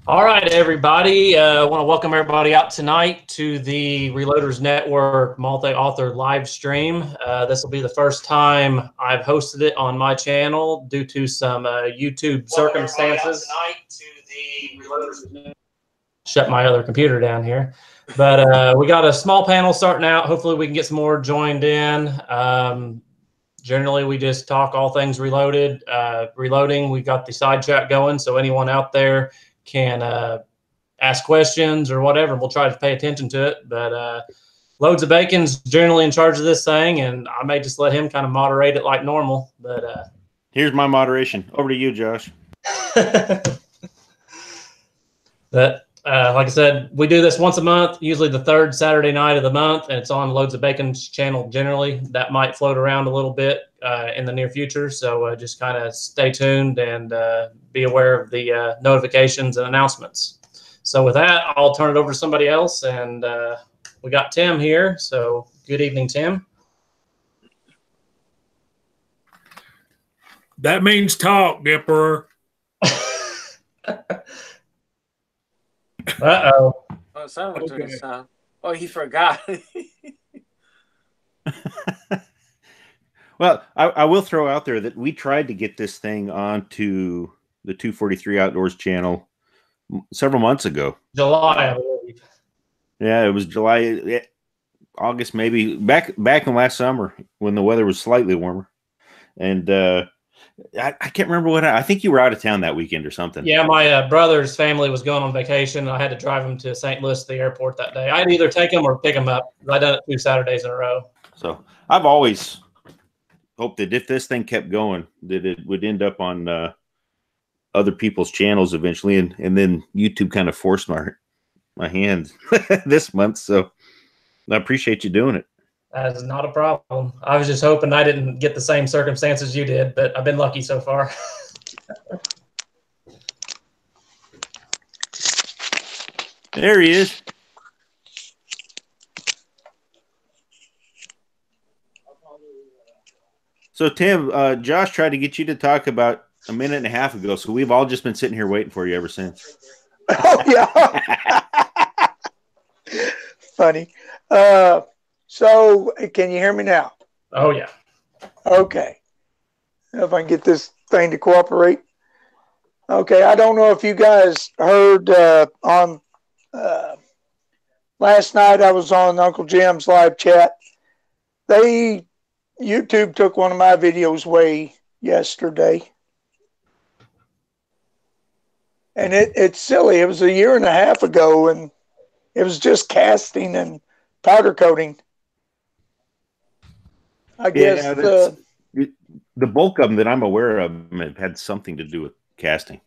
All right, everybody. I want to welcome everybody out tonight to the Reloaders Network multi-author live stream. This will be the first time I've hosted it on my channel due to some YouTube circumstances. Shut my other computer down here. But we got a small panel starting out. Hopefully we can get some more joined in. Generally, we just talk all things reloading. We've got the side chat going, so anyone out there can ask questions or whatever. We'll try to pay attention to it. But Loads of Bacon's generally in charge of this thing, and I may just let him kind of moderate it like normal. But here's my moderation. Over to you, Josh. Like I said, we do this once a month, usually the third Saturday night of the month, and it's on Loads of Bacon's channel generally. That might float around a little bit in the near future, so just kind of stay tuned and be aware of the notifications and announcements. So with that, I'll turn it over to somebody else, and we got Tim here, so good evening, Tim. That means talk, Emperor. Uh-oh. Oh, someone took his sound. Oh, he forgot. Well, I will throw out there that we tried to get this thing onto the 243 Outdoors channel several months ago. July, I believe. Yeah, it was July, August, maybe back in last summer when the weather was slightly warmer. And I can't remember what I think you were out of town that weekend or something. Yeah, my brother's family was going on vacation. I had to drive him to St. Louis, the airport that day. I'd either take him or pick him up. I done it 2 Saturdays in a row. So I've always hoped that if this thing kept going, that it would end up on other people's channels eventually, and then YouTube kind of forced my hand this month. So I appreciate you doing it. That is not a problem. I was just hoping I didn't get the same circumstances you did, but I've been lucky so far. There he is. So, Tim, Josh tried to get you to talk about a minute and a half ago, so we've all just been sitting here waiting for you ever since. Oh, yeah. Funny. So, can you hear me now? Oh, yeah. Okay. If I can get this thing to cooperate. Okay, I don't know if you guys heard on last night I was on Uncle Jim's live chat. YouTube took one of my videos away yesterday. And it's silly. It was a year and a half ago, and it was just casting and powder coating. I guess the bulk of them that I'm aware of have had something to do with casting.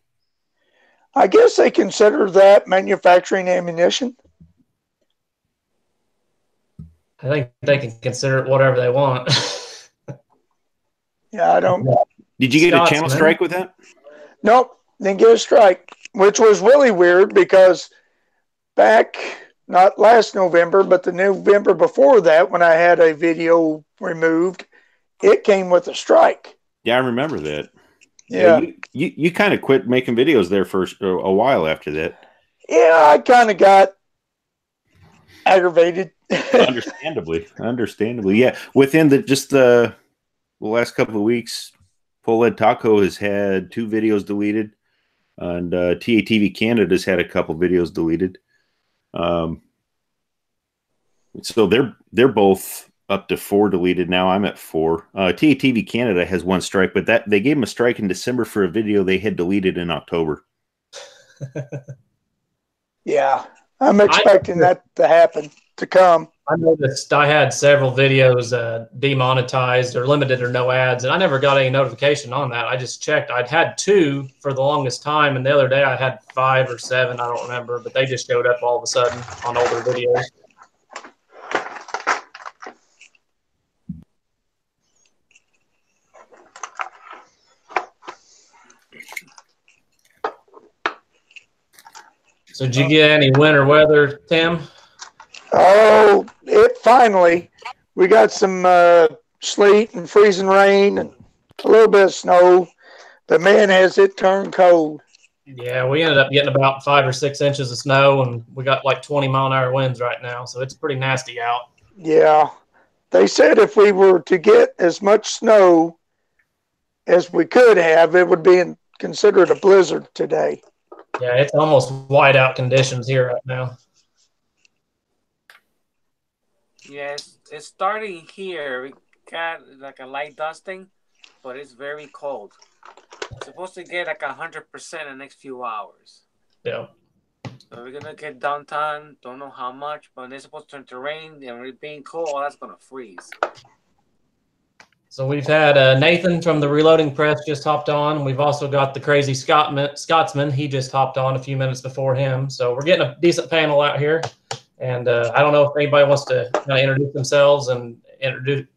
I guess they consider that manufacturing ammunition. I think they can consider it whatever they want. Yeah, I don't. Did you get a channel strike with that? Nope, didn't get a strike, which was really weird because back, not last November, but the November before that, when I had a video removed, it came with a strike. Yeah, I remember that. Yeah. You kind of quit making videos there for a while after that. Yeah, I kind of got aggravated. Understandably. Yeah. Within the last couple of weeks, Full Lead Taco has had 2 videos deleted, and TATV Canada's had a couple videos deleted. So they're both up to 4 deleted now. I'm at 4. TATV Canada has 1 strike, but they gave them a strike in December for a video they had deleted in October. Yeah, I'm expecting that to happen, to come. I noticed I had several videos demonetized or limited or no ads, and I never got any notification on that. I just checked. I'd had 2 for the longest time, and the other day I had 5 or 7. I don't remember, but they just showed up all of a sudden on older videos. So did you get any winter weather, Tim? Oh, it finally. We got some sleet and freezing rain and a little bit of snow. But man, has it turned cold. Yeah, we ended up getting about 5 or 6 inches of snow, and we got like 20-mile-an-hour winds right now, so it's pretty nasty out. Yeah. They said if we were to get as much snow as we could have, it would be considered a blizzard today. Yeah, it's almost whiteout conditions here right now. Yes, it's starting here. We got like a light dusting, but it's very cold. It's supposed to get like 100% in the next few hours. Yeah. So we're gonna get downtime. Don't know how much, but it's supposed to turn to rain. And it being cold, that's gonna freeze. So we've had Nathan from the Reloading Press just hopped on. We've also got the crazy Scotsman. He just hopped on a few minutes before him. So we're getting a decent panel out here. And I don't know if anybody wants to kind of introduce themselves and introduce.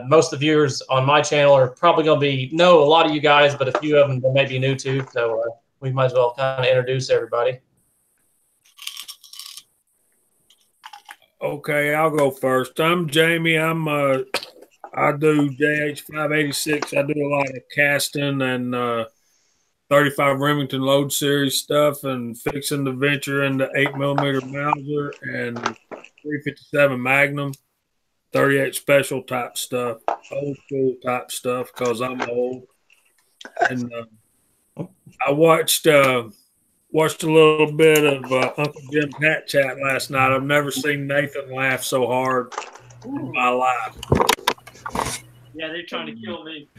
Most of the viewers on my channel are probably going to know a lot of you guys, but a few of them may be new too. So we might as well kind of introduce everybody. Okay, I'll go first. I'm Jamie. I do JH586. I do a lot of casting and 35 Remington load series stuff and fixing to venture into 8mm Mauser and 357 Magnum, 38 special type stuff, old school type stuff because I'm old. And I watched a little bit of Uncle Jim's Hat Chat last night. I've never seen Nathan laugh so hard in my life. Yeah, they're trying to kill me.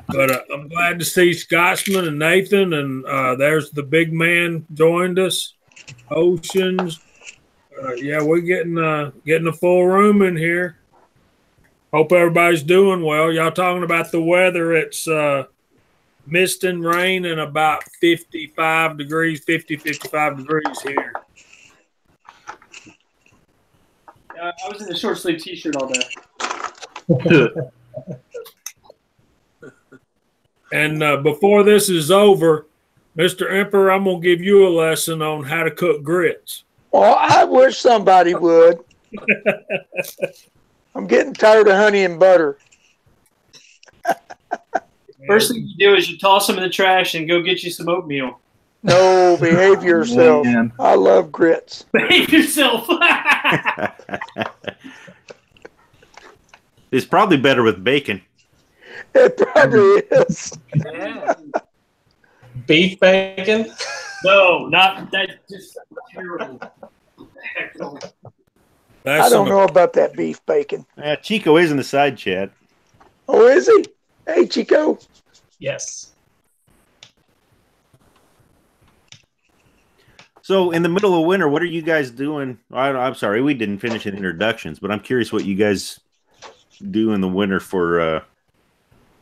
But I'm glad to see Scotsman and Nathan, and there's the big man joined us. Oceans. Yeah, we're getting a full room in here. Hope everybody's doing well. Y'all talking about the weather. It's mist and rain and about 55 degrees here. I was in a short sleeve t-shirt all day. And before this is over, Mr. Emperor, I'm going to give you a lesson on how to cook grits. Well, I wish somebody would. I'm getting tired of honey and butter. First thing you do is you toss them in the trash and go get you some oatmeal. No, behave yourself. Man. I love grits. Behave yourself. It's probably better with bacon. It probably is. Yeah. Beef bacon? No, not that. Just terrible. I don't know about that beef bacon. Chico is in the side chat. Oh, is he? Hey, Chico. Yes. So in the middle of winter, what are you guys doing? I'm sorry, we didn't finish in introductions, but I'm curious what you guys do in the winter for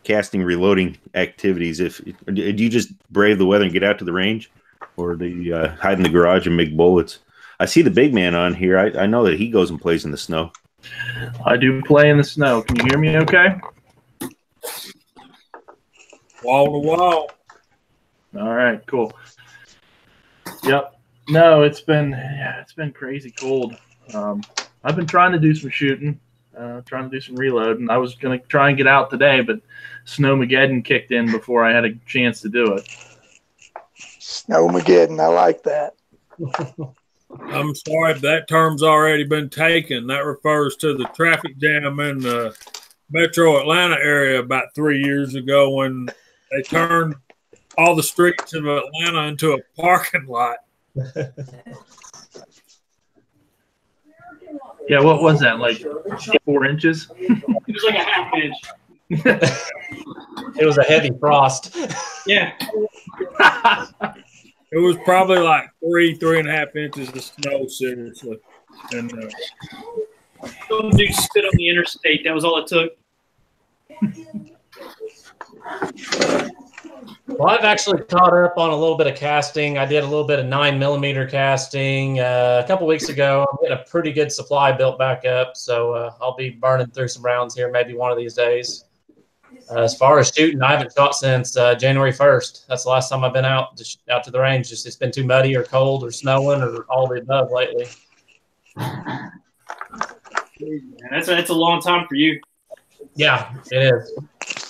casting, reloading activities. Do you just brave the weather and get out to the range, or do you hide in the garage and make bullets? I see the big man on here. I know that he goes and plays in the snow. I do play in the snow. Can you hear me okay? Wall to wall. All right, cool. Yep. No, it's been crazy cold. I've been trying to do some shooting, trying to do some reload, and I was going to try and get out today, but Snowmageddon kicked in before I had a chance to do it. Snowmageddon, I like that. I'm sorry, but that term's already been taken. That refers to the traffic jam in the metro Atlanta area about 3 years ago when they turned all the streets of Atlanta into a parking lot. Yeah, what was that, like 4 inches? It was like a half inch. It was a heavy frost. Yeah. It was probably like 3.5 inches of snow, seriously. And Some dude spit on the interstate. That was all it took. Well, I've actually caught up on a little bit of casting. I did a little bit of 9mm casting a couple weeks ago. I'm getting a pretty good supply built back up, so I'll be burning through some rounds here maybe one of these days. As far as shooting, I haven't shot since January 1st. That's the last time I've been out to the range. Just it's been too muddy or cold or snowing or all the above lately. That's a long time for you. Yeah, it is.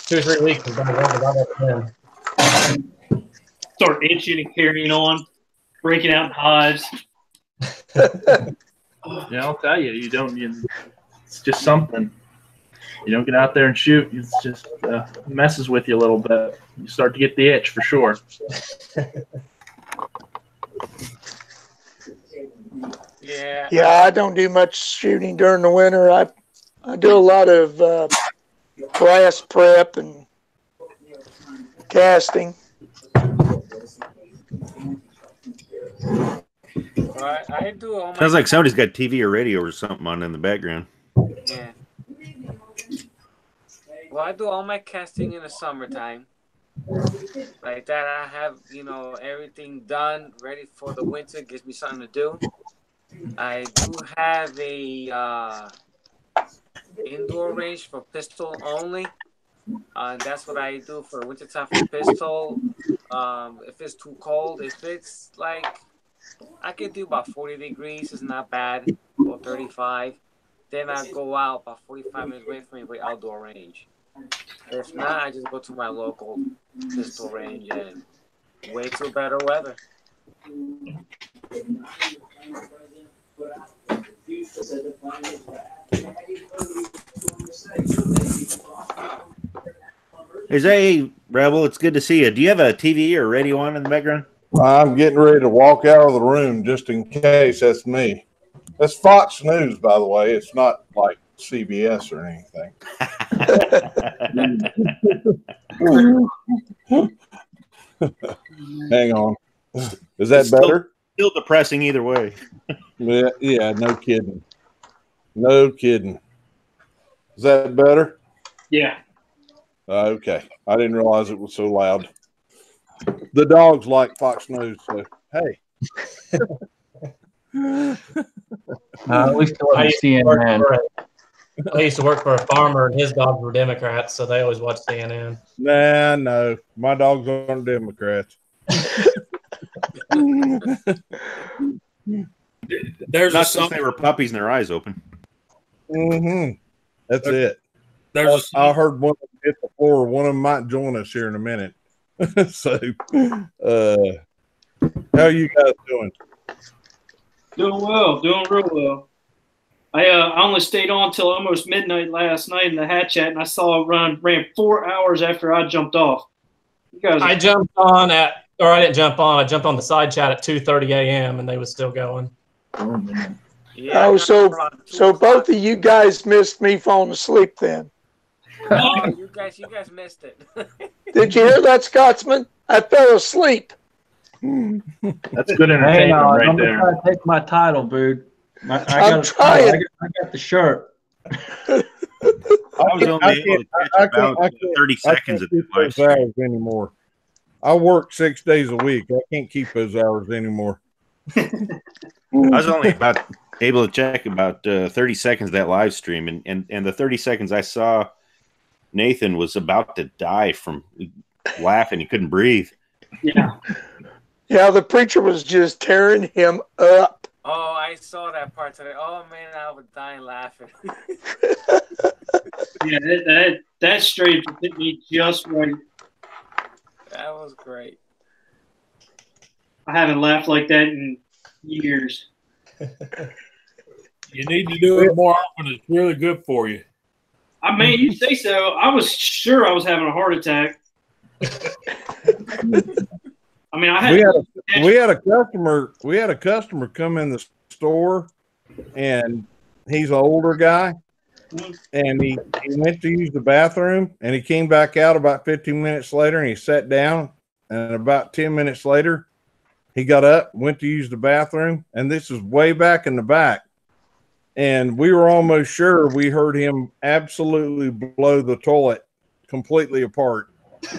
2 or 3 weeks has been as long as I've been. Start itching and carrying on, breaking out in hives. Yeah, I'll tell you, it's just something. You don't get out there and shoot. It's just messes with you a little bit. You start to get the itch for sure. Yeah. Yeah, I don't do much shooting during the winter. I do a lot of grass prep and casting. I do all my. Sounds like somebody's got TV or radio or something on in the background. Yeah. Well, I do all my casting in the summertime. Like that, I have, everything done, ready for the winter. Gives me something to do. I do have a indoor range for pistol only. And that's what I do for wintertime for pistol. If it's too cold, if it's like, I can do about 40 degrees. It's not bad. Or 35. Then I go out about 45 minutes away from my outdoor range. If not, I just go to my local pistol range and wait till better weather. Hey, Rebel, it's good to see you. Do you have a TV or radio on in the background? I'm getting ready to walk out of the room just in case that's me. That's Fox News, by the way. It's not like CBS or anything. Hang on. Is that better? Still depressing either way. Yeah, no kidding. No kidding. Is that better? Yeah. Okay. I didn't realize it was so loud. The dogs like Fox News, so hey. We still have CNN. I used to work for a farmer, and his dogs were Democrats, so they always watch CNN. Nah, no. My dogs aren't Democrats. There's not since they were puppies and their eyes open. Mm-hmm. That's it. I heard one of them hit the floor. One of them might join us here in a minute. So, how are you guys doing? Doing well. Doing real well. I only stayed on till almost midnight last night in the hat chat, and I saw it ran 4 hours after I jumped off. You guys, I jumped on I didn't jump on. I jumped on the side chat at 2:30 a.m. and they was still going. Oh man. Yeah. So both of you guys missed me falling asleep then. Oh, you guys missed it. Did you hear that, Scotsman? I fell asleep. That's good entertainment right there. I'm trying to take my title, dude. I'm trying. I got the shirt. I was only able to catch about 30 seconds of the live stream. Hours anymore. I work 6 days a week. I can't keep those hours anymore. I was only able to check about 30 seconds of that live stream, and the 30 seconds I saw Nathan was about to die from laughing. He couldn't breathe. Yeah. Yeah, the preacher was just tearing him up. Oh, I saw that part today. Oh man, I was dying laughing. Yeah, that straight hit me just right. That was great. I haven't laughed like that in years. You need to do it more often. It's really good for you. I mean, you say so. I was sure I was having a heart attack. I mean, we had a customer come in the store, and he's an older guy, and he went to use the bathroom, and he came back out about 15 minutes later, and he sat down, and about 10 minutes later, he got up, went to use the bathroom, and this is way back in the back, and we were almost sure we heard him absolutely blow the toilet completely apart,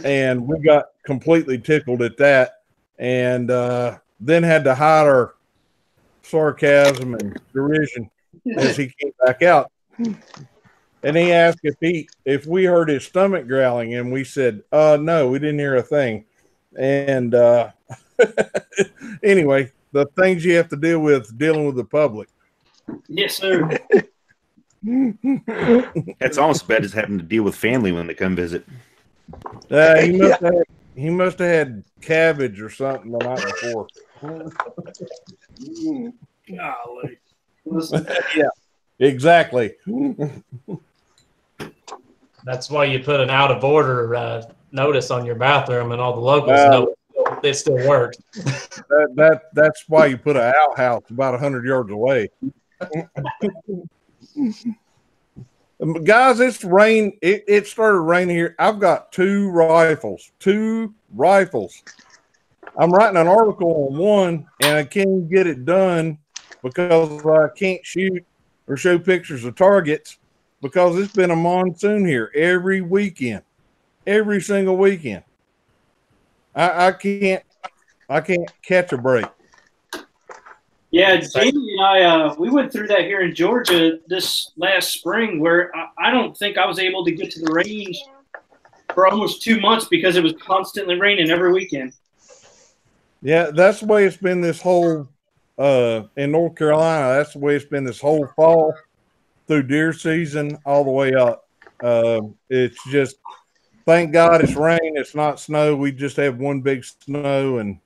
and we got completely tickled at that. And then had to hide our sarcasm and derision as he came back out. And he asked if we heard his stomach growling, and we said, no, we didn't hear a thing. And anyway, the things you have to deal with dealing with the public. Yes, sir. That's almost as bad as having to deal with family when they come visit. He must have had cabbage or something the night before. Golly. Yeah, exactly. That's why you put an out of order notice on your bathroom, and all the locals know it still works. That's why you put an outhouse about 100 yards away. Guys, it's rain. It started raining here. I've got two rifles. I'm writing an article on one, and I can't get it done because I can't shoot or show pictures of targets because it's been a monsoon here every weekend, every single weekend. I can't catch a break. Yeah, Jamie and I, we went through that here in Georgia this last spring where I don't think I was able to get to the range for almost 2 months because it was constantly raining every weekend. Yeah, that's the way it's been this whole, in North Carolina, that's the way it's been this whole fall through deer season all the way up. It's just, thank God it's rain. It's not snow. We just have one big snow and,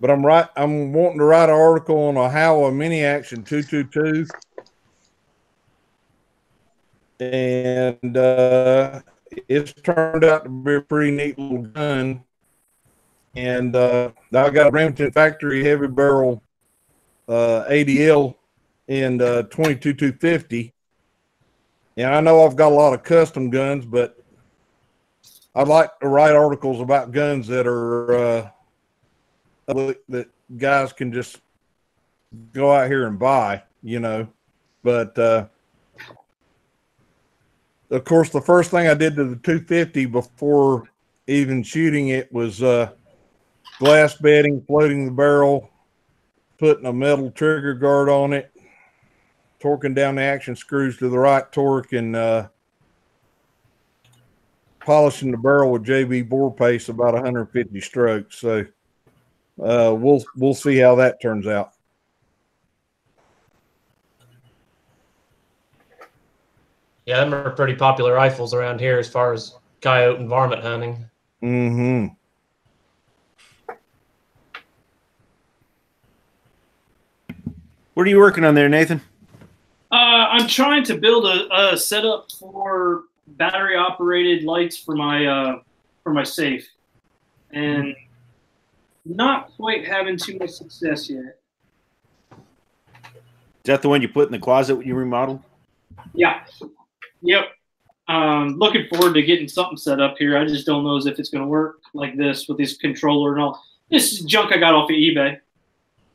but I'm wanting to write an article on a Howa Mini Action 222, and it's turned out to be a pretty neat little gun. And I got a Remington Factory heavy barrel ADL in 22-250, and I know I've got a lot of custom guns, but I'd like to write articles about guns that are that guys can just go out here and buy, you know. But of course, the first thing I did to the 250 before even shooting it was glass bedding, floating the barrel, putting a metal trigger guard on it, torquing down the action screws to the right torque, and polishing the barrel with JB bore paste about 150 strokes. So we'll see how that turns out. Yeah, them are pretty popular rifles around here as far as coyote and varmint hunting. Mm-hmm. What are you working on there, Nathan? I'm trying to build a setup for battery operated lights for my safe, and not quite having too much success yet. Is that the one you put in the closet when you remodeled? Yeah. Yep. Looking forward to getting something set up here. I just don't know as if it's going to work like this with this controller and all. This is junk I got off of eBay.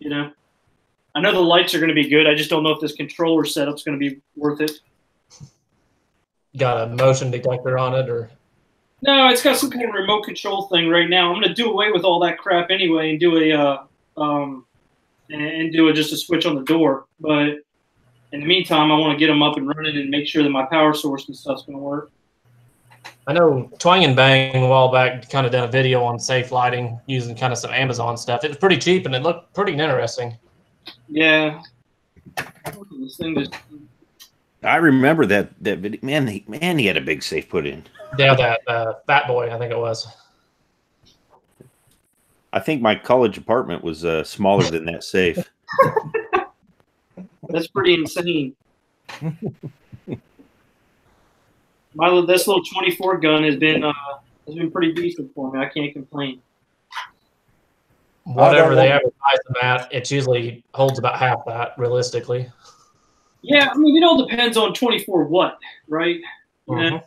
You know, I know the lights are going to be good. I just don't know if this controller setup's going to be worth it. Got a motion detector on it, or? No, it's got some kind of remote control thing right now. I'm going to do away with all that crap anyway and do just a switch on the door. But in the meantime, I want to get them up and running and make sure that my power source and stuff's going to work. I know Twang and Bang a while back kind of done a video on safe lighting using kind of some Amazon stuff. It was pretty cheap and it looked pretty interesting. Yeah. This thing just... I remember that video. Man, he had a big safe put in. Yeah, that Fat Boy, I think it was. I think my college apartment was smaller than that safe. That's pretty insane. This little 24 gun has been pretty decent for me. I can't complain. Whatever they advertise them at, it usually holds about half that, realistically. Yeah, I mean, it all depends on 24 what, right? Mm-hmm.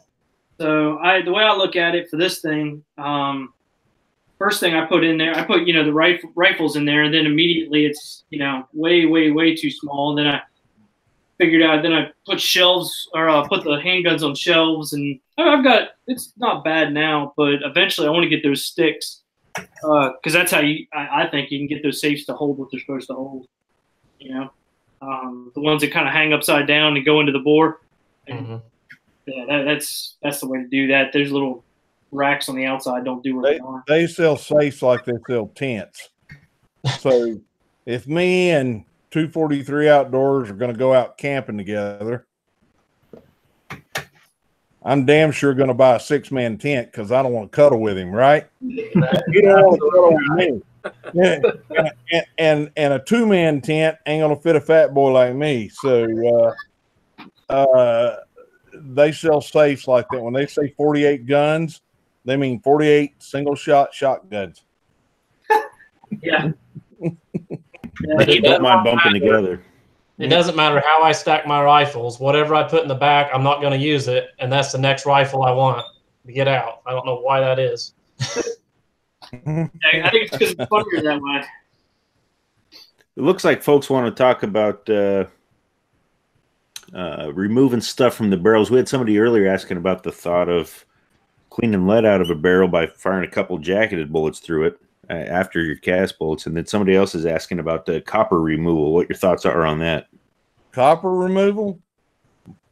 So the way I look at it for this thing, first thing I put in there, I put, the rifles in there, and then immediately it's, way, way, way too small. And then I figured out, then I put shelves, or put the handguns on shelves, and it's not bad now, but eventually I want to get those sticks, because that's how I think you can get those safes to hold what they're supposed to hold, the ones that kind of hang upside down and go into the bore. Mm-hmm. Yeah, that's the way to do that. There's little racks on the outside. Don't do what they are. They sell safes like they sell tents. So if me and 243 Outdoors are going to go out camping together, I'm damn sure going to buy a 6-man tent because I don't want to cuddle with him, right? You don't want to cuddle with me. Yeah. And a 2-man tent ain't going to fit a fat boy like me. So they sell safes like that. When they say 48 guns, they mean 48 single-shot shotguns. Yeah. I just don't mind bumping together. It doesn't matter how I stack my rifles. Whatever I put in the back, I'm not going to use it, and that's the next rifle I want to get out. I don't know why that is. I think it's because it's funnier that way. It looks like folks want to talk about removing stuff from the barrels. We had somebody earlier asking about the thought of cleaning lead out of a barrel by firing a couple jacketed bullets through it after your cast bullets. And then somebody else is asking about the copper removal. What your thoughts are on that? Copper removal,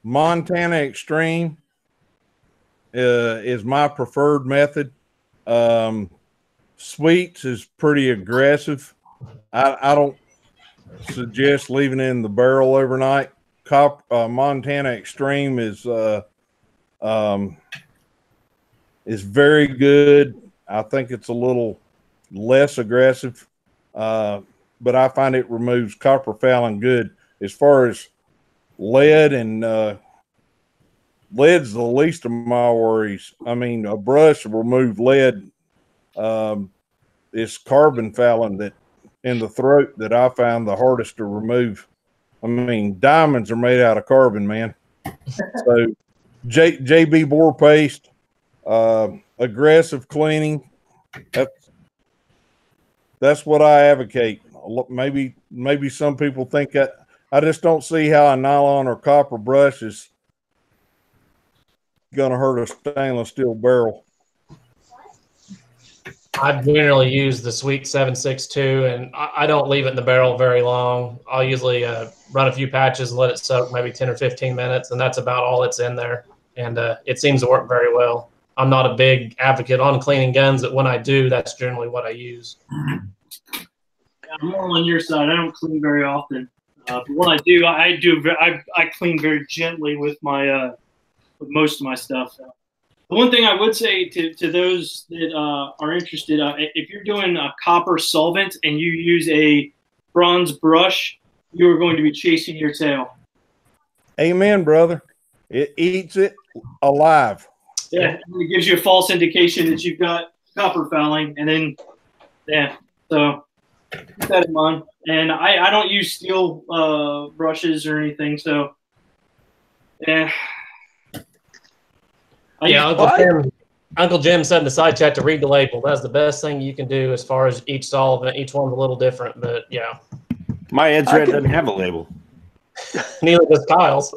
Montana Extreme is my preferred method. Sweets is pretty aggressive. I don't suggest leaving it in the barrel overnight. Montana Extreme is very good. I think it's a little less aggressive, but I find it removes copper fouling good. As far as lead and lead's the least of my worries. I mean, a brush will remove lead. It's carbon fouling that in the throat that I found the hardest to remove. I mean, diamonds are made out of carbon, man. So JB bore paste, aggressive cleaning. That's what I advocate. Maybe some people think that. I just don't see how a nylon or copper brush is going to hurt a stainless steel barrel. I generally use the Sweet 762, and I don't leave it in the barrel very long. I'll usually run a few patches and let it soak maybe 10 or 15 minutes, and that's about all that's in there. And it seems to work very well. I'm not a big advocate on cleaning guns, but when I do, that's generally what I use. I'm more on your side. I don't clean very often. But when I do, I clean very gently with my with most of my stuff. The one thing I would say to those that are interested, if you're doing a copper solvent and you use a bronze brush, you are going to be chasing your tail. Amen, brother. It eats it alive. Yeah, it gives you a false indication that you've got copper fouling, and then so keep that in mind. And I don't use steel brushes or anything, so Uncle Jim said in the side chat to read the label. That's the best thing you can do as far as each solvent. Each one's a little different, but yeah. My Ed's Red doesn't have a label. Neither does Kyle's.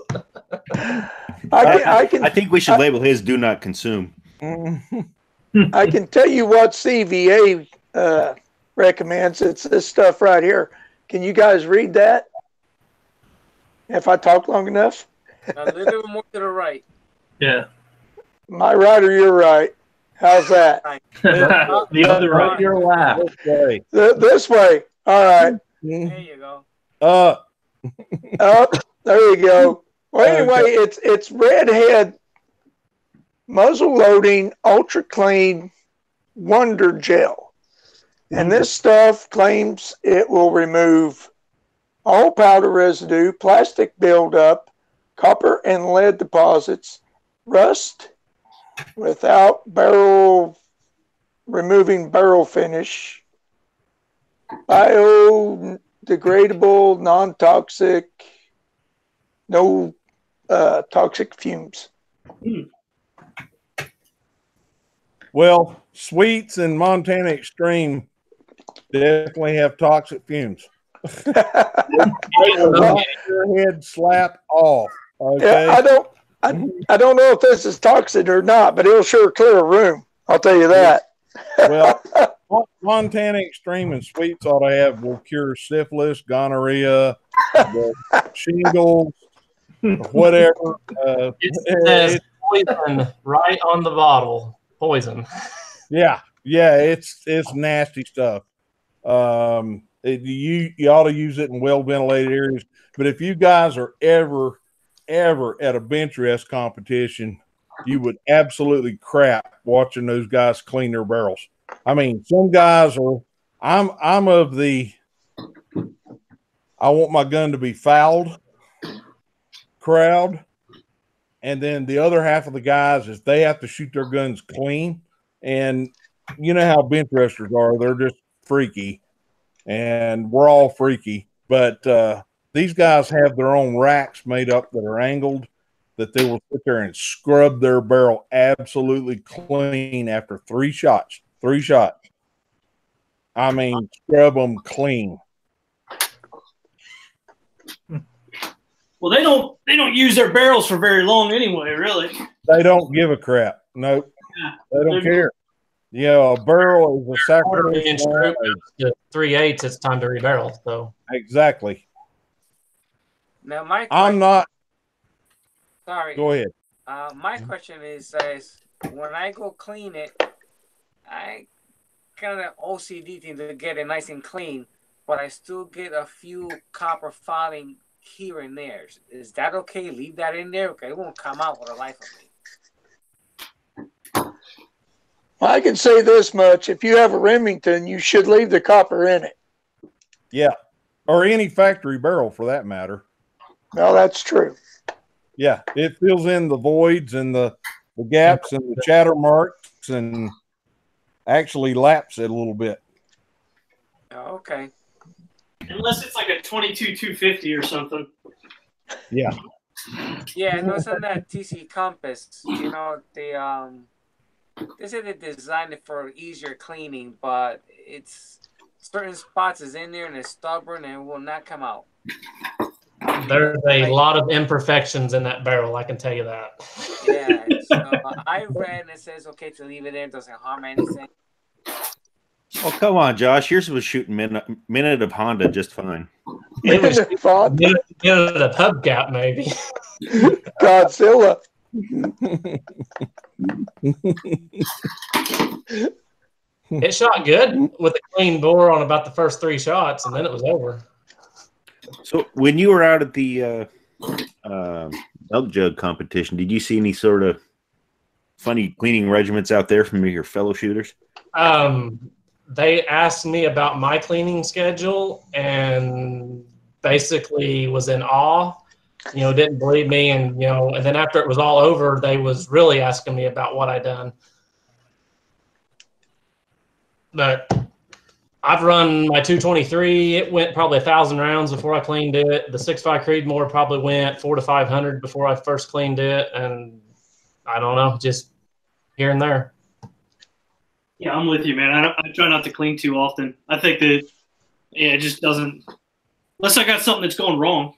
I think we should label his "Do Not Consume." I can tell you what CVA recommends. It's this stuff right here. Can you guys read that? If I talk long enough? A little bit more to the right. Yeah. My right or your right? How's that? The other right, your left. This way. All right. There you go. There you go. Well, anyway, it's Redhead muzzle loading ultra clean wonder gel, and this stuff claims it will remove all powder residue, plastic buildup, copper and lead deposits, rust, without removing barrel finish, biodegradable, non-toxic, no toxic fumes. Well, Sweets and Montana Extreme definitely have toxic fumes. Your head slap off. Okay. Yeah, I don't know if this is toxic or not, but it'll sure clear a room. I'll tell you that. Well, Montana Extreme and Sweets ought to have will cure syphilis, gonorrhea, shingles, whatever. It says poison right on the bottle. Poison. Yeah, it's nasty stuff. You ought to use it in well ventilated areas. But if you guys are ever at a bench rest competition, you would absolutely crap watching those guys clean their barrels. I mean, some guys are. I'm of the. I want my gun to be fouled crowd, and then the other half of the guys is they have to shoot their guns clean. And you know how bench resters are; they're just freaky, and we're all freaky. But these guys have their own racks made up that are angled, that they will sit there and scrub their barrel absolutely clean after 3 shots. 3 shots. I mean, scrub them clean. Well, they don't use their barrels for very long anyway, really. They don't give a crap. Nope. They don't care. You know, a barrel is a sacrifice. 3/8, it's time to rebarrel. So exactly. Now my I'm not. Sorry. Go ahead. My question is when I go clean it, I kind of OCD thing to get it nice and clean, but I still get a few copper filing here and there. Is that okay? Leave that in there? Okay, it won't come out for the life of me. Well, I can say this much. If you have a Remington, you should leave the copper in it. Yeah. Or any factory barrel for that matter. No, that's true. Yeah. It fills in the voids and the gaps and the chatter marks and actually laps it a little bit. Oh, okay. Unless it's like a 22-250 or something. Yeah. Yeah, no, it's on that TC Compass. You know, they say they designed it for easier cleaning, but it's certain spots is in there and it's stubborn and it will not come out. There's a lot of imperfections in that barrel, I can tell you that. Yeah, so I read and it says okay to leave it there, it doesn't harm anything. Oh, come on, Josh. Yours was shooting minute of Honda just fine. It was minute of hubcap, maybe. Godzilla. It shot good with a clean bore on about the first 3 shots, and then it was over. So when you were out at the milk jug competition, did you see any sort of funny cleaning regimens out there from your fellow shooters? They asked me about my cleaning schedule and basically was in awe, you know, didn't believe me. And, you know, and then after it was all over, they was really asking me about what I done. But I've run my 223. It went probably 1,000 rounds before I cleaned it. The 6.5 Creedmoor probably went 400 to 500 before I first cleaned it. And I don't know, just here and there. Yeah, I'm with you, man. I try not to clean too often. I think that, yeah, it just doesn't, unless I got something that's going wrong.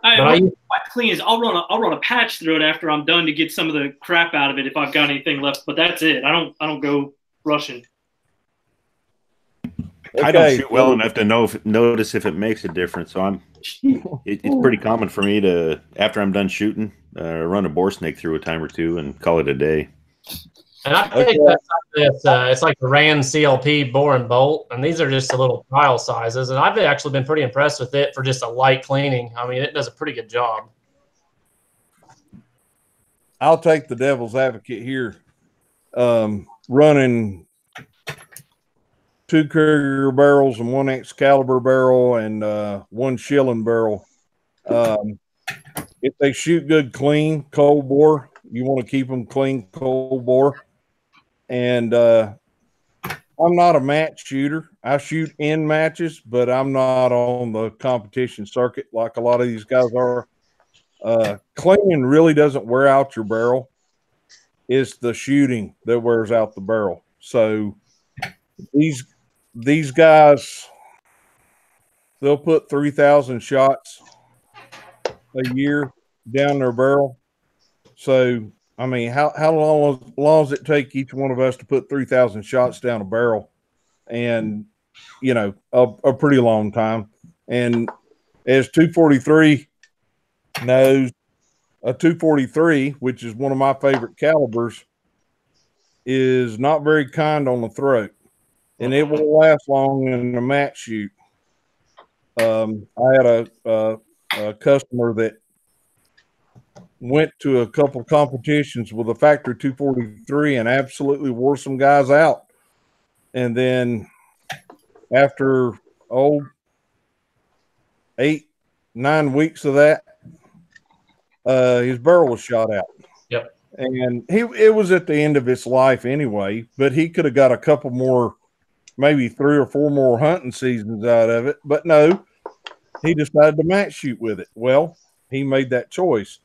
What I clean is I'll run a patch through it after I'm done to get some of the crap out of it if I've got anything left. But that's it. I don't go rushing. Okay. I don't shoot well enough to notice if it makes a difference. So it's pretty common for me to, after I'm done shooting, run a bore snake through a time or two and call it a day. And I think it's like the Rand CLP bore and bolt, and these are just a little trial sizes. And I've actually been pretty impressed with it for just a light cleaning. I mean, it does a pretty good job. I'll take the devil's advocate here. Running 2 Kruger barrels and 1 Excalibur barrel and 1 Schilling barrel. If they shoot good, clean, cold bore, you want to keep them clean, cold bore. And I'm not a match shooter. I shoot in matches, but I'm not on the competition circuit like a lot of these guys are. Cleaning really doesn't wear out your barrel. It's the shooting that wears out the barrel. So these guys, they'll put 3,000 shots a year down their barrel. So, I mean, how long does it take each one of us to put 3,000 shots down a barrel? And, you know, a pretty long time. And as 243 knows, a 243, which is one of my favorite calibers, is not very kind on the throat. And it will last long in a match shoot. I had a customer that went to a couple competitions with a factory 243 and absolutely wore some guys out. And then after 8-9 weeks of that, his barrel was shot out. Yep. And it was at the end of its life anyway, but he could have got a couple more, maybe 3 or 4 more hunting seasons out of it. But no, he decided to match shoot with it. Well, he made that choice.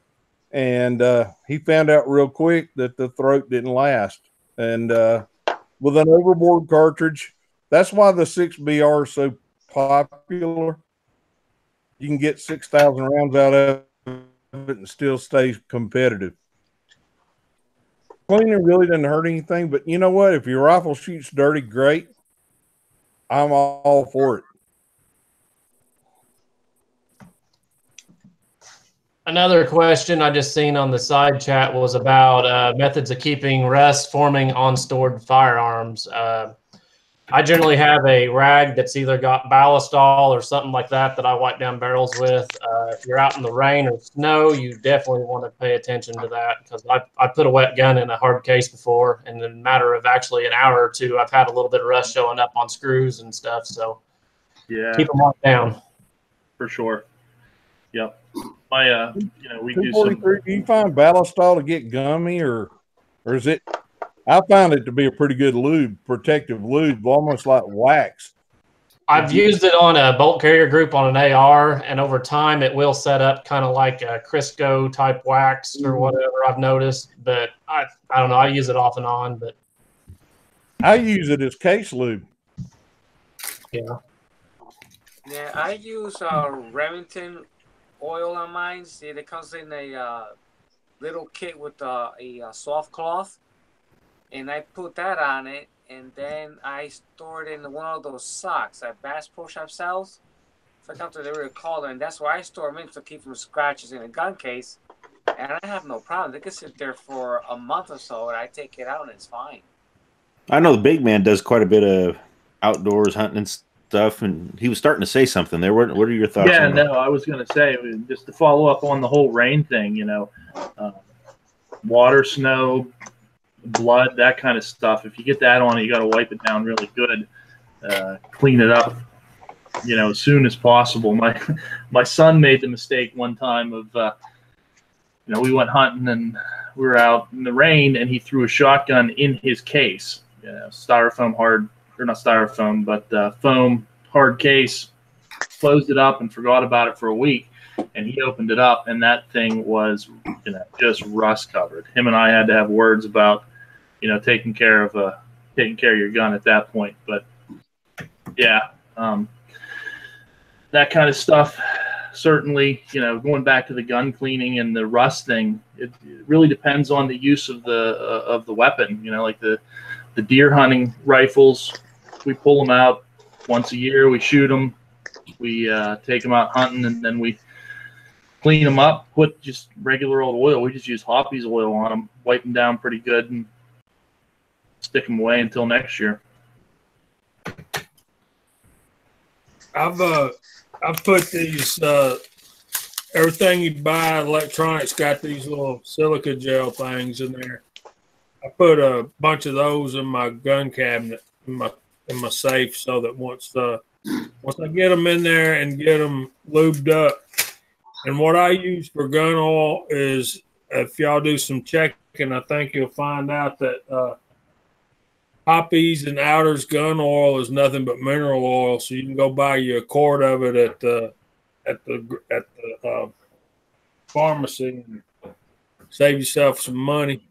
And he found out real quick that the throat didn't last. And with an overboard cartridge, that's why the 6BR is so popular. You can get 6,000 rounds out of it and still stay competitive. Cleaning really doesn't hurt anything, but you know what? If your rifle shoots dirty, great. I'm all for it. Another question I just seen on the side chat was about methods of keeping rust forming on stored firearms. I generally have a rag that's either got ballistol or something like that I wipe down barrels with. If you're out in the rain or snow, you definitely want to pay attention to that, because I put a wet gun in a hard case before, and in a matter of actually an hour or two, I've had a little bit of rust showing up on screws and stuff. So yeah, keep them wiped down. For sure. Yep. We do some. Do you find ballistol to get gummy, or is it? I found it to be a pretty good lube, protective lube, almost like wax. I've used it on a bolt carrier group on an AR, and over time it will set up kind of like a Crisco type wax or whatever I've noticed. But I don't know. I use it off and on, but I use it as case lube. Yeah. Yeah, I use Remington oil on mine. See, it comes in a little kit with a soft cloth, and I put that on it, and then I store it in one of those socks that Bass Pro Shop sells. I forgot what they were called, and that's where I store them in to keep from scratches in a gun case. And I have no problem. They can sit there for a month or so, and I take it out, and it's fine. I know the big man does quite a bit of outdoors hunting and stuff, and he was starting to say something there. What are your thoughts? Yeah, on that? no, I was going to say, just to follow up on the whole rain thing, water, snow, blood, that kind of stuff. If you get that on it, you got to wipe it down really good, clean it up, as soon as possible. My son made the mistake one time of, we went hunting and we were out in the rain, and he threw a shotgun in his case, styrofoam hard, or not styrofoam, but foam hard case, closed it up and forgot about it for a week. And he opened it up, and that thing was, just rust covered. Him and I had to have words about, taking care of your gun at that point. But yeah, that kind of stuff. Certainly, going back to the gun cleaning and the rust thing, it really depends on the use of the weapon. Like the deer hunting rifles, we pull them out once a year. We shoot them. We take them out hunting, and then we clean them up. Put just regular old oil. We just use Hoppy's oil on them, wipe them down pretty good, and stick them away until next year. I've put these everything you buy electronics got these little silica gel things in there. I put a bunch of those in my gun cabinet in my safe, so that once I get them in there and get them lubed up. And what I use for gun oil is, if y'all do some checking, I think you'll find out that Hoppy's and Outer's gun oil is nothing but mineral oil. So you can go buy you a quart of it at the pharmacy and save yourself some money.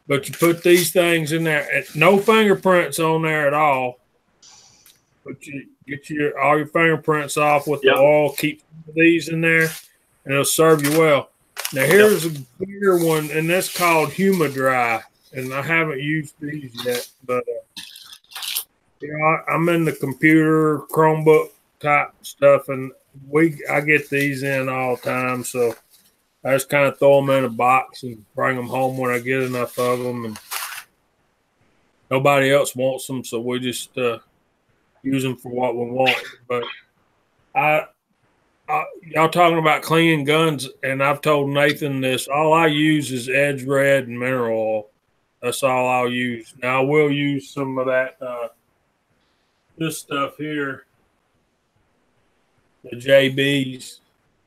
But you put these things in there, no fingerprints on there at all. But you get all your fingerprints off with the oil. Keep these in there, and it'll serve you well. Now here's a bigger one, and that's called Humidry, and I haven't used these yet. But I'm in the computer Chromebook type stuff, and I get these in all the time. So I just kind of throw them in a box and bring them home when I get enough of them, and nobody else wants them, so we just use them for what we want. But y'all talking about cleaning guns, and I've told Nathan this. All I use is Edge Red and mineral oil. That's all I'll use. Now I will use some of that this stuff here, the JBs,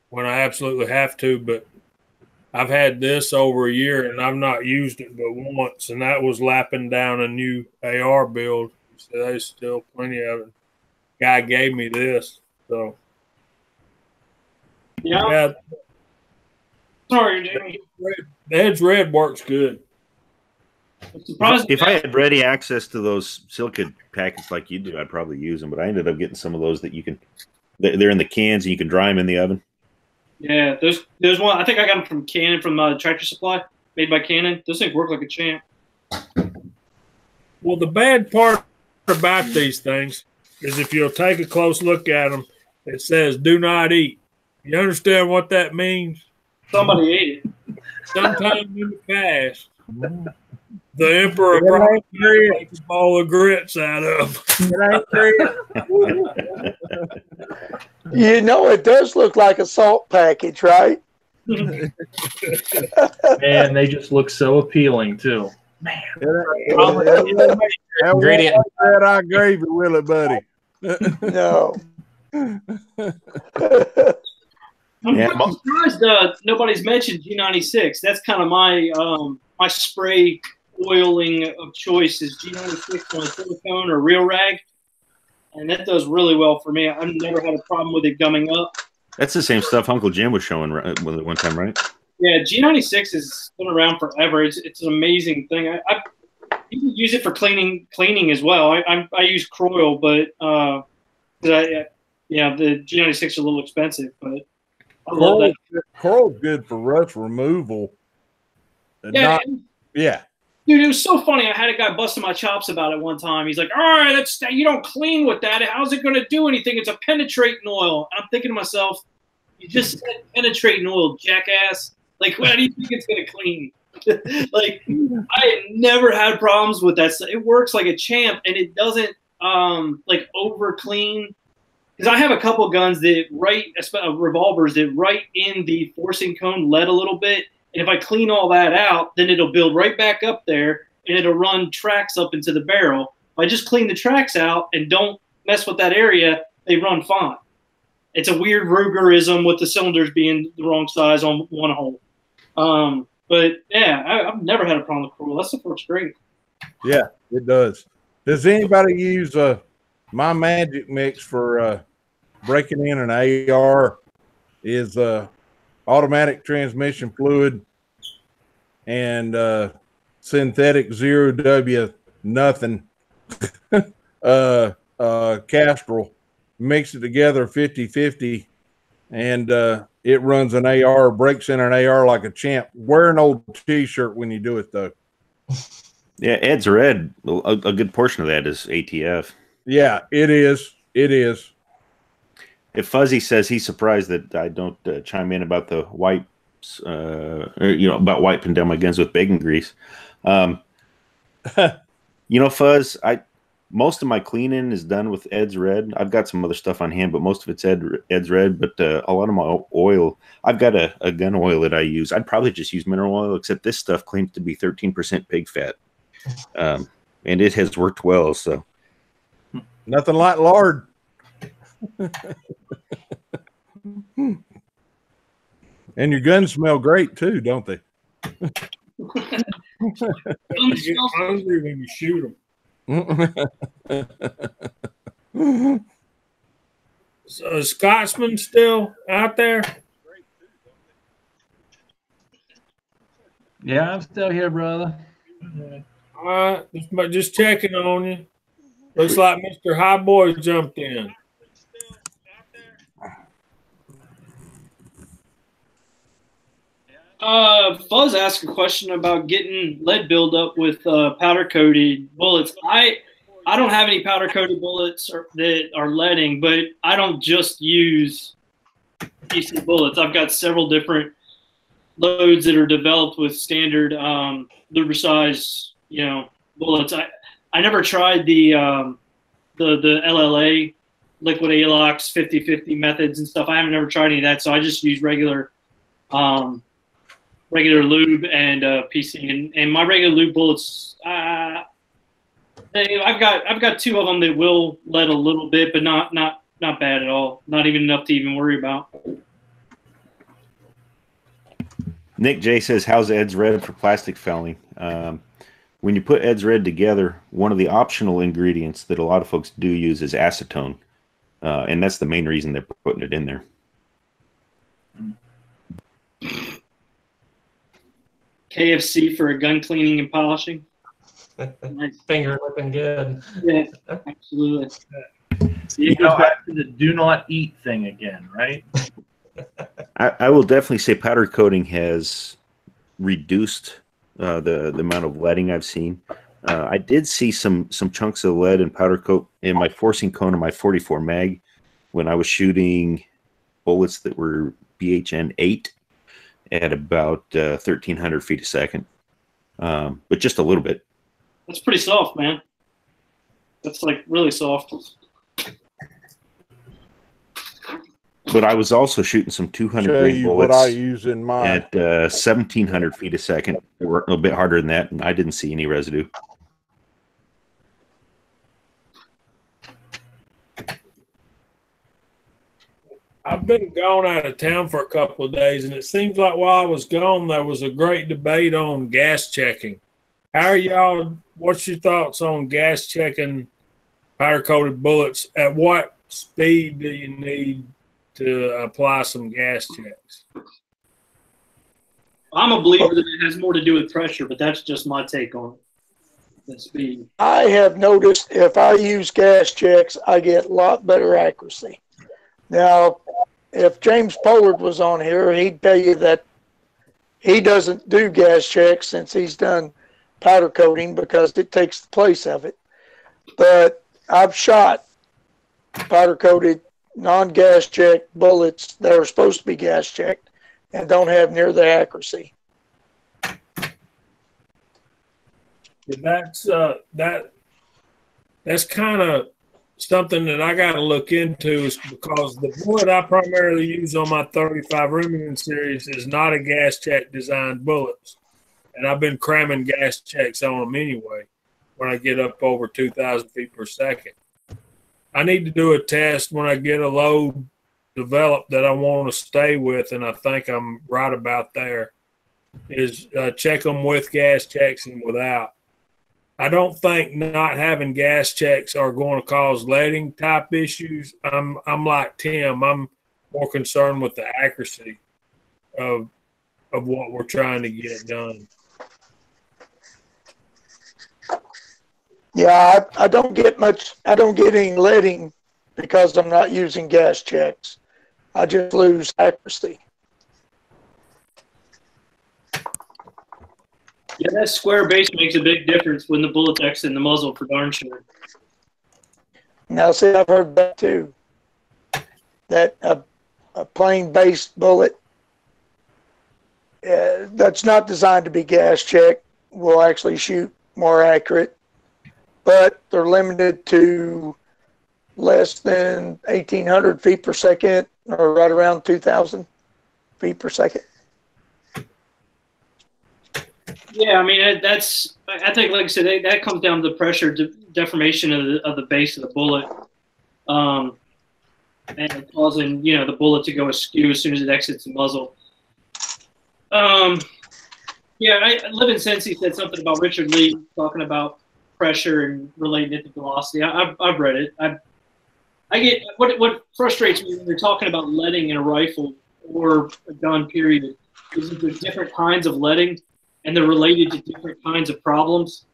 when I absolutely have to. But I've had this over a year, and I've not used it but once, and that was lapping down a new AR build. So there's still plenty of it. Guy gave me this, so. Yeah. Sorry, Jamie. The Edge Red works good. If I had ready access to those silica packets like you do, I'd probably use them. But I ended up getting some of those that you can. They're in the cans and you can dry them in the oven. Yeah, there's one. I think I got them from Canon, from Tractor Supply, made by Canon. Those things work like a champ. Well, the bad part about these things is if you'll take a close look at them, it says "Do not eat." You understand what that means? Somebody ate it. Sometime in the past, the Emperor brought a ball of grits out of. You know, it does look like a salt package, right? Man, they just look so appealing too. Man, ingredient. That I gravy, will it, buddy? No. I'm surprised nobody's mentioned G96. That's kind of my my spray oiling of choice is G96 on a silicone or real rag, and that does really well for me. I've never had a problem with it gumming up. That's the same stuff Uncle Jim was showing one time, right? Yeah, G96 has been around forever. It's an amazing thing. You can use it for cleaning as well. I use Croyle, but the G96 is a little expensive, but I love that. Coral's good for rust removal. Yeah. Dude, it was so funny. I had a guy busting my chops about it one time. He's like, "All right, you don't clean with that. How's it going to do anything? It's a penetrating oil." And I'm thinking to myself, "You just said penetrating oil, jackass. Like, how do you think it's going to clean?" Like, I had never had problems with that. It works like a champ, and it doesn't like over clean. Because I have a couple guns that revolvers that right in the forcing cone lead a little bit. And if I clean all that out, then it'll build right back up there and it'll run tracks up into the barrel. If I just clean the tracks out and don't mess with that area, they run fine. It's a weird Rugerism with the cylinders being the wrong size on one hole. But yeah, I've never had a problem with Coral. That stuff works great. Yeah, it does. Does anybody use my magic mix for breaking in an AR? Is automatic transmission fluid and synthetic 0W nothing Castrol. Mix it together 50-50 and it runs an AR, breaks in an AR like a champ. Wear an old t-shirt when you do it though. Yeah, Ed's Red, a good portion of that is ATF. Yeah, it is. It is. If Fuzzy says he's surprised that I don't chime in about the wipes, about wiping down my guns with bacon grease. Fuzz, most of my cleaning is done with Ed's Red. I've got some other stuff on hand, but most of it's Ed's Red. But a lot of my oil, I've got a gun oil that I use. I'd probably just use mineral oil, except this stuff claims to be 13% pig fat, and it has worked well. So nothing like lard. And your guns smell great too, don't they? You get hungry when you shoot them. So is Scotsman still out there? Yeah, I'm still here, brother. All right, just checking on you. Looks like Mr. High Boy jumped in. Fuzz asked a question about getting lead buildup with powder coated bullets. I don't have any powder coated bullets that are leading, but I don't just use PC bullets. I've got several different loads that are developed with standard lubricized, bullets. I never tried the LLA liquid ALOX 50-50 methods and stuff. I haven't never tried any of that, so I just use regular lube and PC. And my regular lube bullets, I've got 2 of them that will let a little bit, but not bad at all. Not even enough to even worry about. Nick J says, how's Ed's Red for plastic fouling? When you put Ed's Red together, one of the optional ingredients that a lot of folks do use is acetone. And that's the main reason they're putting it in there. KFC for a gun cleaning and polishing. Nice. Finger looking good. Yeah, absolutely. You go back to the do not eat thing again, right? I will definitely say powder coating has reduced the amount of leading I've seen. I did see some chunks of lead and powder coat in my forcing cone of my 44 mag when I was shooting bullets that were BHN 8 at about 1,300 feet a second, but just a little bit. That's pretty soft, man. That's like really soft. But I was also shooting some 200 grain bullets what I use in mine at 1,700 feet a second. They were a little bit harder than that, and I didn't see any residue. I've been gone out of town for a couple of days, and it seems like while I was gone, there was a great debate on gas checking. How are y'all? What's your thoughts on gas checking powder-coated bullets? At what speed do you need to apply some gas checks? I'm a believer that it has more to do with pressure, but that's just my take on it. The speed. I have noticed if I use gas checks, I get a lot better accuracy. Now, if James Pollard was on here, he'd tell you that he doesn't do gas checks since he's done powder coating because it takes the place of it. But I've shot powder coated non-gas checked bullets that are supposed to be gas checked and don't have near the accuracy. That's kind of something that I got to look into, is because the bullet I primarily use on my 35 Remington series is not a gas check designed bullets. And I've been cramming gas checks on them anyway when I get up over 2,000 feet per second. I need to do a test when I get a load developed that I want to stay with, and I think I'm right about there, is check them with gas checks and without. I don't think not having gas checks are going to cause leading type issues. I'm like Tim. I'm more concerned with the accuracy of what we're trying to get done. Yeah, I don't get much. I don't get any leading because I'm not using gas checks. I just lose accuracy. Yeah, that square base makes a big difference when the bullet's exit in the muzzle, for darn sure. Now, see, I've heard that too. That a plain based bullet that's not designed to be gas checked will actually shoot more accurate, but they're limited to less than 1,800 feet per second, or right around 2,000 feet per second. Yeah, I mean, that's, I think, like I said, that comes down to the pressure deformation of the base of the bullet, and causing, you know, the bullet to go askew as soon as it exits the muzzle. Yeah, Living Sensi said something about Richard Lee talking about pressure and relating it to velocity. I've read it. I get what frustrates me when you're talking about leading in a rifle or a gun, period, is that there's different kinds of leading, and they're related to different kinds of problems.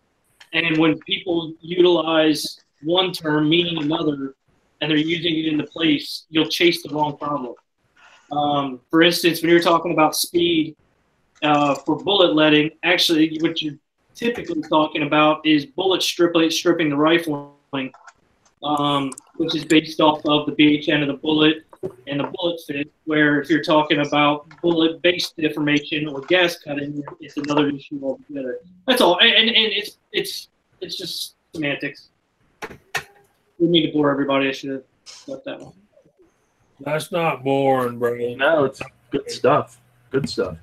And when people utilize one term meaning another, and they're using it in the place, you'll chase the wrong problem. For instance, when you're talking about speed for bullet leading, actually what you're typically talking about is bullet stripping the rifling, which is based off of the BHN of the bullet and the bullet fit, where if you're talking about bullet base deformation or gas cutting, it's another issue altogether. That's all, and it's just semantics. We need to bore everybody. I should have Got that one. That's not boring, bro. No, it's good stuff. Good stuff.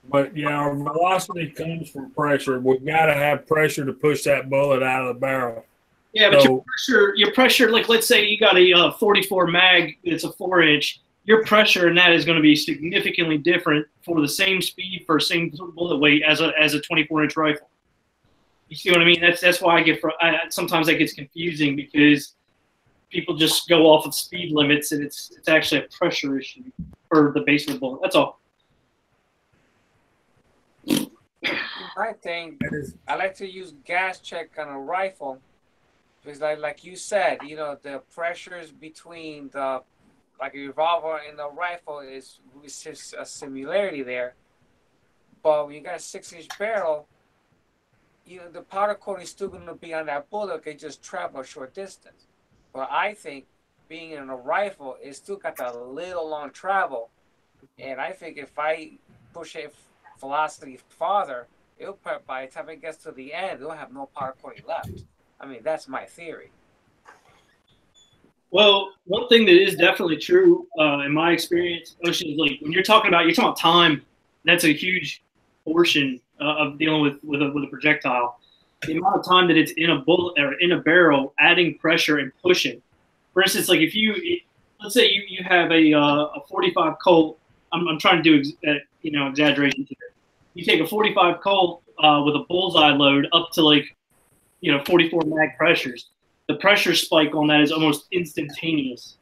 But yeah, our velocity comes from pressure. We've got to have pressure to push that bullet out of the barrel. Yeah, but So- your pressure, like let's say you got a 44 mag, it's a 4-inch. Your pressure in that is going to be significantly different for the same speed for same bullet weight as a 24-inch rifle. You see what I mean? That's why sometimes that gets confusing because people just go off of speed limits and it's actually a pressure issue for the base of the bullet. That's all. I think I like to use gas check on a rifle because, like you said, you know, the pressures between the like a revolver and the rifle is just a similarity there. But when you got a 6-inch barrel, you know, the powder coating is still going to be on that bullet. It just travel a short distance. But I think being in a rifle, it still got that little long travel. And I think if I push it velocity farther, it'll by the time it gets to the end, it'll have no powder coating left. I mean, that's my theory. Well, one thing that is definitely true in my experience, Ocean, is like when you're talking about time. That's a huge portion of dealing with a projectile. The amount of time that it's in a bullet or in a barrel, adding pressure and pushing. For instance, like let's say you have a 45 Colt. I'm trying to do exaggeration here. You take a 45 Colt with a bullseye load up to 44 mag pressures. The pressure spike on that is almost instantaneous.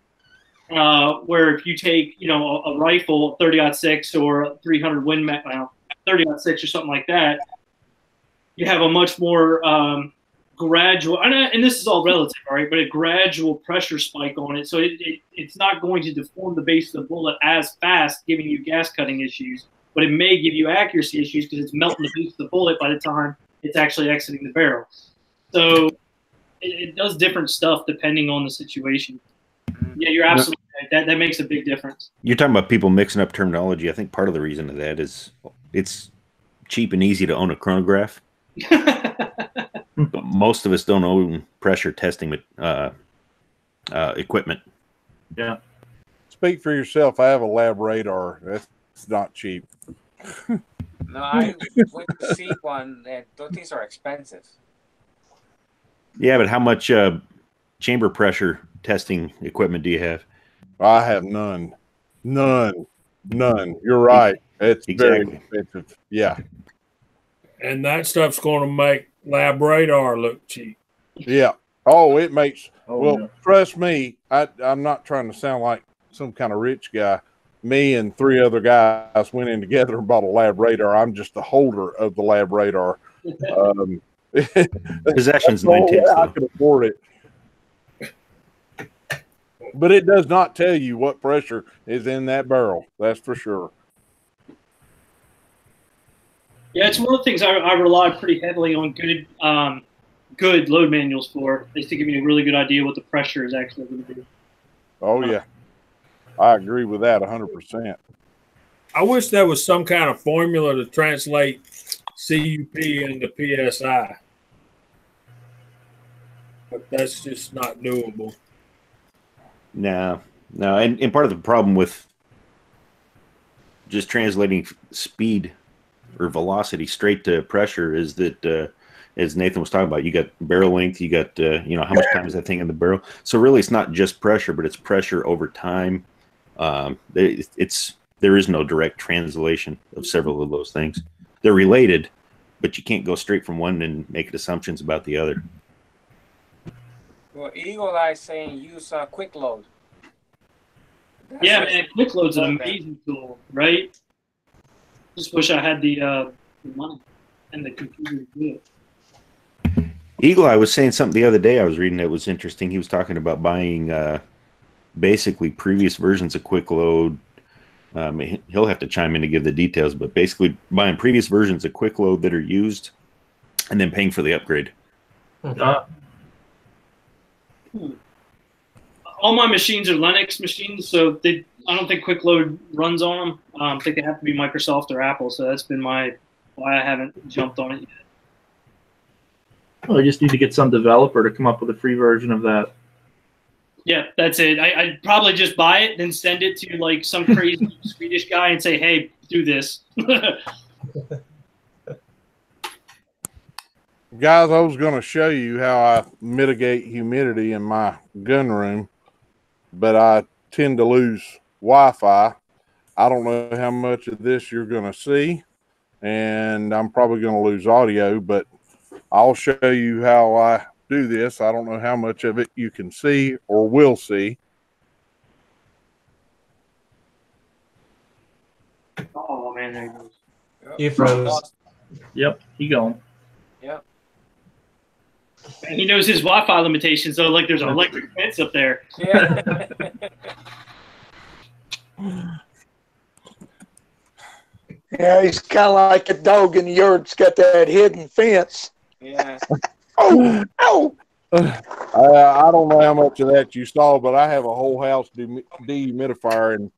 Where if you take a rifle 30-06 or 300 Win Mag, 30-06 or something like that, you have a much more gradual, and this is all relative, all right, but a gradual pressure spike on it. So it's not going to deform the base of the bullet as fast, giving you gas cutting issues, but it may give you accuracy issues because it's melting the base of the bullet by the time it's actually exiting the barrel. So it does different stuff depending on the situation. Yeah, you're absolutely right. That makes a big difference. You're talking about people mixing up terminology. I think part of the reason of that is it's cheap and easy to own a chronograph. But most of us don't own pressure testing equipment. Yeah. Speak for yourself. I have a lab radar. That's not cheap. No, I went to see one, and those things are expensive. Yeah, but how much chamber pressure testing equipment do you have? I have none. None. You're right. It's very expensive. Yeah. And that stuff's going to make lab radar look cheap. Yeah. Oh, it makes. Oh, yeah. Trust me. I'm not trying to sound like some kind of rich guy. Me and 3 other guys went in together and bought a lab radar. I'm just the holder of the lab radar. Possessions 9/10. I could afford it. But it does not tell you what pressure is in that barrel. That's for sure. Yeah, it's one of the things I rely pretty heavily on good load manuals for, is to give me a really good idea what the pressure is actually going to be. Oh, yeah. I agree with that 100%. I wish there was some kind of formula to translate CUP into PSI. But that's just not doable. No. And part of the problem with just translating speed or velocity straight to pressure is that, as Nathan was talking about, you got barrel length, you got, how much time is that thing in the barrel? So really it's not just pressure, but it's pressure over time. There is no direct translation of several of those things. They're related, but you can't go straight from one and make assumptions about the other. Well, Eagle Eye saying use quick load. Yeah, man, quick load's an amazing tool, right? Just wish I had the money and the computer to do it. Eagle Eye was saying something the other day I was reading that was interesting. He was talking about buying basically previous versions of Quick Load. He'll have to chime in to give the details, but basically buying previous versions of Quick Load that are used and then paying for the upgrade. All my machines are Linux machines, so I don't think Quick Load runs on them. I think they have to be Microsoft or Apple, so that's been why I haven't jumped on it yet. Well, you just need to get some developer to come up with a free version of that. Yeah, that's it. I'd probably just buy it, then send it to like some crazy Swedish guy and say, "Hey, do this." Guys, I was going to show you how I mitigate humidity in my gun room, but I tend to lose Wi-Fi. I don't know how much of this you're going to see, and I'm probably going to lose audio, but I'll show you how I do this. I don't know how much of it you can see or will see. Oh man, there he goes. You froze. Yep, he gone. Yep. And he knows his Wi-Fi limitations, though. Like there's an electric fence up there. Yeah. Yeah, he's kind of like a dog in the yard's got that hidden fence. Yeah. Oh, ow! I don't know how much of that you saw, but I have a whole house dehumidifier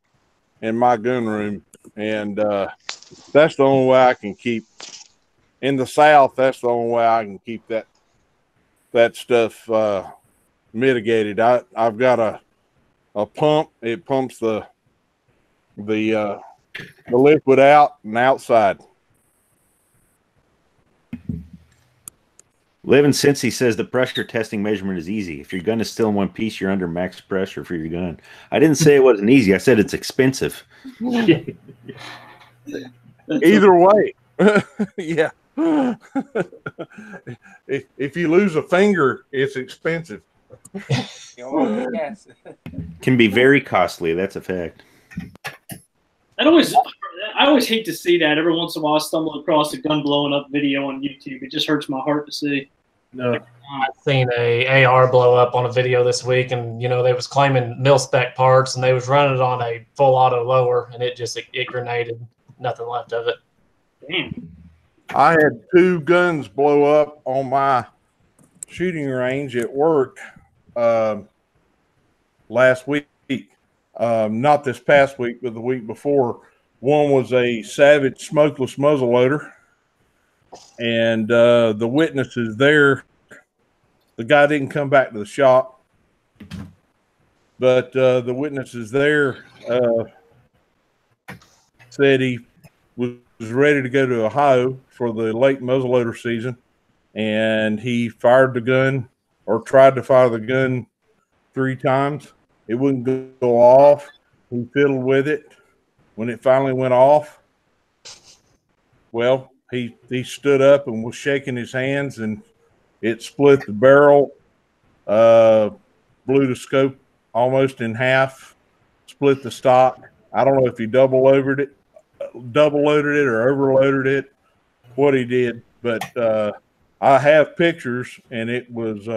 in my gun room, and that's the only way I can keep. In the South, that's the only way I can keep that stuff mitigated. I've got a pump. It pumps the liquid out and outside. Living Since he says the pressure testing measurement is easy. If your gun is still in one piece, you're under max pressure for your gun. I didn't say it wasn't easy. I said it's expensive. Either way, yeah. If you lose a finger, it's expensive. Oh, yes. Can be very costly. That's a fact. I always hate to see that. Every once in a while, I stumble across a gun blowing up video on YouTube. It just hurts my heart to see. No. I've seen a AR blow up on a video this week, and they was claiming mil spec parts, and they was running it on a full auto lower, and it grenaded. Nothing left of it. Damn. I had 2 guns blow up on my shooting range at work last week. Not this past week, but the week before. One was a Savage smokeless muzzleloader, and the witnesses there, the guy didn't come back to the shop, but the witnesses there said he was ready to go to Ohio for the late muzzleloader season, and he fired the gun, or tried to fire the gun 3 times. It wouldn't go off. He fiddled with it. When it finally went off, well, he stood up and was shaking his hands, and it split the barrel, blew the scope almost in half, split the stock. I don't know if he double loaded it or overloaded it, what he did, but I have pictures, and it was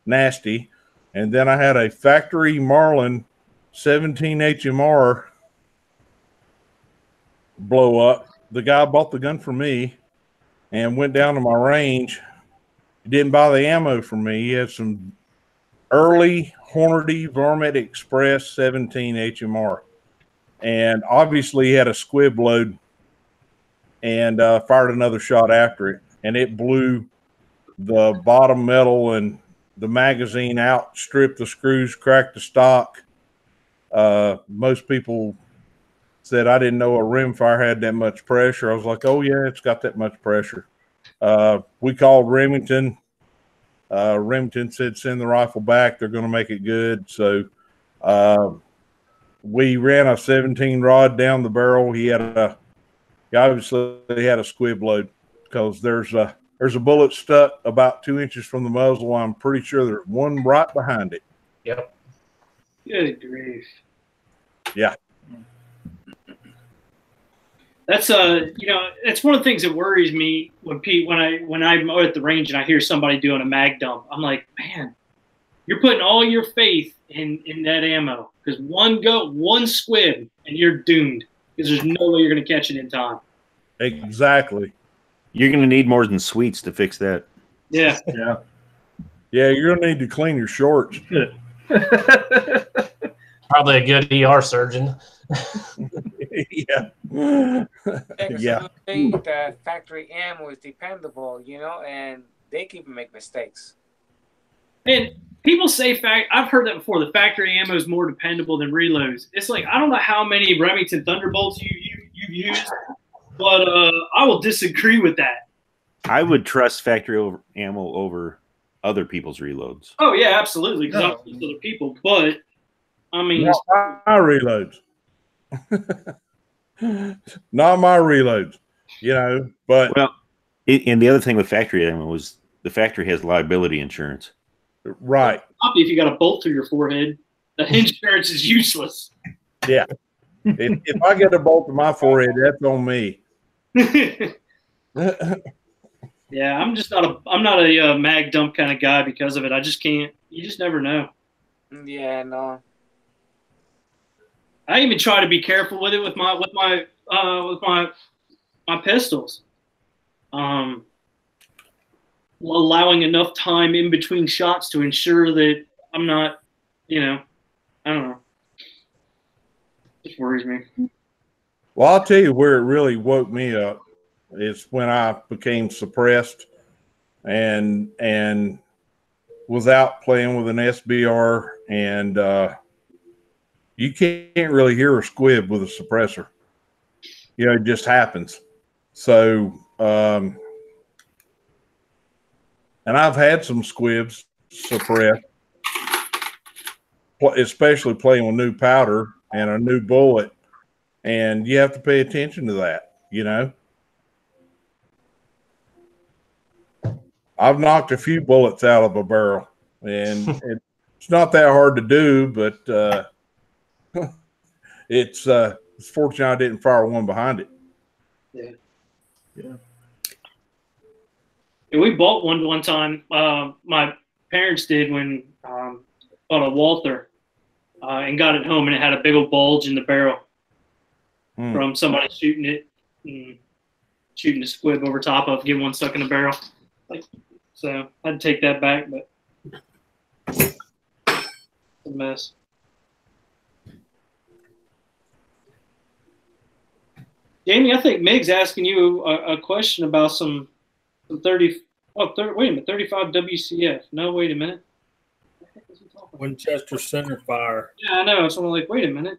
nasty. And then I had a factory Marlin 17 HMR blow up. The guy bought the gun from me and went down to my range. He didn't buy the ammo from me. He had some early Hornady Varmint Express 17 HMR, and obviously he had a squib load, and fired another shot after it, and it blew the bottom metal and the magazine out, stripped the screws, cracked the stock. Most people said I didn't know a rimfire had that much pressure. I was like, oh yeah, it's got that much pressure. We called Remington. Remington said send the rifle back. They're going to make it good. So we ran a 17 rod down the barrel. He obviously had a squib load, because there's a bullet stuck about 2 inches from the muzzle. I'm pretty sure there's one right behind it. Yep. Good grief. Yeah. That's it's one of the things that worries me when I'm at the range and I hear somebody doing a mag dump. I'm like, man, you're putting all your faith in that ammo, because one squib and you're doomed, because there's no way you're going to catch it in time. Exactly. You're going to need more than sweets to fix that. Yeah. Yeah. Yeah, you're going to need to clean your shorts. Probably a good ER surgeon. Yeah. Yeah. The factory ammo is dependable, and they can make mistakes. And people say I've heard that before. The factory ammo is more dependable than reloads. It's like I don't know how many Remington Thunderbolts you've used, but I will disagree with that. I would trust factory ammo over other people's reloads. Oh yeah, absolutely, because I don't trust other people. But I mean, not my reloads. Not my reloads. You know, but well, and the other thing with factory ammo was the factory has liability insurance. Right. If you got a bolt through your forehead, the insurance is useless. Yeah. If I get a bolt to my forehead, that's on me. Yeah, I'm not a mag dump kind of guy because of it. I just can't. You just never know. Yeah, no. I even try to be careful with it with my pistols. Allowing enough time in between shots to ensure that I'm not, I don't know. It just worries me. Well, I'll tell you where it really woke me up is when I became suppressed and was out playing with an SBR, and you can't really hear a squib with a suppressor. You know, it just happens. So, and I've had some squibs suppressed, especially playing with new powder and a new bullet, and you have to pay attention to that, you know. I've knocked a few bullets out of a barrel, and it's not that hard to do, but it's fortunate I didn't fire one behind it. Yeah. Yeah, we bought one time. My parents did when bought a Walther and got it home, and it had a big old bulge in the barrel from somebody shooting it, and shooting a squib over top of, getting one stuck in the barrel. So I had to take that back, but it's a mess. Jamie, I think Meg's asking you a question about some 30. Oh, wait a minute, 35 WCF. No, wait a minute. Winchester center fire. Yeah, I know. So I'm like, wait a minute.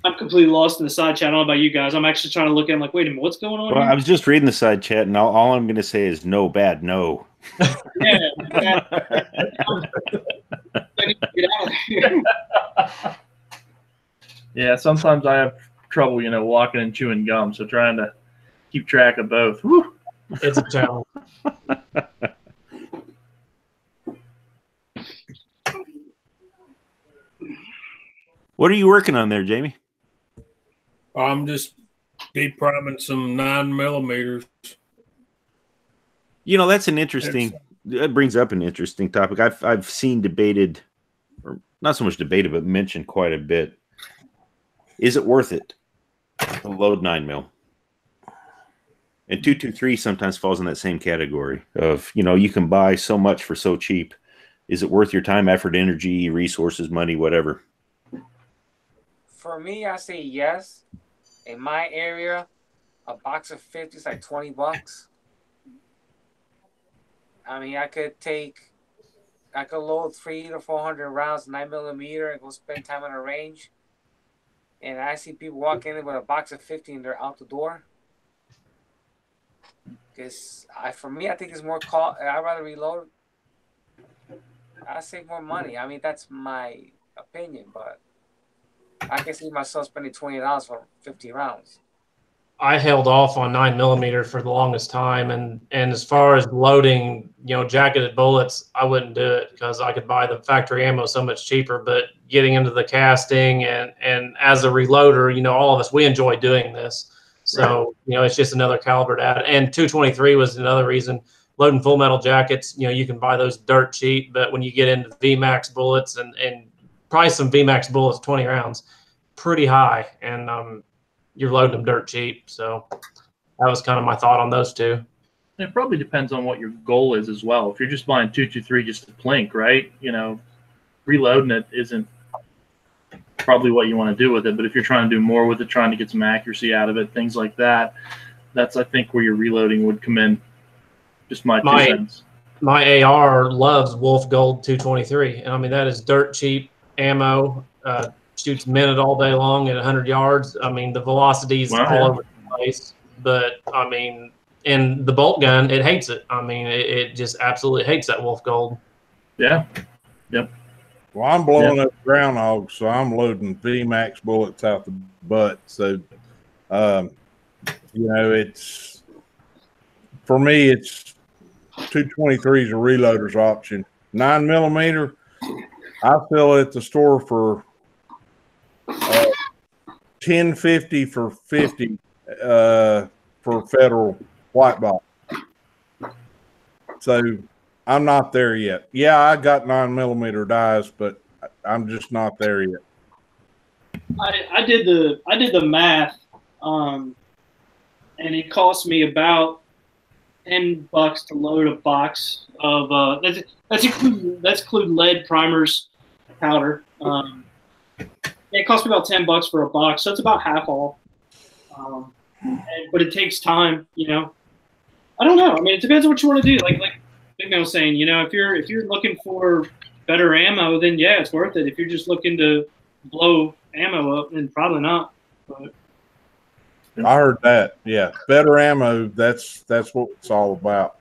I'm completely lost in the side chat. I don't know about you guys. I'm actually trying to look at it. I'm like, wait a minute, what's going on? Well, here? I was just reading the side chat, and all I'm going to say is no, bad, no. Yeah. Get out of here. Yeah, sometimes I have trouble, walking and chewing gum, so trying to keep track of both. Whew. It's a challenge. What are you working on there, Jamie? I'm just deep priming some 9mm. That's an interesting. That brings up an interesting topic. I've seen debated, or not so much debated, but mentioned quite a bit. Is it worth it to load 9mm? And 223 sometimes falls in that same category of, you can buy so much for so cheap. Is it worth your time, effort, energy, resources, money, whatever? For me, I say yes. In my area, a box of 50 is like $20. I mean, I could load 300 to 400 rounds, 9mm, and go spend time on a range. And I see people walk in with a box of 50 and they're out the door. Because for me, I think it's more I'd rather reload. I save more money. I mean, that's my opinion, but I can see myself spending $20 for 50 rounds. I held off on 9mm for the longest time, and as far as loading, jacketed bullets, I wouldn't do it because I could buy the factory ammo so much cheaper. But getting into the casting and as a reloader, all of us, we enjoy doing this. So it's just another caliber to add. And 223 was another reason. Loading full metal jackets, you can buy those dirt cheap, but when you get into VMAX bullets and probably some VMAX bullets, 20 rounds, pretty high, and you're loading them dirt cheap. So that was kind of my thought on those two. It probably depends on what your goal is as well. If you're just buying 223 just to plink, right? Reloading it isn't probably what you want to do with it. But if you're trying to do more with it, trying to get some accuracy out of it, things like that, that's, I think, where your reloading would come in. Just my 2 cents. My AR loves Wolf Gold 223. I mean, that is dirt cheap ammo. Shoots minute all day long at 100 yards. I mean, the velocity's all over the place. But, I mean, and the bolt gun, it hates it. I mean, it just absolutely hates that Wolf Gold. Yeah. Yep. Well, I'm blowing up groundhogs, so I'm loading VMAX bullets out the butt. So, you know, it's, for me, it's 223 is a reloader's option. 9mm, I sell it at the store for $10.50 for 50 for federal white box. So I'm not there yet. Yeah, I got 9mm dies, but I'm just not there yet. I did the math, and it cost me about $10 to load a box of that's include lead primers, powder. It cost me about $10 for a box, so it's about half off. But it takes time, you know. I don't know. I mean, it depends on what you want to do. Like Big Man was saying, you know, if you're looking for better ammo, then yeah, it's worth it. If you're just looking to blow ammo up, then probably not. But I heard that. Yeah, better ammo. That's what it's all about.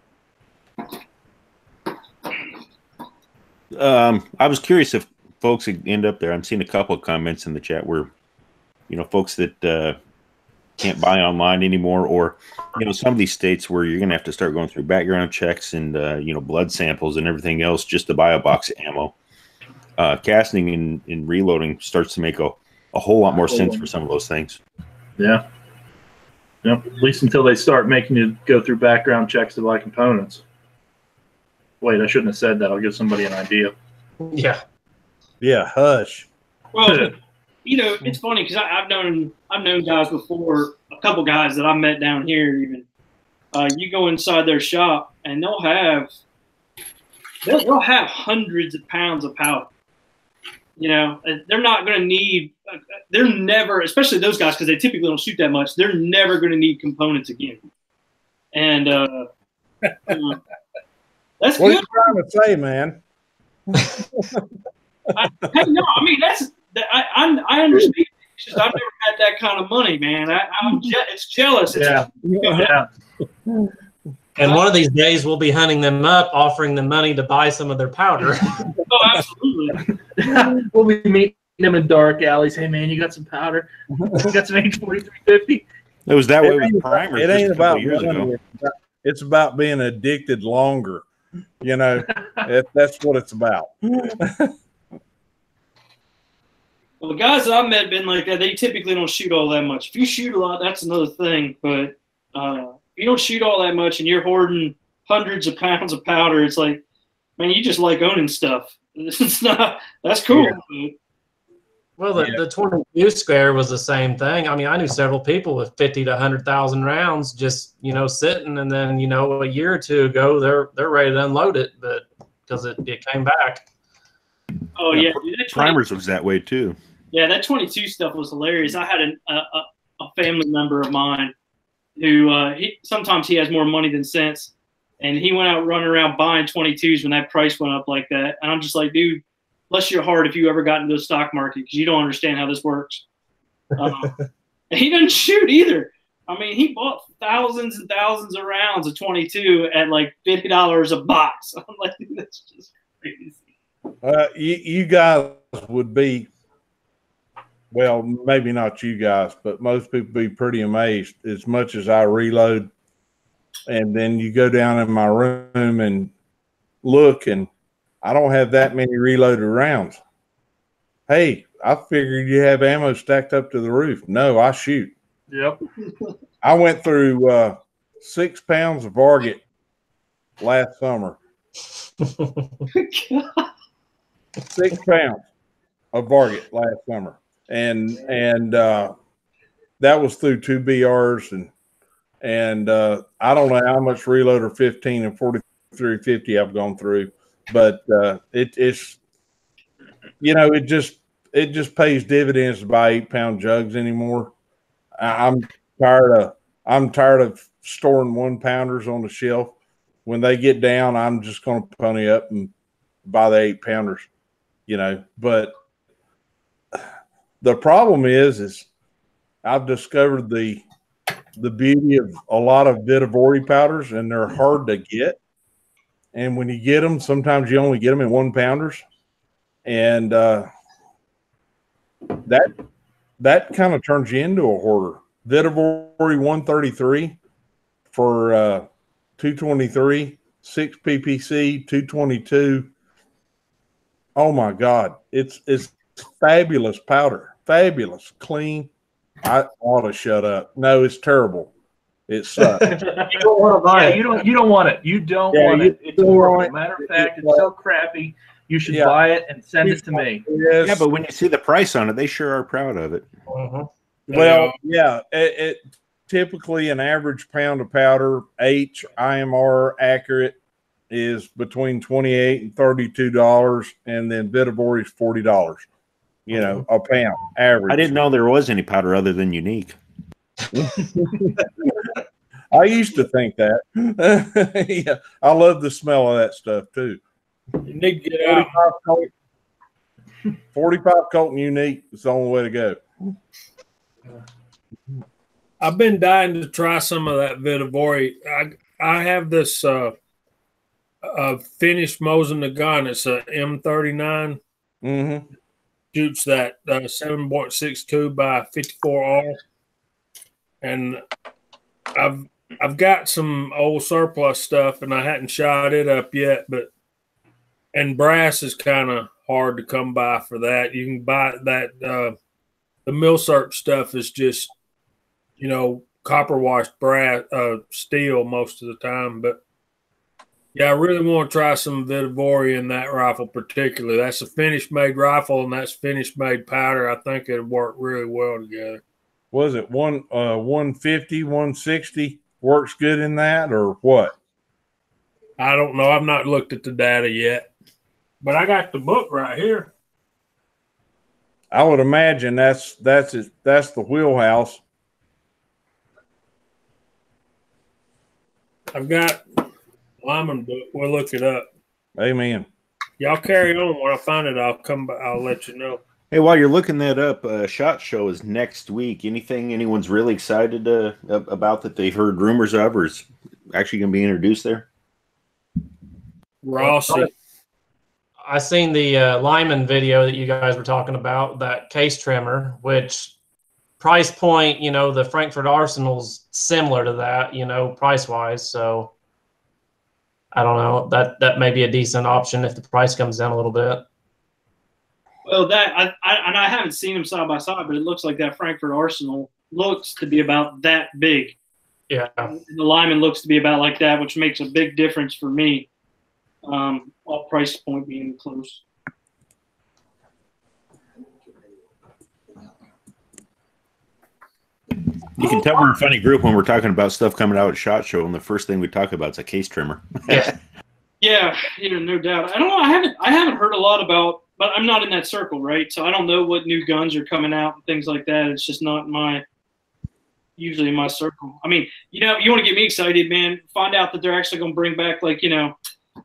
I was curious if folks end up there. I'm seeing a couple of comments in the chat where, you know, folks that can't buy online anymore, or, you know, some of these states where you're going to have to start going through background checks and, you know, blood samples and everything else just to buy a box of ammo. Casting and reloading starts to make a whole lot more sense for some of those things. Yeah. Yep. At least until they start making you go through background checks to buy components. Wait, I shouldn't have said that. I'll give somebody an idea. Yeah. Yeah. Hush. Well, you know, it's funny because I've known guys before, a couple guys that I met down here even. You go inside their shop and they'll have hundreds of pounds of powder. You know, they're not going to need. They're never, especially those guys, because they typically don't shoot that much. They're never going to need components again. And that's what good. are you trying to say, man? Hey, no, I mean I understand. It's just I've never had that kind of money, man. It's jealous. Yeah. And one of these days we'll be hunting them up, offering them money to buy some of their powder. Oh, absolutely. We'll be meeting them in dark alleys. Hey, man, you got some powder? You got some H4350? It was that way with primers. It ain't about years money. ago. It's about being addicted longer. You know, that's what it's about. Well, the guys that I've met have been like that. They typically don't shoot all that much. If you shoot a lot, that's another thing. But if you don't shoot all that much and you're hoarding hundreds of pounds of powder, it's like, man, you just like owning stuff. It's not. That's cool. Yeah. Well, the 22 square was the same thing. I mean, I knew several people with 50 to 100,000 rounds just, you know, sitting, and then, you know, a year or two ago, they're ready to unload it, but because it came back. Oh yeah, primers was that way too. Yeah, that 22 stuff was hilarious. I had a family member of mine who sometimes he has more money than sense, and he went out running around buying 22s when that price went up like that. And I'm just like, dude, bless your heart if you ever got into the stock market, because you don't understand how this works. And he doesn't shoot either. I mean, he bought thousands and thousands of rounds of 22 at like $50 a box. I'm like, dude, that's just crazy. You guys would be, well, maybe not you guys, but most people be pretty amazed as much as I reload. And then you go down in my room and look, and I don't have that many reloaded rounds. Hey, I figured you have ammo stacked up to the roof. No, I shoot. Yep. I went through 6 pounds of Varget last summer. 6 pounds of Varget last summer, and that was through 2 BRs, and I don't know how much reloader 15 and 4350 I've gone through, but it's, you know, it just it just pays dividends to buy 8-pound jugs anymore. I'm tired of storing 1-pounders on the shelf. When they get down, I'm just going to pony up and buy the 8-pounders, you know. But the problem is I've discovered the beauty of a lot of Vitivori powders, and they're hard to get. And when you get them, sometimes you only get them in 1-pounders, and that kind of turns you into a hoarder. Vitivori 133 for 223, 6 ppc, 222. Oh my God, it's fabulous powder, fabulous, clean. I ought to shut up. No, it's terrible. It sucks. You don't want to buy it. You don't want it. You don't want it. It's horrible. Matter of fact, it's so crappy. You should buy it and send it to me. Yeah, but when you see the price on it, they sure are proud of it. Well, yeah, it typically an average pound of powder, IMR accurate, is between $28 and $32, and then Vitivori is $40. You know, a pound average. I didn't know there was any powder other than Unique. I used to think that. Yeah, I love the smell of that stuff too. You need to get out. 45 Colton Unique is the only way to go. I've been dying to try some of that Vitivori. I have this finished Mosin Nagant. It's a M39. Mm-hmm. Shoots that 7.62 by 54R, and I've got some old surplus stuff, and I hadn't shot it up yet. And brass is kind of hard to come by for that. You can buy that. The mill search stuff is just, you know, copper washed brass, steel most of the time. But yeah, I really want to try some Vitivori in that rifle particularly. That's a finished made rifle, and that's finished made powder. I think it'd work really well together. Was it 150, 160 works good in that, or what? I don't know. I've not looked at the data yet, but I got the book right here. I would imagine that's the wheelhouse. I've got Lyman book. We'll look it up. Amen. Y'all carry on. When I find it, I'll let you know. Hey, while you're looking that up, SHOT Show is next week. Anything anyone's really excited about that they've heard rumors of, or is actually going to be introduced there? Rossi. I seen the Lyman video that you guys were talking about, that case trimmer, which price point, you know, the Frankfurt Arsenal's similar to that, you know, price-wise. So I don't know. That may be a decent option if the price comes down a little bit. Well, I haven't seen them side by side, but it looks like that Frankfurt Arsenal looks to be about that big. Yeah. And the Lyman looks to be about like that, which makes a big difference for me. All price point being close. You can tell we're a funny group when we're talking about stuff coming out at SHOT Show, and the first thing we talk about is a case trimmer. Yeah, no doubt. I don't know. I haven't heard a lot about, but I'm not in that circle, right? So I don't know what new guns are coming out and things like that. It's just not usually in my circle. I mean, you know, you want to get me excited, man. Find out that they're actually going to bring back, like, you know,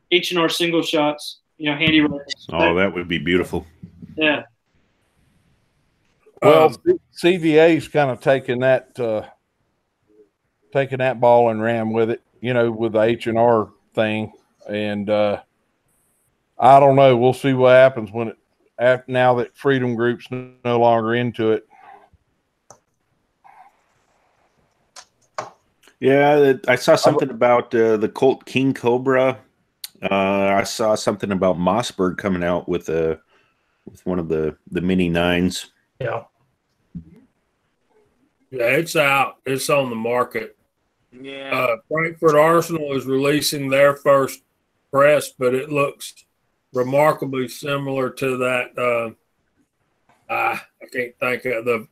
H&R single shots, you know, handy rifles. Oh, that would be beautiful. Yeah. Well, CVA's kind of taking that ball and ran with it, you know, with the H&R thing. And I don't know. We'll see what happens now that Freedom Group's no longer into it. Yeah, I saw something about the Colt King Cobra. I saw something about Mossberg coming out with one of the Mini 9s. Yeah. Yeah, it's out. It's on the market. Yeah. Frankfurt Arsenal is releasing their first press, but it looks remarkably similar to that. I can't think of the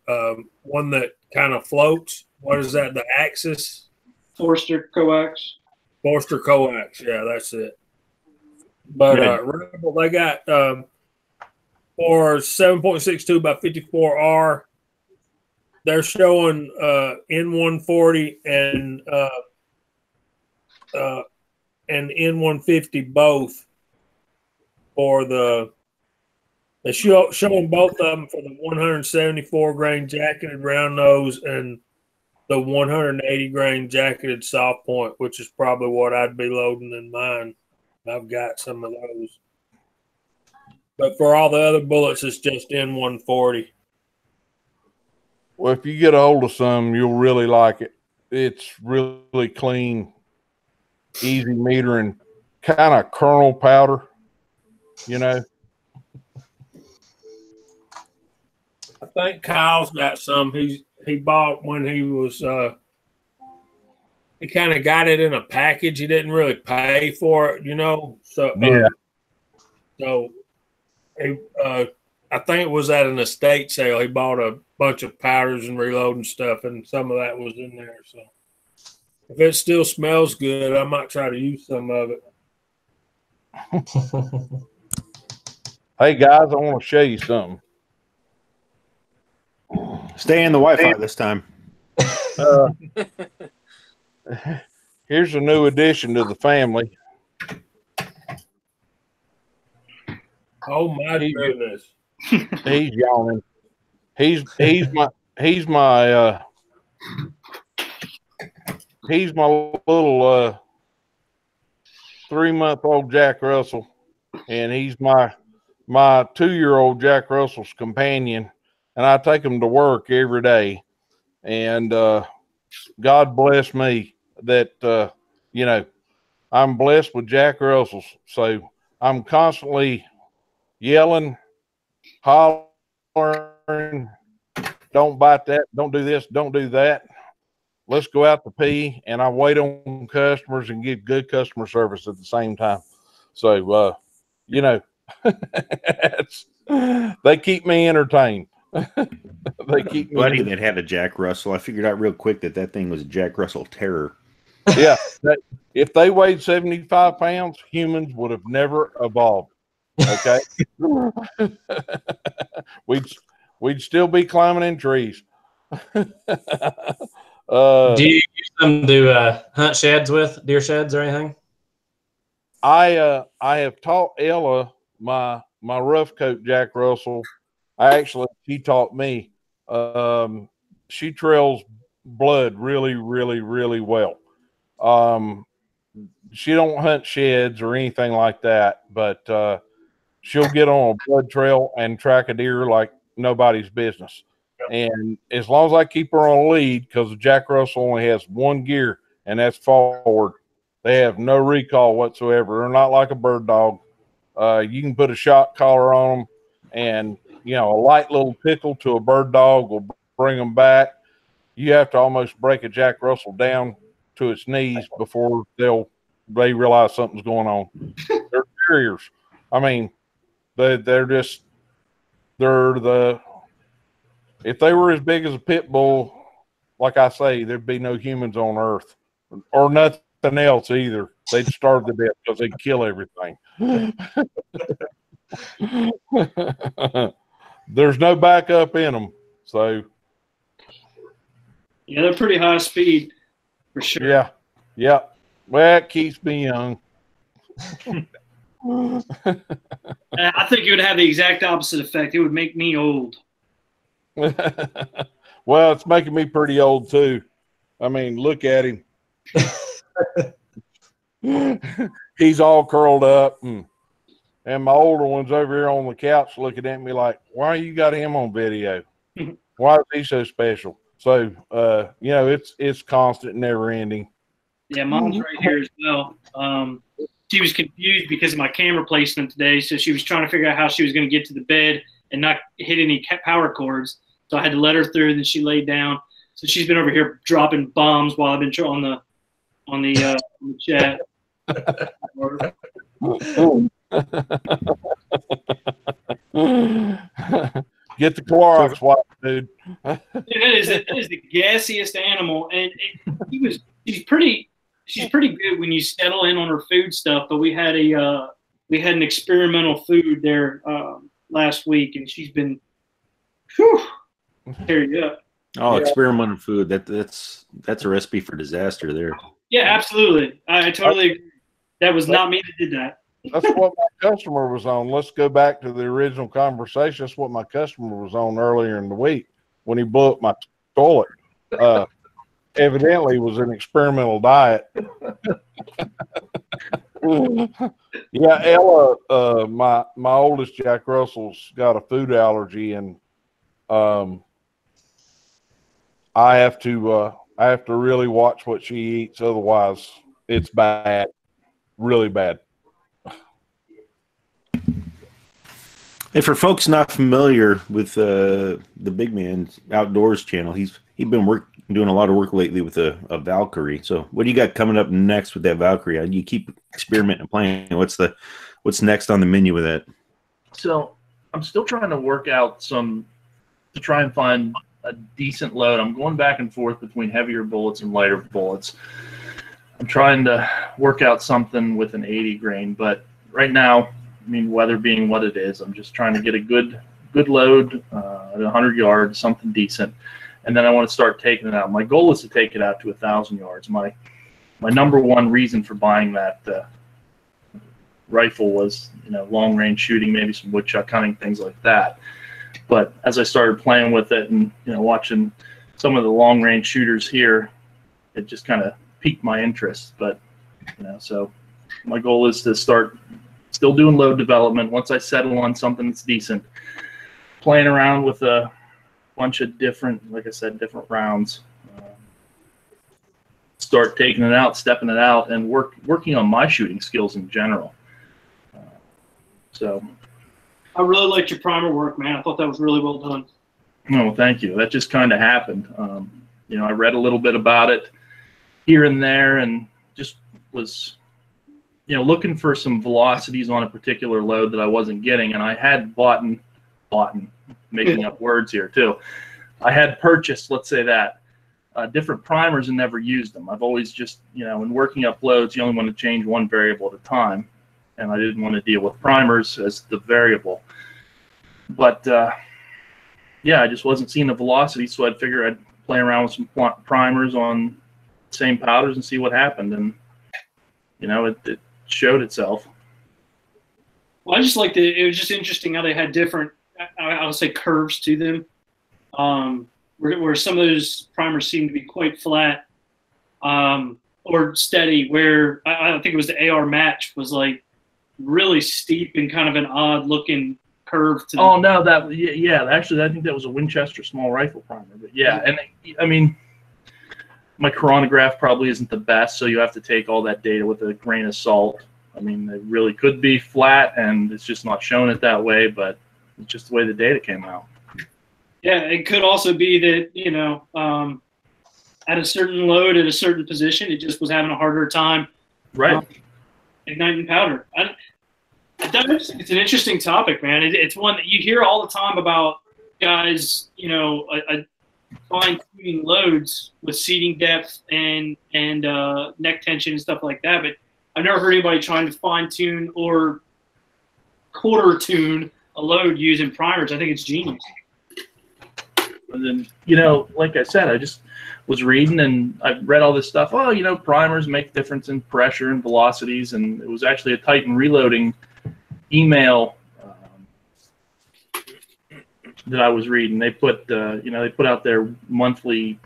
one that kind of floats. What is that? The Axis? Forster Coax. Forster Coax. Yeah, that's it. But Rebel, they got for 7.62 by 54R. They're showing N140 and N150 both for the. They're showing both of them for the 174 grain jacketed round nose and the 180 grain jacketed soft point, which is probably what I'd be loading in mine. I've got some of those. But for all the other bullets, it's just N140. Well, if you get a hold of some, you'll really like it. It's really clean, easy metering, kind of kernel powder, you know. I think Kyle's got some. He bought when he was he kind of got it in a package. He didn't really pay for it, you know. So Yeah. So he I think it was at an estate sale. He bought a bunch of powders and reloading stuff, and some of that was in there. So if it still smells good, I might try to use some of it. Hey guys, I want to show you something. Stay in the Wi-Fi this time. Here's a new addition to the family. Oh my goodness! He's yawning. He's my little 3-month-old Jack Russell, and he's my 2-year-old Jack Russell's companion. And I take him to work every day. And God bless me that, you know, I'm blessed with Jack Russells. So I'm constantly yelling, hollering, don't bite that, don't do this, don't do that. Let's go out to pee. And I wait on customers and give good customer service at the same time. So, you know, they keep me entertained. They keep me. Buddy that had a Jack Russell. I figured out real quick that thing was a Jack Russell Terror. Yeah, if they weighed 75 pounds, humans would have never evolved. Okay, we'd still be climbing in trees. Do you use them to hunt sheds with, deer sheds or anything? I have taught Ella my rough coat Jack Russell. She taught me. She trails blood really, really, really well. She don't hunt sheds or anything like that, but she'll get on a blood trail and track a deer like nobody's business. And as long as I keep her on a lead, because the Jack Russell only has one gear, and that's forward, they have no recall whatsoever. They're not like a bird dog. You can put a shock collar on them, and you know, a light little tickle to a bird dog will bring them back. You have to almost break a Jack Russell down to its knees before they realize something's going on. They're terriers. I mean, if they were as big as a pit bull, like I say, there'd be no humans on Earth or nothing else either. They'd starve to death because they'd kill everything. There's no backup in them. So, yeah, they're pretty high speed for sure. Yeah. Yeah. Well, it keeps me young. I think it would have the exact opposite effect. It would make me old. Well, it's making me pretty old too. I mean, look at him. He's all curled up, and my older one's over here on the couch looking at me like, why you got him on video? Why is he so special? So, you know, it's constant, never ending. Yeah, Mom's right here as well. She was confused because of my camera placement today, so she was trying to figure out how she was going to get to the bed and not hit any power cords. So I had to let her through, then she laid down. So she's been over here dropping bombs while I've been on the chat. Get the Clorox wipe, dude. That is the gassiest animal, and she's pretty good when you settle in on her food stuff. But we had an experimental food there last week, and she's been, whew, tear you up. Oh, experimental food. That's a recipe for disaster there. Yeah, absolutely. I totally agree. That was not me that did that. That's what my customer was on. Let's go back to the original conversation. That's what my customer was on earlier in the week when he blew up my toilet. Evidently, it was an experimental diet. Yeah, Ella, my oldest Jack Russell's got a food allergy, and I have to really watch what she eats. Otherwise, it's bad, really bad. Hey, for folks not familiar with the Big Man's Outdoors channel, he's been doing a lot of work lately with a Valkyrie. So, what do you got coming up next with that Valkyrie? You keep experimenting and playing. What's next on the menu with that? So, I'm still trying to work out to try and find a decent load. I'm going back and forth between heavier bullets and lighter bullets. I'm trying to work out something with an 80 grain, but right now, I mean, weather being what it is, I'm just trying to get a good load at 100 yards, something decent, and then I want to start taking it out. My goal is to take it out to 1,000 yards. My number one reason for buying that rifle was, long range shooting, maybe some woodchuck hunting, things like that. But as I started playing with it and watching some of the long range shooters here, it just kind of piqued my interest. But so my goal is to start still doing load development. Once I settle on something that's decent, playing around with a bunch of different, like I said, different rounds, start taking it out, stepping it out, and working on my shooting skills in general. So I really liked your primer work, man. I thought that was really well done. Oh, thank you. That just kind of happened. I read a little bit about it here and there, and just was looking for some velocities on a particular load that I wasn't getting, and I had bought, making up words here too. I had purchased, let's say that, different primers and never used them. I've always just, in working up loads, you only want to change one variable at a time, and I didn't want to deal with primers as the variable. But yeah, I just wasn't seeing the velocity, so I'd figure I'd play around with some primers on the same powders and see what happened, and it showed itself. Well, I just liked it. It was just interesting how they had different, I would say, curves to them, where some of those primers seemed to be quite flat or steady, where I think it was the AR match was like really steep and kind of an odd looking curve to them. No, actually I think that was a Winchester small rifle primer, but yeah. And I mean, my chronograph probably isn't the best, so you have to take all that data with a grain of salt. I mean, it really could be flat, and it's just not showing it that way, but it's just the way the data came out. Yeah, it could also be that, at a certain load, at a certain position, it just was having a harder time igniting powder. It's an interesting topic, man. It's one that you hear all the time about guys, fine-tuning loads with seating depth and neck tension and stuff like that, but I've never heard anybody trying to fine-tune or quarter-tune a load using primers. I think it's genius. And then, like I said, I just was reading and I read all this stuff. Oh, primers make a difference in pressure and velocities, and it was actually a Titan reloading email that I was reading. They put, they put out their monthly,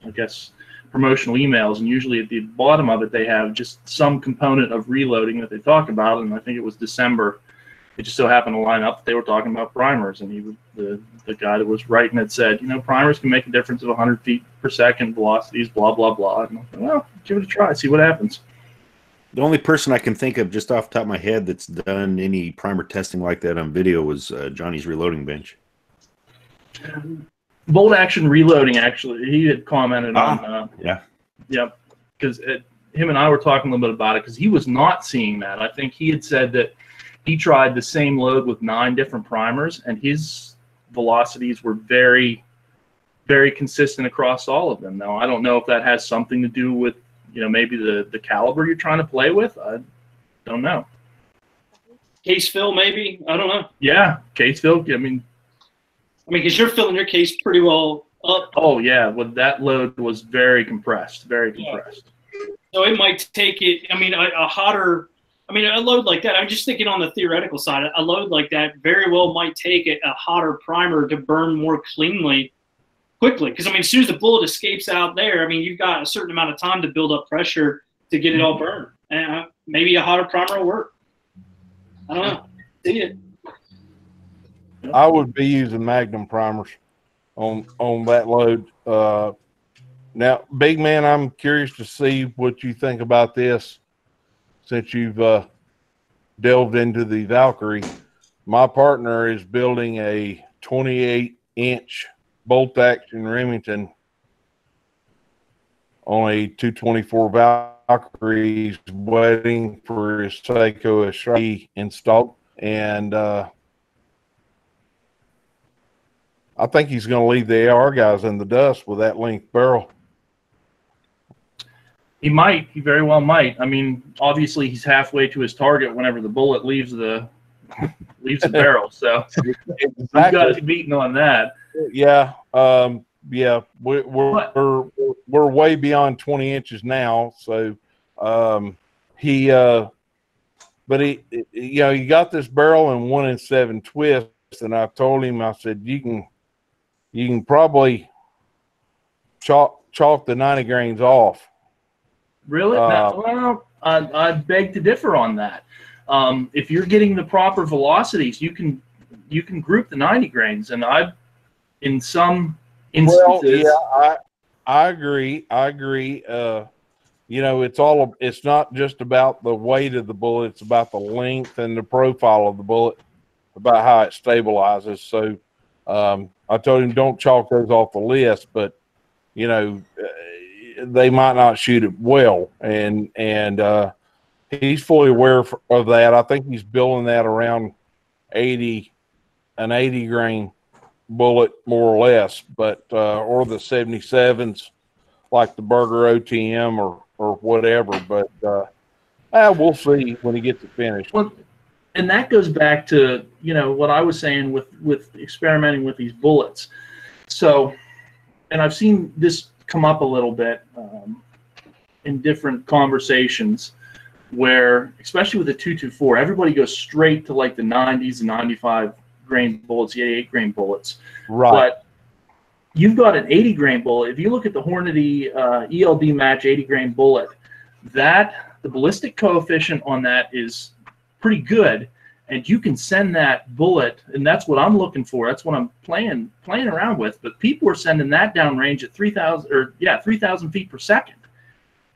I guess, promotional emails, and usually at the bottom of it they have just some component of reloading that they talk about, and I think it was December. It just so happened to line up that they were talking about primers, and the guy that was writing it said, primers can make a difference of 100 feet per second, velocities, blah, blah, blah. And I thought, well, give it a try, see what happens. The only person I can think of just off the top of my head that's done any primer testing like that on video was Johnny's Reloading Bench. Bolt Action Reloading, actually, he had commented on. Yep, because him and I were talking a little bit about it because he was not seeing that. I think he had said that he tried the same load with 9 different primers, and his velocities were very, very consistent across all of them. Now, I don't know if that has something to do with, maybe the caliber you're trying to play with. I don't know. case fill, maybe. I don't know. Yeah, case fill. I mean, because you're filling your case pretty well up. Oh yeah, well that load was very compressed, very compressed. Yeah. So it might take it. I mean, a hotter. I mean, a load like that. I'm just thinking on the theoretical side. A load like that very well might take a hotter primer to burn more cleanly, quickly. Because I mean, as soon as the bullet escapes out there, I mean, you've got a certain amount of time to build up pressure to get it all burned. And maybe a hotter primer will work. I don't know. See it. I would be using Magnum primers on that load. Now, big man, I'm curious to see what you think about this since you've delved into the Valkyrie. My partner is building a 28-inch bolt action Remington on a 224 Valkyrie. He's waiting for his Seiko Ashray installed, and I think he's going to leave the AR guys in the dust with that length barrel. He might. He very well might. I mean, obviously he's halfway to his target whenever the bullet leaves the barrel. So we've got his beating on that. Yeah. Yeah. We're way beyond 20 inches now. So but he you got this barrel in 1 and 7 twist, and I told him, I said, you can probably chalk the 90 grains off. Really? Well, I beg to differ on that. If you're getting the proper velocities, you can group the 90 grains, and I've in some instances. Well, yeah, I agree. It's not just about the weight of the bullet; it's about the length and the profile of the bullet, about how it stabilizes. So, I told him don't chalk those off the list, but they might not shoot it well, and he's fully aware of that. I think he's building that around an 80 grain bullet, more or less, but or the 77s, like the Burger OTM or whatever. But we'll see when he gets it finished. Well, and that goes back to what I was saying with experimenting with these bullets. So, and I've seen this come up a little bit in different conversations where, especially with the 224, everybody goes straight to like the 90s and 95 grain bullets, the 88 grain bullets. Right. But you've got an 80 grain bullet. If you look at the Hornady ELD match 80 grain bullet, the ballistic coefficient on that is pretty good. And you can send that bullet, and that's what I'm looking for. That's what I'm playing around with. But people are sending that down range at 3,000 feet per second,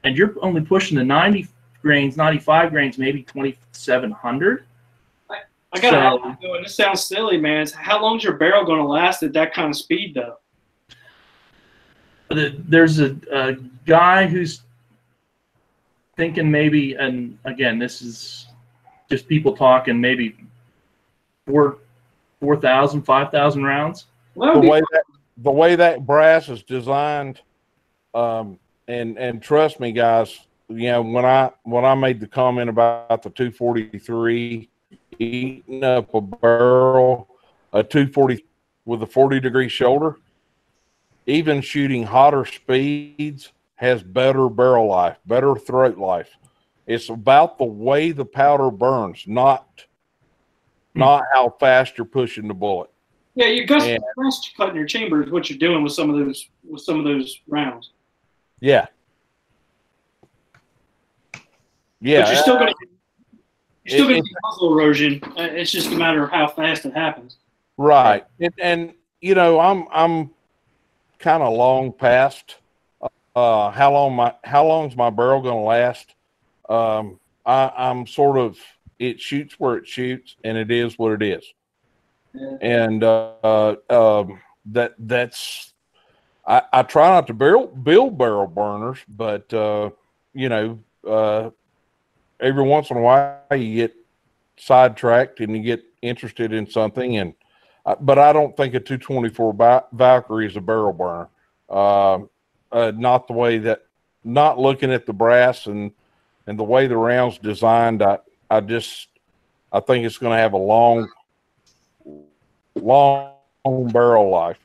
and you're only pushing the 90 grains, 95 grains, maybe 2,700. I got to ask you, and this sounds silly, man. How long is your barrel going to last at that kind of speed, though? There's a guy who's thinking maybe, and again, this is just people talking, maybe 4,000, 5,000 rounds. The way that brass is designed, and trust me, guys, when I made the comment about the 243 eating up a barrel, a 240 with a 40-degree shoulder, even shooting hotter speeds has better barrel life, better throat life. It's about the way the powder burns, not how fast you're pushing the bullet. Yeah, you're fast cutting your chamber is what you're doing with some of those rounds. Yeah. Yeah. But you're still going to get muzzle erosion. It's just a matter of how fast it happens. Right. And I'm kind of long past how long's my barrel going to last. I'm sort of, it shoots where it shoots, and it is what it is. Yeah. And that's I try not to build barrel burners, but every once in a while you get sidetracked and you get interested in something, and but I don't think a 224 Valkyrie is a barrel burner. Not the way that, not looking at the brass and the way the round's designed, I I think it's going to have a long barrel life.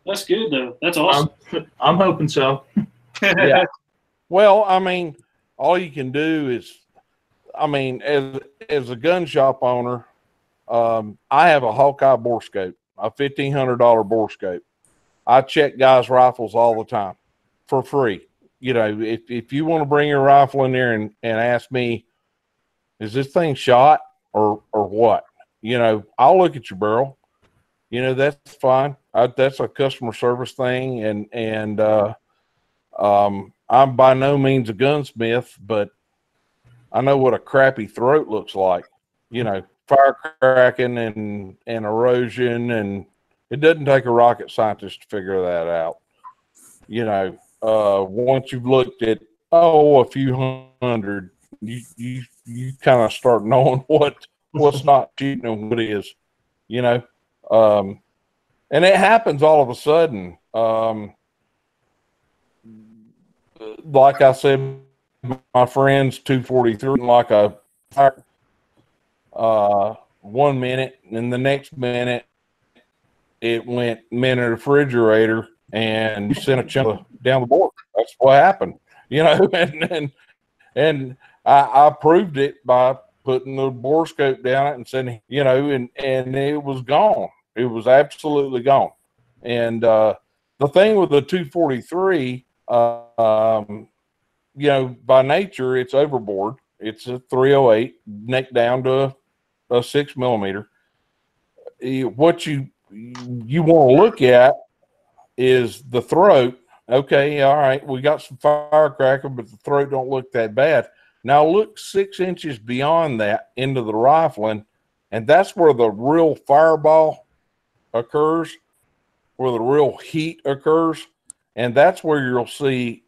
That's good though. That's awesome. I'm hoping so. Yeah. Well, I mean, all you can do is, I mean, as a gun shop owner, I have a Hawkeye borescope, a $1,500 borescope. I check guys' rifles all the time for free. You know, if you want to bring your rifle in there and ask me, is this thing shot or what? You know, I'll look at your barrel. You know, that's fine. That's a customer service thing. And I'm by no means a gunsmith, but I know what a crappy throat looks like. You know, fire cracking and erosion, and it doesn't take a rocket scientist to figure that out. You know, once you've looked at a few hundred, you kind of start knowing what's not cheating and what is. You know, and it happens all of a sudden. Like I said, my friend's 243, like a fire, 1 minute, and the next minute it went in a refrigerator and you sent a chunk down the board. That's what happened, you know. And I proved it by putting the borescope down it and sending, you know, and it was gone. It was absolutely gone. And the thing with the 243, you know, by nature, it's overboard. It's a 308 neck down to a 6mm. What you want to look at is the throat. Okay, all right, we got some firecracker, but the throat don't look that bad. Now look 6 inches beyond that into the rifling, and that's where the real fireball occurs, where the real heat occurs, and that's where you'll see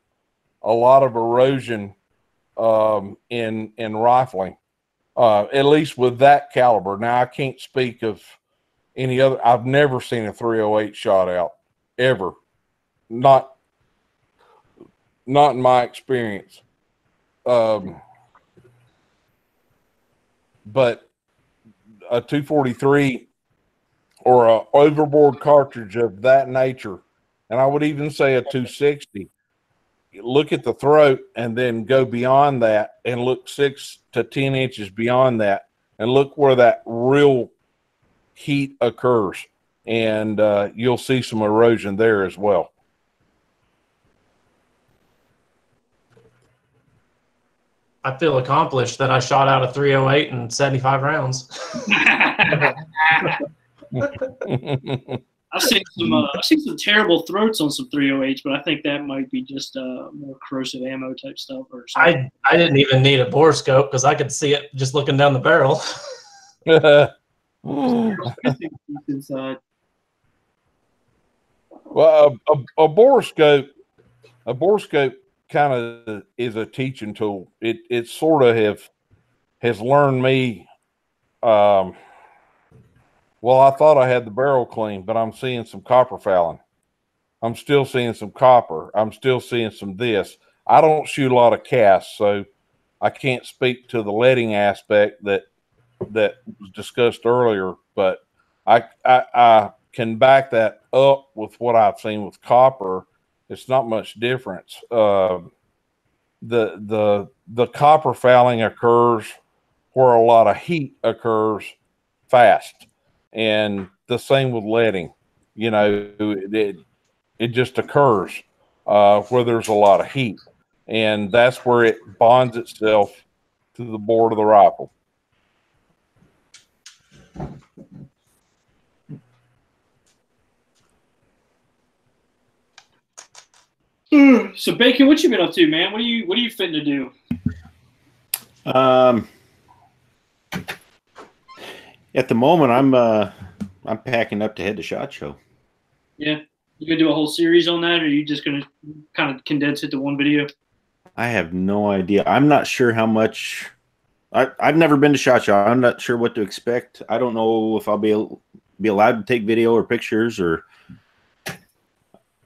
a lot of erosion in rifling, at least with that caliber. Now, I can't speak of any other. I've never seen a 308 shot out, ever. Not in my experience. But a 243 or a overboard cartridge of that nature, and I would even say a 260, look at the throat and then go beyond that and look 6 to 10 inches beyond that and look where that real heat occurs, and you'll see some erosion there as well. I feel accomplished that I shot out a 308 in 75 rounds. I've seen some terrible throats on some 308s, but I think that might be just more corrosive ammo type stuff or something. I didn't even need a borescope because I could see it just looking down the barrel. Inside. Well, a borescope kind of is a teaching tool. It sort of has learned me. Well, I thought I had the barrel clean, but I'm seeing some copper fouling. I'm still seeing some copper. I'm still seeing some this. I don't shoot a lot of casts, so I can't speak to the leading aspect that was discussed earlier, but I can back that up with what I've seen with copper. It's not much difference. The copper fouling occurs where a lot of heat occurs fast. And the same with leading, you know, it just occurs where there's a lot of heat, and that's where it bonds itself to the board of the rifle. So Bacon, what you been up to, man? What are you fitting to do? At the moment, I'm packing up to head to SHOT Show. Yeah, you gonna do a whole series on that, or are you just gonna kind of condense it to one video? I have no idea. I'm not sure how much. I've never been to SHOT Show. I'm not sure what to expect. I don't know if I'll be allowed to take video or pictures or.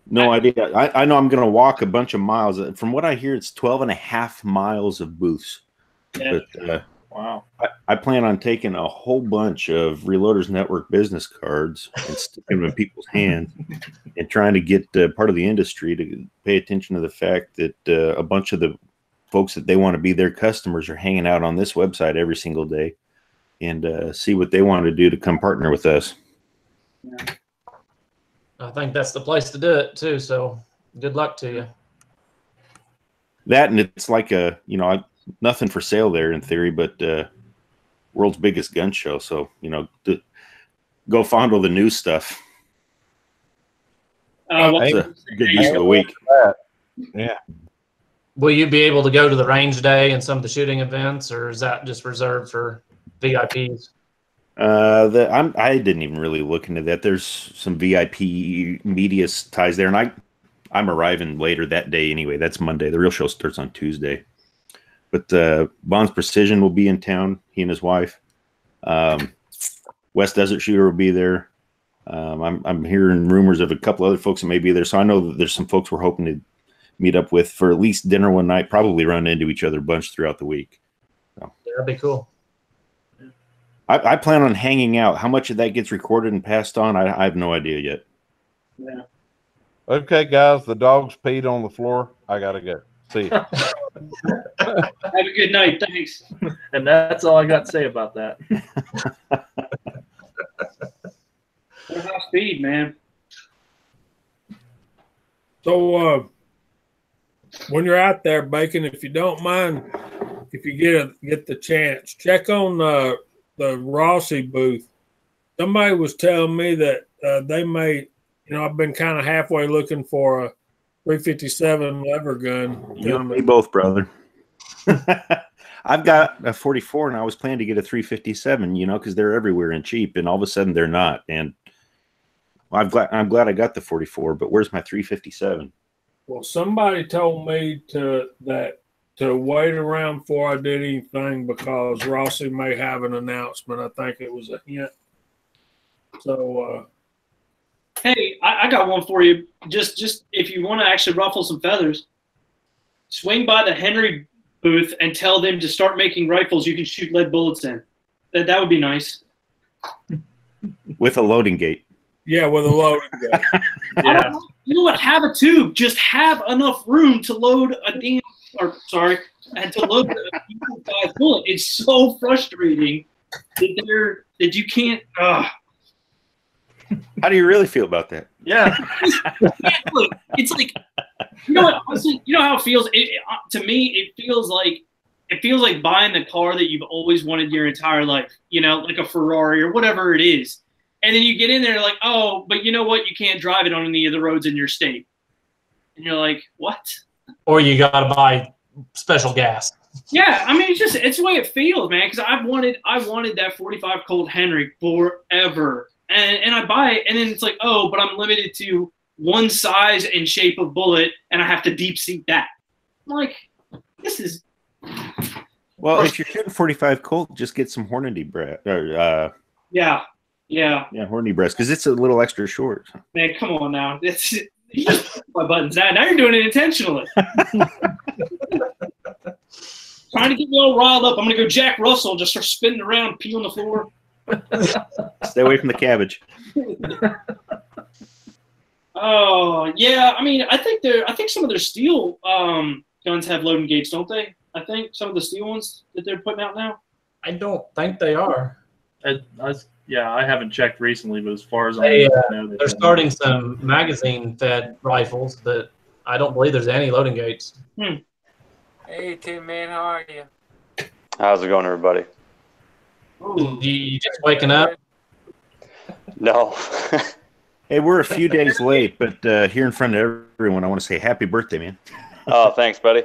No idea. I know I'm going to walk a bunch of miles. From what I hear, it's 12.5 miles of booths. Yeah. But Wow. I plan on taking a whole bunch of Reloaders Network business cards and sticking them in people's hands and trying to get part of the industry to pay attention to the fact that a bunch of the folks that they want to be their customers are hanging out on this website every single day and see what they want to do to come partner with us. Yeah. I think that's the place to do it too. So good luck to you. That, and it's like nothing for sale there in theory, but world's biggest gun show. So, go fondle the new stuff. That's a good use of the week. Yeah. Will you be able to go to the range day and some of the shooting events, or is that just reserved for VIPs? I didn't even really look into that. There's some VIP media ties there, and I'm arriving later that day anyway. That's Monday. The real show starts on Tuesday. But Bond's Precision will be in town, he and his wife. West Desert Shooter will be there. I'm hearing rumors of a couple other folks that may be there. So I know that there's some folks we're hoping to meet up with for at least dinner one night, probably run into each other a bunch throughout the week. So. Yeah, that'd be cool. I plan on hanging out. How much of that gets recorded and passed on, I have no idea yet. Yeah. Okay, guys, the dog's peed on the floor. I got to go. See you. Have a good night. Thanks. And that's all I got to say about that. What high speed, man? So when you're out there, Bacon, if you don't mind, if you get the chance, check on the Rossi booth. Somebody was telling me that they may, I've been kind of halfway looking for a 357 lever gun. You and me both, brother. I've got a 44, and I was planning to get a 357, because they're everywhere and cheap, and all of a sudden they're not. And I'm glad I got the 44, but where's my 357? Well, somebody told me to wait around before I did anything because Rossi may have an announcement. I think it was a hint. So, hey, I got one for you. Just if you want to actually ruffle some feathers, swing by the Henry booth and tell them to start making rifles you can shoot lead bullets in. That would be nice. With a loading gate. Yeah, with a loading gate. Yeah. You know what? Have a tube. Just have enough room to load a damn. And to load a size bullet. It's so frustrating that you can't. How do you really feel about that? Yeah. Look, it's like, you know what? Honestly, you know how it feels. To me, it feels like buying the car that you've always wanted your entire life. Like a Ferrari or whatever it is. And then you get in there like, oh, but you know what? You can't drive it on any of the roads in your state. And you're like, what? Or you got to buy special gas. Yeah, I mean, it's the way it feels, man. Because I wanted that 45 Colt Henry forever, and I buy it, and then it's like, oh, but I'm limited to one size and shape of bullet, and I have to deep seat that. I'm like, this is. Well, if you're shooting 45 Colt, just get some Hornady breast. Yeah. Yeah, Hornady breast, because it's a little extra short. Man, come on now. You just push my buttons out. Now you're doing it intentionally. Trying to get me all riled up. I'm going to go Jack Russell, just start spinning around, pee on the floor. Stay away from the cabbage. Oh, yeah. I mean, I think some of their steel guns have loading gates, don't they? I think some of the steel ones that they're putting out now. I don't think they are. Yeah, I haven't checked recently, but as far as I know, they're starting some magazine-fed rifles, but I don't believe there's any loading gates. Hey, Tim, man, how are you? How's it going, everybody? You just waking up? No. Hey, we're a few days late, but here in front of everyone, I want to say happy birthday, man. Oh, thanks, buddy.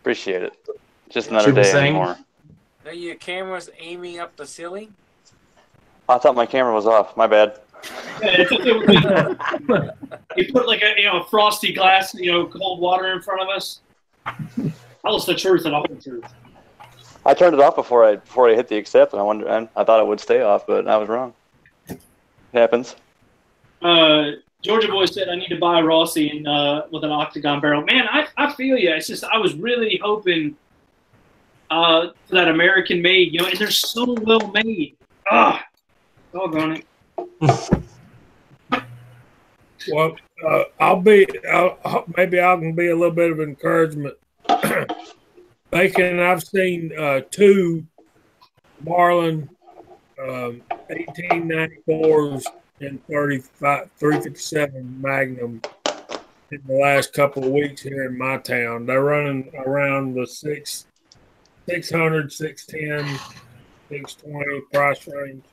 Appreciate it. Just another day anymore. Are your cameras aiming up the ceiling? I thought my camera was off. My bad. Yeah, you put like a frosty glass, cold water in front of us. Tell us the truth and all the truth. I turned it off before I hit the accept, and I thought it would stay off, but I was wrong. It happens. Georgia Boy said I need to buy a Rossi with an octagon barrel. Man, I feel you. It's just I was really hoping for that American made, you know, and they're so well made. Ah, doggone it. Well, maybe I can be a little bit of encouragement. I've seen 2 Marlin 1894s and 357 Magnum in the last couple of weeks here in my town. They're running around the 600, 610, 620 price range.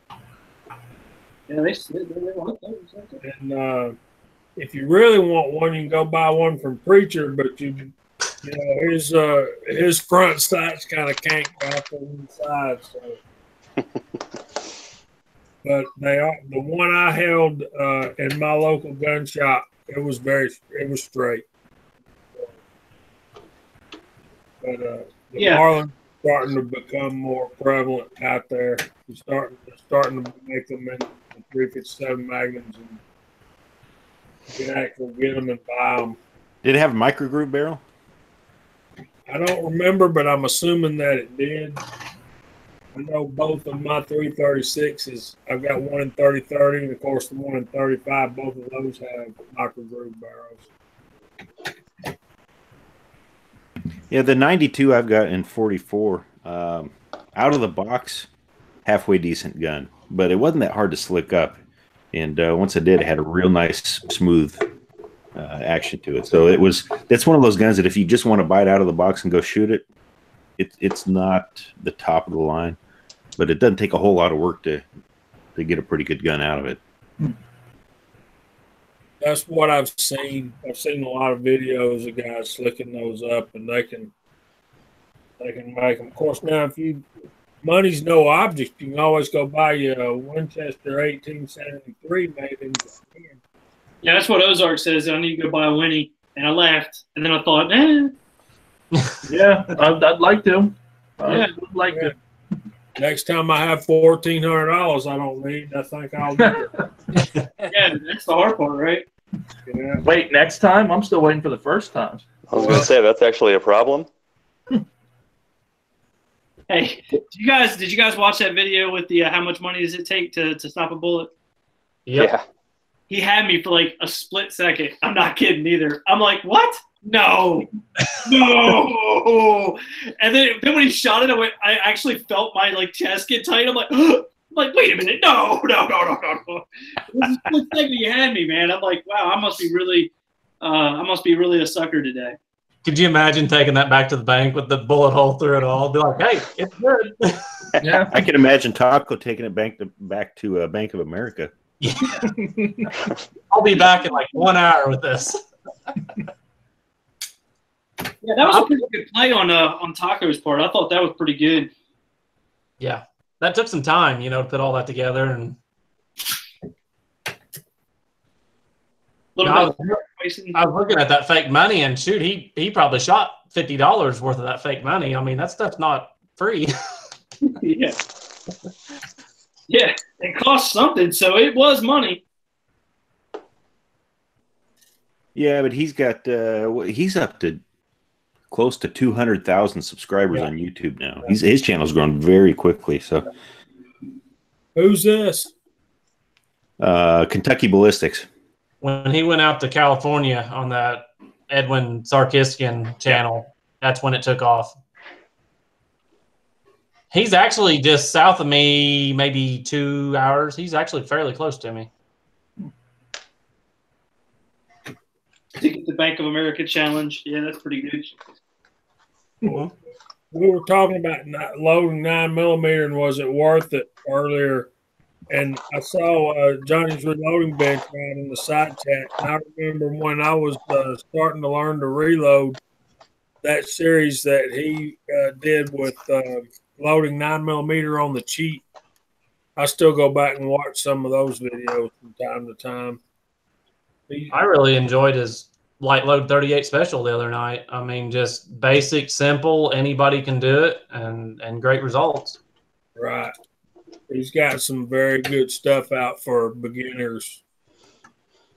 Yeah, they want those. And if you really want one, you can go buy one from Preacher, but you know his front sight's kind of canked out the inside. So, but the one I held in my local gun shop, it was straight. But the Marlin's starting to become more prevalent out there. They're starting to make them in 357 Magnums, and you can actually get them and buy them. Did it have a micro groove barrel? I don't remember, but I'm assuming that it did. I know both of my 336s. I've got one in 30-30, and of course the one in 35. Both of those have micro groove barrels. Yeah, the 92 I've got in 44. Out of the box, halfway decent gun, but it wasn't that hard to slick up. And once I did, it had a real nice, smooth action to it. So that's one of those guns that if you just want to buy it out of the box and go shoot it, it's not the top of the line, but it doesn't take a whole lot of work to get a pretty good gun out of it. That's what I've seen. I've seen a lot of videos of guys slicking those up, and they can make them. Of course, now money's no object, you can always go buy you a Winchester 1873 made in Japan. Yeah, that's what Ozark says. I need to go buy a Winnie, and I laughed, and then I thought, yeah, I'd like to. I'd like to. Next time I have $1,400 I don't need, I think I'll do it. Yeah, that's the hard part, right? Yeah. Wait, next time? I'm still waiting for the first time. I was going to say, that's actually a problem. Hey, did you guys watch that video with the how much money does it take to stop a bullet? Yep. Yeah. He had me for like a split second. I'm not kidding either. I'm like, what? No. And then when he shot it, I actually felt my like chest get tight. I'm like, wait a minute, no. It was a split second you had me, man. I'm like, wow, I must be really a sucker today. Could you imagine taking that back to the bank with the bullet hole through it all? Be like, hey, it's good. Yeah, I can imagine Taco taking it back to Bank of America. Yeah. I'll be back in like 1 hour with this. Yeah, that was a pretty good play on Taco's part. I thought that was pretty good. Yeah, that took some time, to put all that together. And I was looking at that fake money, and shoot, he probably shot $50 worth of that fake money. I mean, that stuff's not free. Yeah. Yeah, it cost something, so it was money. Yeah, but he's got he's up to close to 200,000 subscribers on YouTube now. His channel's grown very quickly. So, who's this? Kentucky Ballistics. When he went out to California on that Edwin Sarkisian channel, that's when it took off. He's actually just south of me, maybe 2 hours. He's actually fairly close to me. To get the Bank of America challenge. Yeah, that's pretty good. We were talking about loading 9mm and was it worth it earlier. And I saw Johnny's reloading bench right in the side chat. And I remember when I was starting to learn to reload, that series that he did with loading 9mm on the cheat. I still go back and watch some of those videos from time to time. I really enjoyed his light load 38 special the other night. I mean, just basic, simple, anybody can do it, and great results. Right. He's got some very good stuff out for beginners.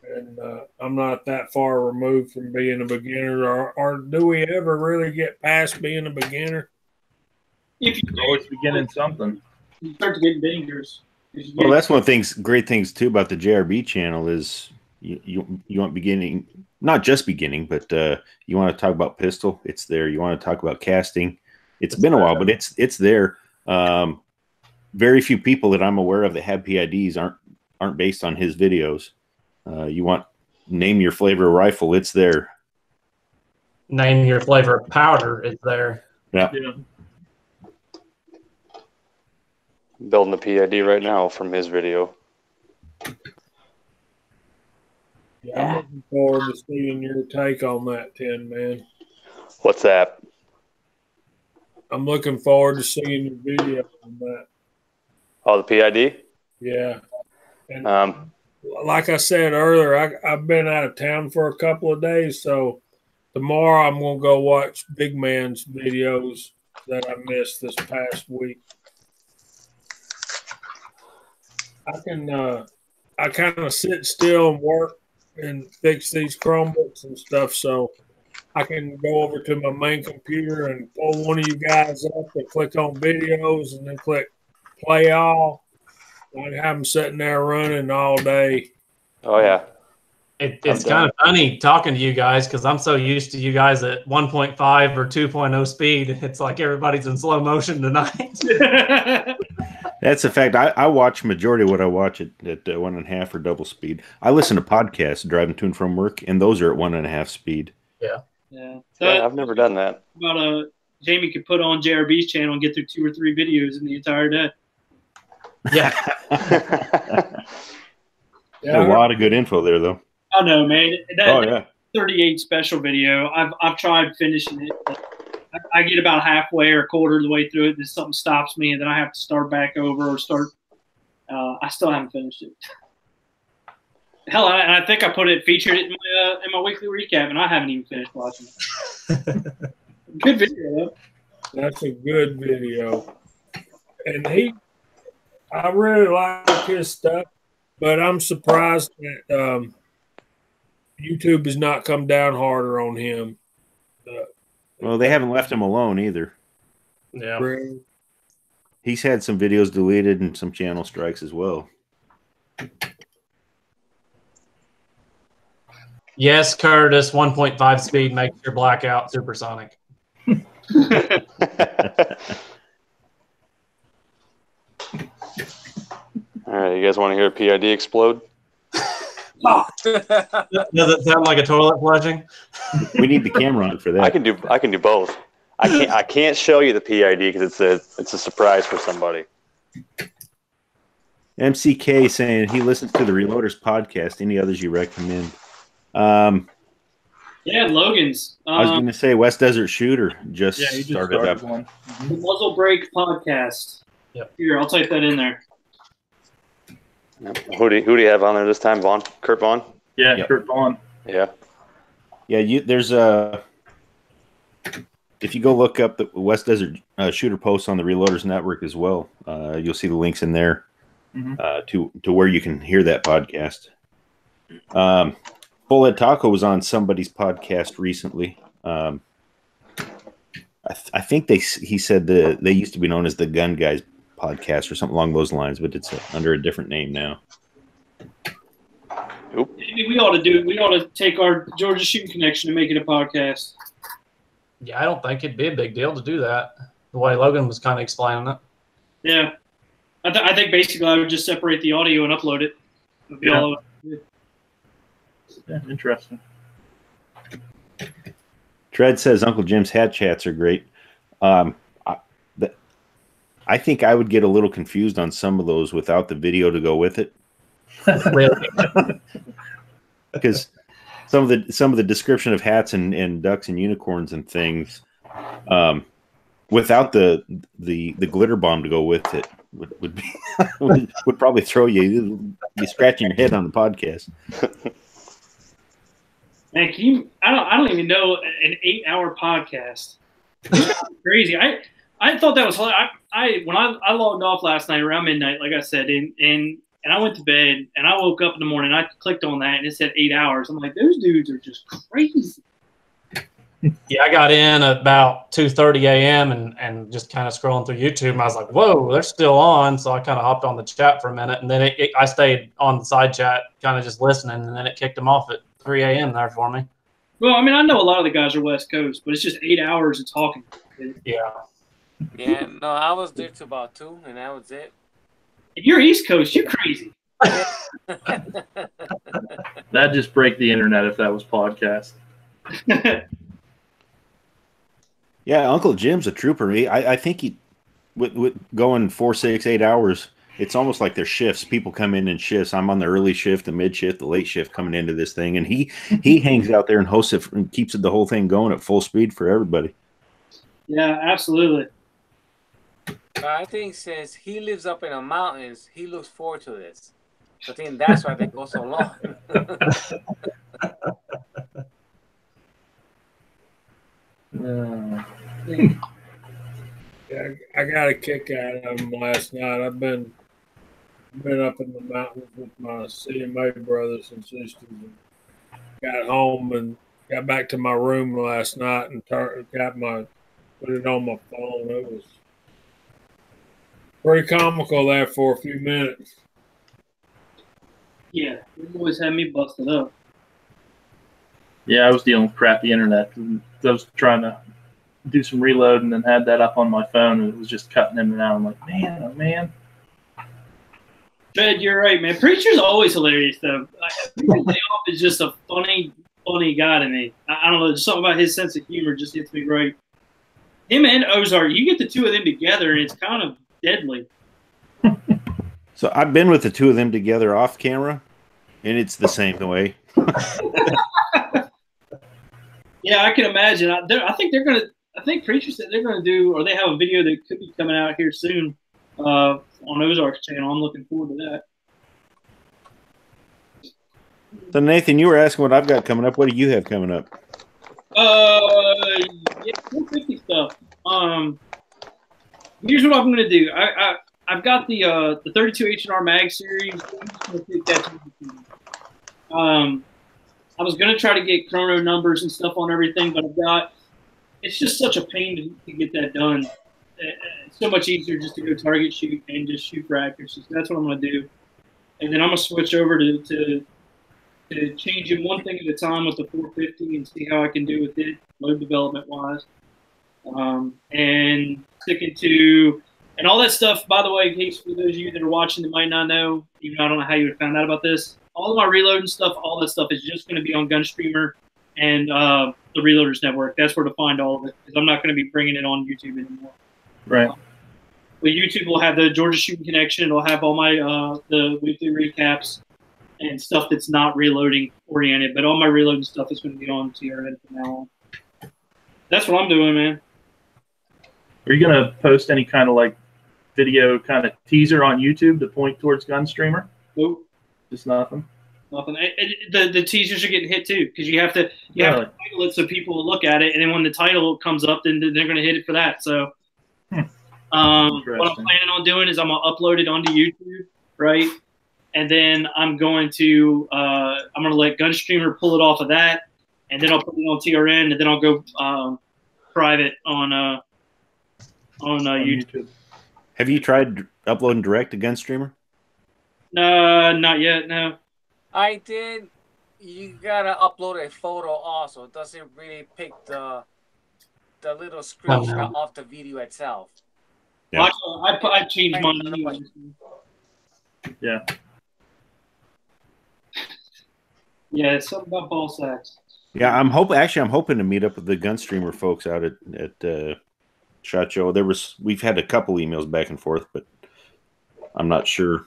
And I'm not that far removed from being a beginner. Or do we ever really get past being a beginner? If you always beginning something. You start to get dangerous. Well, that's one of the things, great things too about the JRB channel is you want beginning, not just beginning, but you want to talk about pistol, it's there. You want to talk about casting, it's been a while, but it's there. Very few people that I'm aware of that have PIDs aren't based on his videos. You want name your flavor of rifle, it's there. Name your flavor of powder, it's there. Yeah. Building a PID right now from his video. Yeah, I'm looking forward to seeing your take on that, Tin Man. What's that? I'm looking forward to seeing your video on that. Oh, the PID? Yeah. And like I said earlier, I've been out of town for a couple of days, so tomorrow I'm going to go watch Big Man's videos that I missed this past week. I kind of sit still and work and fix these Chromebooks and stuff, so I can go over to my main computer and pull one of you guys up and click on videos and then click play all. I have them sitting there running all day. Oh, yeah. It's kind of funny talking to you guys because I'm so used to you guys at 1.5 or 2.0 speed. It's like everybody's in slow motion tonight. That's a fact. I watch majority of what I watch at 1.5 or double speed. I listen to podcasts driving to and from work, and those are at 1.5 speed. Yeah. So I've never done that. About Jamie could put on JRB's channel and get through 2 or 3 videos in the entire day. Yeah. A lot of good info there, though. I know, man. That 38 special video. I've tried finishing it. I get about halfway or a quarter of the way through it, then something stops me, and then I have to start back over or start. I still haven't finished it. Hell, I think I featured it in my weekly recap, and I haven't even finished watching it. Good video, though. That's a good video, and I really like his stuff, but I'm surprised that YouTube has not come down harder on him. Well, they haven't left him alone either. Yeah. He's had some videos deleted and some channel strikes as well. Yes, Curtis, 1.5 speed makes your blackout supersonic. All right, you guys want to hear a PID explode? Does it sound like a toilet flushing? We need the camera on for that. I can do both. I can't show you the PID because it's a surprise for somebody. MCK saying he listens to the Reloaders podcast. Any others you recommend? Yeah, Logan's. I was going to say West Desert Shooter just he started up. One. The Muzzle Break podcast. Yep. Here, I'll type that in there. Who do you have on there this time, Vaughn? Kurt Vaughn? Yeah, Yep. Kurt Vaughn. Yeah. Yeah, there's if you go look up the West Desert Shooter posts on the Reloaders Network as well, you'll see the links in there to where you can hear that podcast. Bullet Taco was on somebody's podcast recently. I think he said they used to be known as the Gun Guys podcast or something along those lines, but it's under a different name now. Maybe we ought to take our Georgia Shooting Connection and make it a podcast. Yeah, I don't think it'd be a big deal to do that. The way Logan was kind of explaining it. Yeah. I think basically I would just separate the audio and upload it. It'd be all over. Yeah, interesting. Tread says Uncle Jim's hat chats are great. I think I would get a little confused on some of those without the video to go with it. Really? Because some of the description of hats and ducks and unicorns and things, without the glitter bomb to go with it, would be would probably throw you. You're scratching your head on the podcast. Man, I don't even know an 8-hour podcast. Crazy. I thought that was hilarious. When I logged off last night around midnight, like I said, and I went to bed and I woke up in the morning. I clicked on that and it said 8 hours. I'm like, those dudes are just crazy. Yeah, I got in at about 2:30 a.m. and just kind of scrolling through YouTube, and I was like, "Whoa, they're still on!" So I kind of hopped on the chat for a minute, and then I stayed on the side chat, kind of just listening, and then it kicked them off at 3 a.m. there for me. Well, I mean, I know a lot of the guys are West Coast, but it's just 8 hours of talking. Yeah. Yeah, no, I was there to about 2, and that was it. If you're East Coast, you're crazy. That'd just break the internet if that was podcast. Yeah, Uncle Jim's a trooper. I think he, with going 4, 6, 8 hours, it's almost like their shifts. People come in shifts. I'm on the early shift, the mid shift, the late shift coming into this thing, and he hangs out there and hosts it and keeps the whole thing going at full speed for everybody. Yeah, absolutely. I think since he lives up in the mountains, he looks forward to this. I think that's why they go so long. Yeah, I got a kick out of him last night. I've been up in the mountains with my CMA brothers and sisters. And got home and got back to my room last night and put it on my phone. It was pretty comical there for a few minutes. Yeah, you always had me busted up. Yeah, I was dealing with crappy internet. I was trying to do some reload and then had that up on my phone, and it was just cutting in and out. I'm like, man, oh man. Fred, you're right, man. Preacher's always hilarious, though. Layoff is just a funny guy to me. I don't know, there's something about his sense of humor just hits me right. Him and Ozark, you get the two of them together, and it's kind of deadly. So I've been with the two of them together off camera, and it's the same way. Yeah, I can imagine. I think Preacher said they're gonna do, or they have a video that could be coming out here soon on Ozark's channel. I'm looking forward to that. So Nathan, you were asking what I've got coming up. What do you have coming up? Yeah, 450 stuff. Here's what I'm gonna do. I've got the 32 H&R mag series. I was gonna try to get chrono numbers and stuff on everything, but it's just such a pain to get that done. It's so much easier just to go target shoot and just shoot for accuracy. So that's what I'm gonna do, and then I'm gonna switch over to changing one thing at a time with the 450 and see how I can do with it load development wise, and sticking to. And all that stuff, by the way, in case for those of you that are watching that might not know, even though I don't know how you would have found out about this, all of my reloading stuff, all that stuff is just going to be on Gunstreamer and the Reloaders Network. That's where to find all of it, because I'm not going to be bringing it on YouTube anymore. Right. But YouTube will have the Georgia Shooting Connection. It'll have all my the weekly recaps and stuff that's not reloading oriented. But all my reloading stuff is going to be on TRN from now on. That's what I'm doing, man. Are you going to post any kind of like video kind of teaser on YouTube to point towards Gunstreamer? Nope. Just nothing? Nothing. The teasers are getting hit too, because you have to title it so people will look at it, and then when the title comes up, then they're going to hit it for that. So what I'm planning on doing is I'm going to upload it onto YouTube, right? And then I'm going to let Gunstreamer pull it off of that, and then I'll put it on TRN, and then I'll go private on YouTube. Have you tried uploading direct to Gunstreamer? No, not yet. No. I did. You gotta upload a photo also. It doesn't really pick the little screenshot off the video itself. Yeah. I changed mine. Yeah. Yeah, it's something about ball sacks. Yeah, I'm hoping to meet up with the Gunstreamer folks out at SHOT Show. We've had a couple emails back and forth, but I'm not sure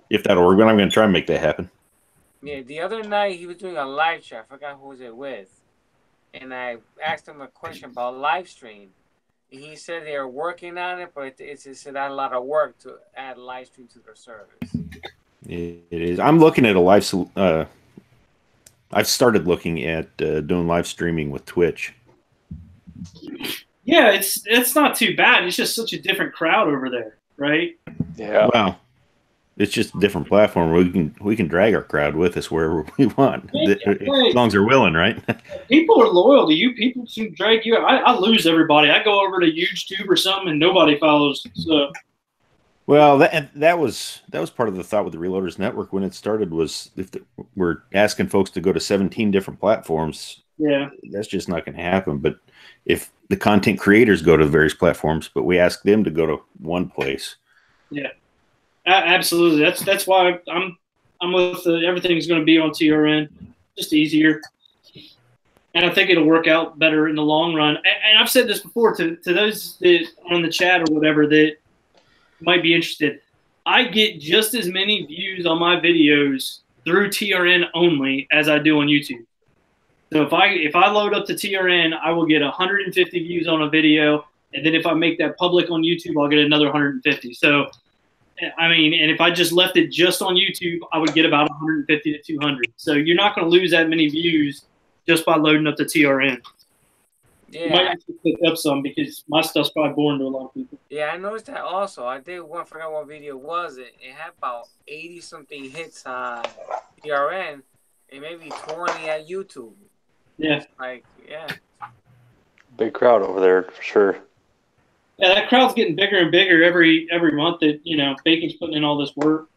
if that'll work. But I'm going to try and make that happen. Yeah, the other night he was doing a live chat. I forgot who was it with, and I asked him a question about Livestream. He said they are working on it, but it's a lot of work to add Livestream to their service. It is. I'm looking at a live. I've started looking at doing live streaming with Twitch. Yeah, it's not too bad. It's just such a different crowd over there, right? Yeah. Wow. It's just a different platform where we can drag our crowd with us wherever we want, as long as they're willing, right? People are loyal to you. People seem to drag you. I lose everybody. I go over to YouTube or something, and nobody follows. So, well, that was part of the thought with the Reloaders Network when it started. Was if we're asking folks to go to 17 different platforms, yeah, that's just not going to happen. But if the content creators go to the various platforms, but we ask them to go to one place, yeah. Absolutely. That's why I'm with everything's going to be on TRN, just easier, and I think it'll work out better in the long run. And I've said this before to those that on the chat or whatever that might be interested. I get just as many views on my videos through TRN only as I do on YouTube. So if I load up to TRN, I will get 150 views on a video, and then if I make that public on YouTube, I'll get another 150. So. I mean, and if I just left it just on YouTube, I would get about 150 to 200. So you're not going to lose that many views just by loading up the TRN. Yeah. You might have to pick up some because my stuff's probably boring to a lot of people. Yeah, I noticed that also. I forgot what video was it. It had about 80-something hits on TRN and maybe 20 at YouTube. Yeah. Like, yeah. Big crowd over there for sure. Yeah, that crowd's getting bigger and bigger every month that, Bacon's putting in all this work.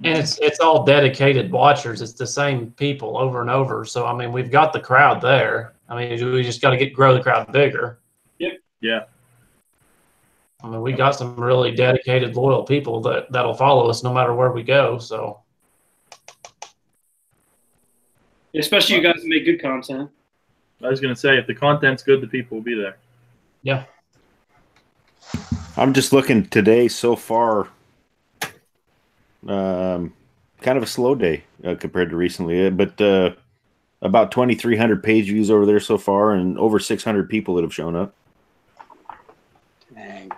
And it's all dedicated watchers. It's the same people over and over. So, I mean, we've got the crowd there. I mean, we just got to grow the crowd bigger. Yep. Yeah. I mean, we got some really dedicated, loyal people that'll follow us no matter where we go. So, especially you guys who make good content. I was going to say, if the content's good, the people will be there. Yeah. I'm just looking today so far. Kind of a slow day compared to recently, but about 2,300 page views over there so far, and over 600 people that have shown up. Dang.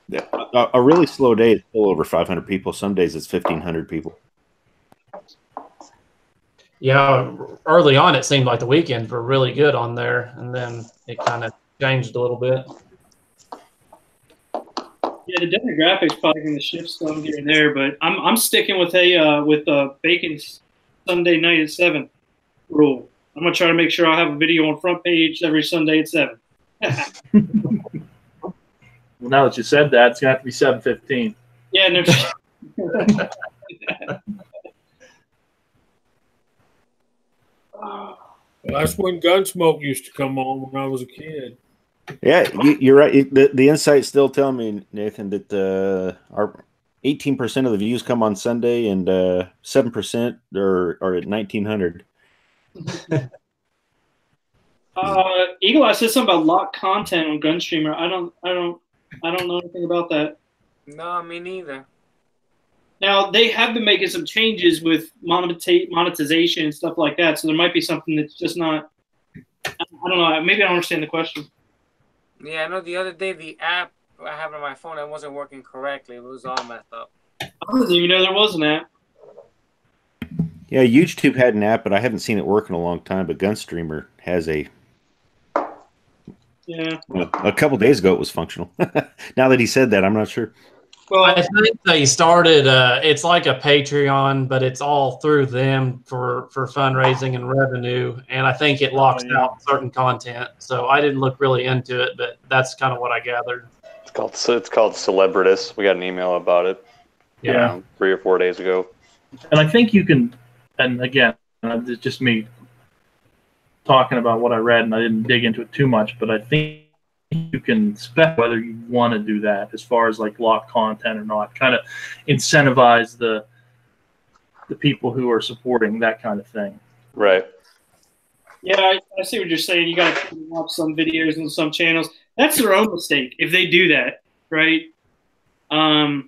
Yeah, a really slow day is still over 500 people. Some days it's 1,500 people. Yeah, early on it seemed like the weekends were really good on there, and then it kind of changed a little bit. Yeah, the demographics probably going to shift some here and there, but I'm sticking with Bacon's Sunday night at 7 rule. I'm gonna try to make sure I have a video on front page every Sunday at 7. Well, now that you said that, it's gonna have to be 7:15. Yeah, no. That's when Gunsmoke used to come on when I was a kid. Yeah, you're right. The insights still tell me, Nathan, that our 18% of the views come on Sunday, and 7% are at 1,900. Eagle Eye said something about locked content on Gunstreamer. I don't know anything about that. No, me neither. Now they have been making some changes with monetization and stuff like that, so there might be something that's just not. I don't know. Maybe I don't understand the question. Yeah, I know the other day the app I have on my phone that wasn't working correctly. It was all messed up. I didn't even know there was an app. Yeah, YouTube had an app, but I haven't seen it work in a long time. But Gunstreamer has a. Yeah. Well, a couple days ago, it was functional. Now that he said that, I'm not sure. Well, I think they started. It's like a Patreon, but it's all through them for fundraising and revenue. And I think it locks out certain content. So I didn't look really into it, but that's kind of what I gathered. It's called Celebritous. We got an email about it. Yeah. 3 or 4 days ago. And I think you can. And again, it's just me talking about what I read, and I didn't dig into it too much. But I think you can spec whether you want to do that as far as like lock content or not, kind of incentivize the people who are supporting that kind of thing. Right. Yeah, I see what you're saying. You got to watch some videos and some channels. That's their own mistake if they do that, right? I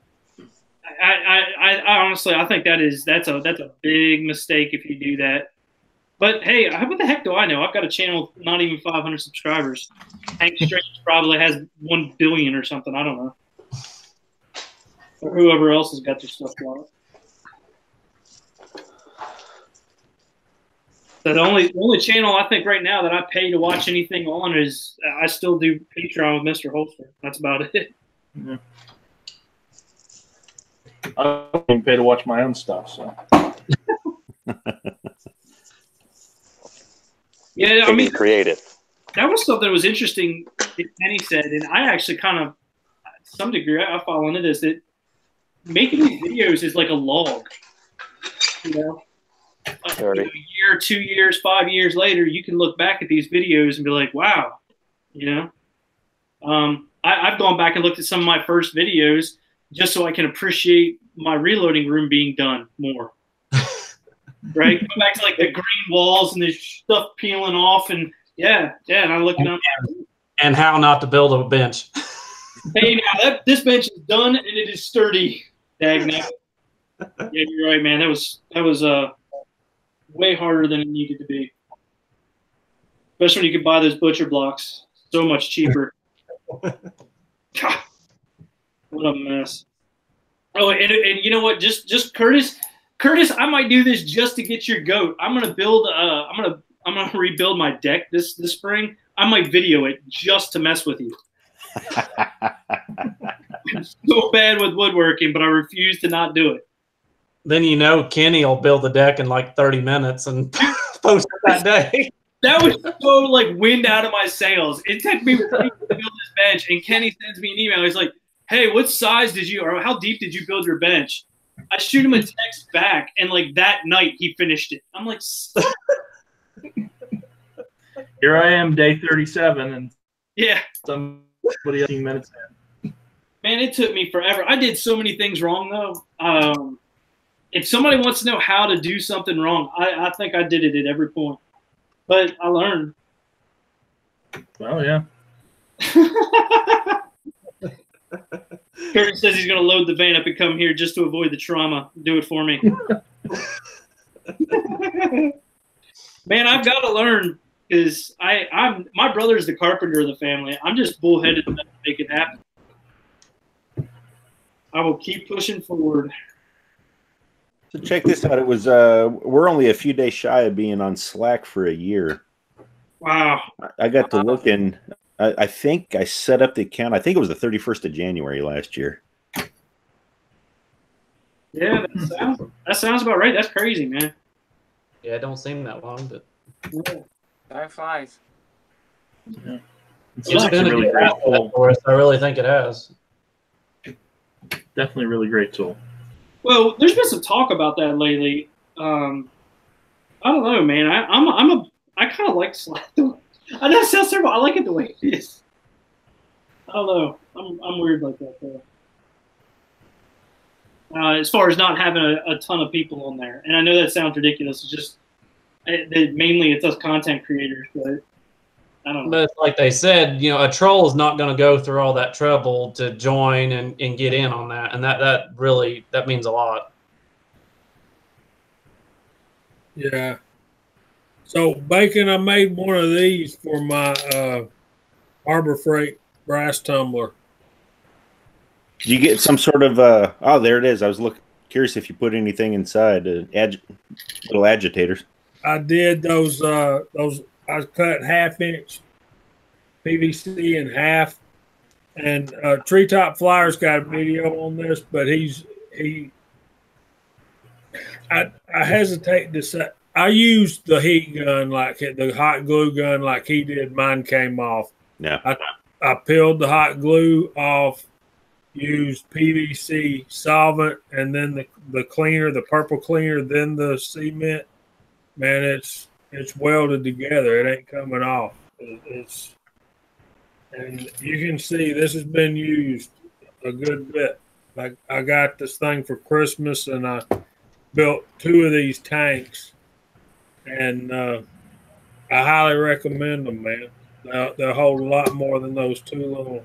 honestly, I think that's a big mistake if you do that. But hey, what the heck do I know? I've got a channel with not even 500 subscribers. Hank Strange probably has 1 billion or something. I don't know. Or whoever else has got their stuff on it. The only channel I think right now that I pay to watch anything on is I still do Patreon with Mr. Holster. That's about it. Yeah. I don't even pay to watch my own stuff. So. Yeah, I mean, creative. That was something that was interesting that Kenny said, and I actually kind of, to some degree, I fall into this, that making these videos is like a log, you know? Sorry. A year, 2 years, 5 years later, you can look back at these videos and be like, wow, you know? I've gone back and looked at some of my first videos just so I can appreciate my reloading room being done more. Right? Go back to like the green walls and the stuff peeling off, and yeah, and I'm looking up. And how not to build a bench. Hey, now this bench is done and it is sturdy. Dagnabbit. Yeah, you're right, man. That was way harder than it needed to be. Especially when you could buy those butcher blocks so much cheaper. God, what a mess. Oh, and you know what? Just Curtis, I might do this just to get your goat. I'm gonna build. I'm gonna rebuild my deck this spring. I might video it just to mess with you. I'm so bad with woodworking, but I refuse to not do it. Then you know Kenny will build the deck in like 30 minutes and post it that day. That was so like wind out of my sails. It took me weeks to build this bench, and Kenny sends me an email. He's like, "Hey, what size did you, or how deep did you build your bench?" I shoot him a text back, and like that night he finished it. I'm like, here I am, day 37, and yeah, somebody 15 minutes in. Man, it took me forever. I did so many things wrong though. If somebody wants to know how to do something wrong, I think I did it at every point. But I learned. Well, yeah. Curtis says he's going to load the van up and come here just to avoid the trauma. Do it for me. Man, I've got to learn because my brother's the carpenter of the family. I'm just bullheaded enough to make it happen. I will keep pushing forward. So check this out. It was we're only a few days shy of being on Slack for a year. Wow. I got to look, and I think I set up the account. I think it was the 31st of January last year. Yeah, that sounds about right. That's crazy, man. Yeah, it don't seem that long, but time flies. Yeah. It's been really great tool for us. I really think it has. Definitely a really great tool. Well, there's been some talk about that lately. I don't know, man. I kind of like Slack. I know it sounds terrible. I like it the way it is. I don't know. I'm weird like that though. As far as not having a ton of people on there, and I know that sounds ridiculous. It's just mainly it's us content creators, but I don't know. But like they said, you know, a troll is not going to go through all that trouble to join and get in on that, and that really means a lot. Yeah. So, Bacon, I made one of these for my Harbor Freight brass tumbler. Did you get some sort of oh, there it is. I was curious if you put anything inside, little agitators. I did those. I cut 1/2-inch PVC in half, and Treetop Flyer's got a video on this, but I hesitate to say. I used the heat gun, like the hot glue gun, like he did. Mine came off. Yeah. I peeled the hot glue off, used PVC solvent, and then the cleaner, the purple cleaner, then the cement. Man, it's welded together. It ain't coming off. And you can see this has been used a good bit. Like I got this thing for Christmas, and I built 2 of these tanks. And I highly recommend them, man. They'll hold a lot more than those two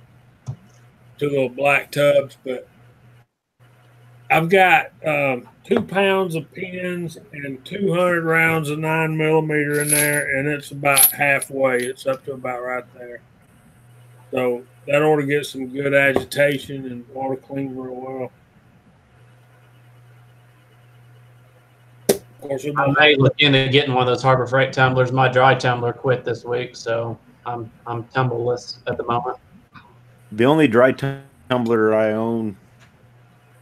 little black tubs. But I've got 2 pounds of pins and 200 rounds of 9mm in there, and it's about halfway. It's up to about right there. So that ought to get some good agitation and ought to clean real well. I may look into getting one of those Harbor Freight tumblers. My dry tumbler quit this week, so I'm tumbleless at the moment. The only dry tumbler I own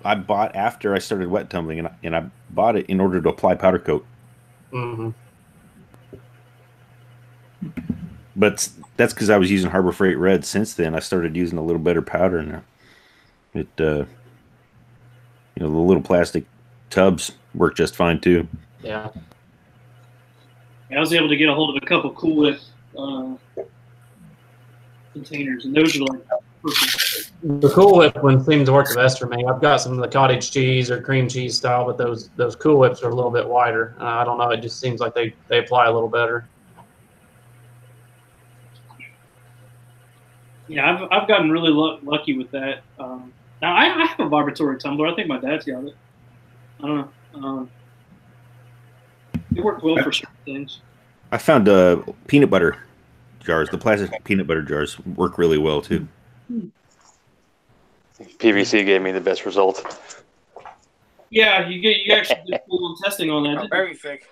I bought after I started wet tumbling, and I bought it in order to apply powder coat. Mm-hmm. But that's because I was using Harbor Freight Red. Since then, I started using a little better powder, and it, the little plastic tubs work just fine too. Yeah. I was able to get a hold of a couple Cool Whip containers, and those are like perfect. The Cool Whip one seems to work the best for me. I've got some of the cottage cheese or cream cheese style, but those Cool Whips are a little bit wider. I don't know. It just seems like they apply a little better. Yeah, I've gotten really lucky with that. Now I have a vibratory tumbler. I think my dad's got it. I don't know. It worked well for certain things. I found peanut butter jars. The plastic peanut butter jars work really well too. PVC gave me the best result. Yeah, you actually did full testing on that. Very thick.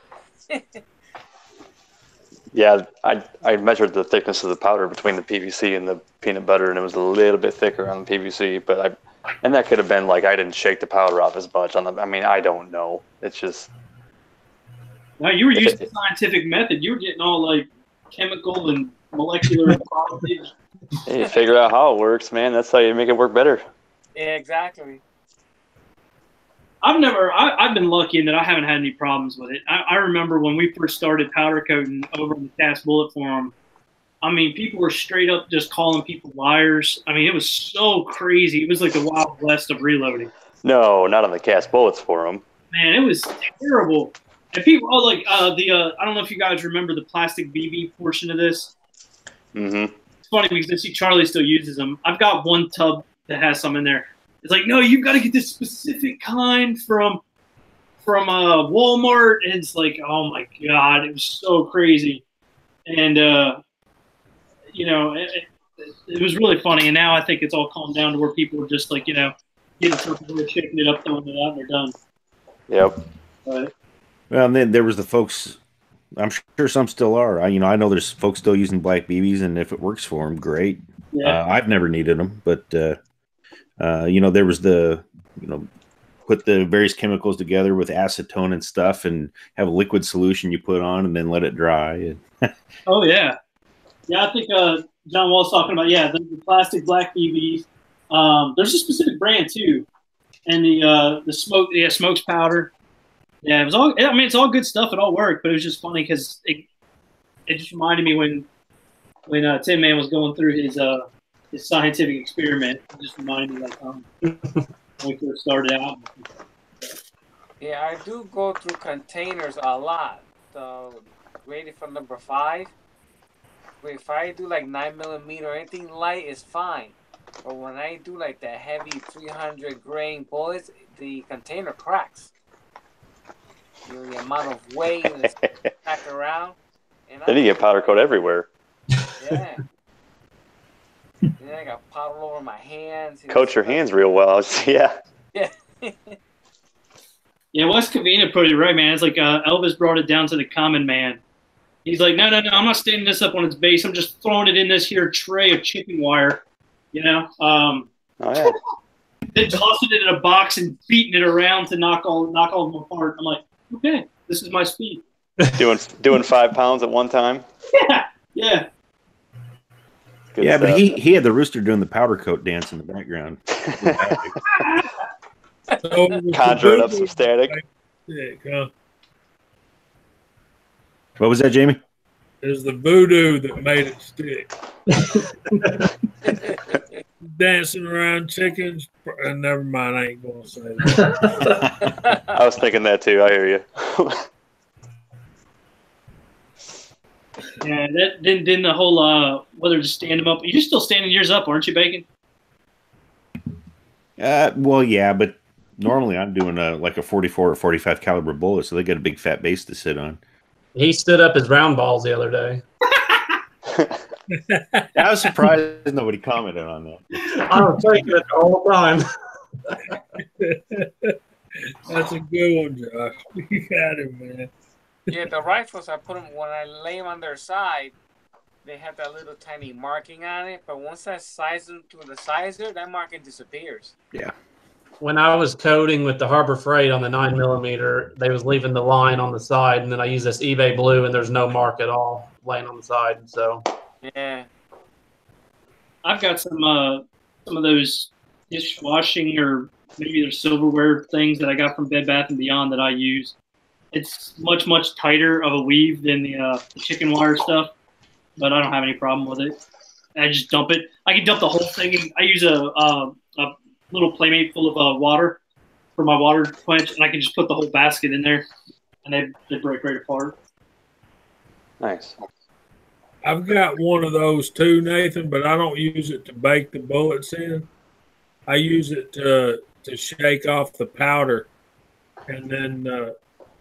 Yeah, I measured the thickness of the powder between the PVC and the peanut butter, and it was a little bit thicker on the PVC. But and that could have been like I didn't shake the powder off as much on the. I mean, I don't know. It's just. Now you were using the scientific method. You were getting all like chemical and molecular. Hey, you figure out how it works, man. That's how you make it work better. Yeah, exactly. I've been lucky in that I haven't had any problems with it. I remember when we first started powder coating over in the Cast Bullet Forum, I mean, people were straight up just calling people liars. I mean, it was so crazy. It was like the Wild West of reloading. No, not on the Cast Bullets Forum. Man, it was terrible. And people, I don't know if you guys remember the plastic BB portion of this. Mm-hmm. It's funny because I see Charlie still uses them. I've got one tub that has some in there. It's like, no, you've got to get this specific kind from Walmart. And it's like, oh my God, it was so crazy. And, it was really funny. And now I think it's all calmed down to where people are just like, getting something, shaking it up, throwing it out, and they're done. Yep. But, well, and then there was the folks, I'm sure some still are. I know there's folks still using black BBs, and if it works for them, great. yeah. I've never needed them, but there was put the various chemicals together with acetone and stuff, and have a liquid solution you put on, and then let it dry. Oh yeah, yeah. I think John Wall's talking about the plastic black BBs. There's a specific brand too, and the smokes powder. Yeah, it was all. I mean, it's all good stuff. It all worked, but it was just funny because it just reminded me when Tin Man was going through his scientific experiment. It just reminded me when we first started out. Yeah, I do go through containers a lot. So, rated for number 5. If I do like 9mm or anything light, is fine. But when I do like the heavy 300 grain bullets, the container cracks. The amount of weight that's packed around. And Then you get powder coat everywhere. Yeah. And then I got powder all over my hands. Coat your hands real well. Yeah. Yeah. Yeah, Wes Covina put it right, man. It's like Elvis brought it down to the common man. He's like, no, I'm not standing this up on its base. I'm just throwing it in this here tray of chipping wire, Oh, yeah. Then tossing it in a box and beating it around to knock all of them apart. I'm like, okay, this is my speed. doing 5 pounds at one time. Yeah. Good yeah, stuff. but he had the rooster doing the powder coat dance in the background. Conjuring up some static. What was that, Jamie? It was the voodoo that made it stick. Dancing around chickens. Never mind, I ain't going to say that. I was thinking that too. I hear you. Yeah, then the whole whether to stand them up. You're still standing yours up, aren't you, Bacon? Well, yeah, but normally I'm doing like a 44 or 45 caliber bullet, so they got a big fat base to sit on. He stood up his round balls the other day. I was surprised nobody commented on that. I was taking it all the time. That's a good one, Josh. You got it, man. Yeah, the rifles, I put them, when I lay them on their side, they have that little tiny marking on it. But once I size them to the sizer, that marking disappears. Yeah. when I was coding with the Harbor Freight on the 9mm, they was leaving the line on the side, and then I use this eBay blue, and there's no mark at all laying on the side. So Yeah. I've got some of those dishwashing or maybe they're silverware things that I got from Bed Bath & Beyond that I use. It's much, much tighter of a weave than the chicken wire stuff, but I don't have any problem with it. I just dump it. I can dump the whole thing. I use a little Playmate full of water for my water quench, and I can just put the whole basket in there, and they break right apart. Nice. I've got one of those too, Nathan, but I don't use it to bake the bullets in. I use it to shake off the powder and then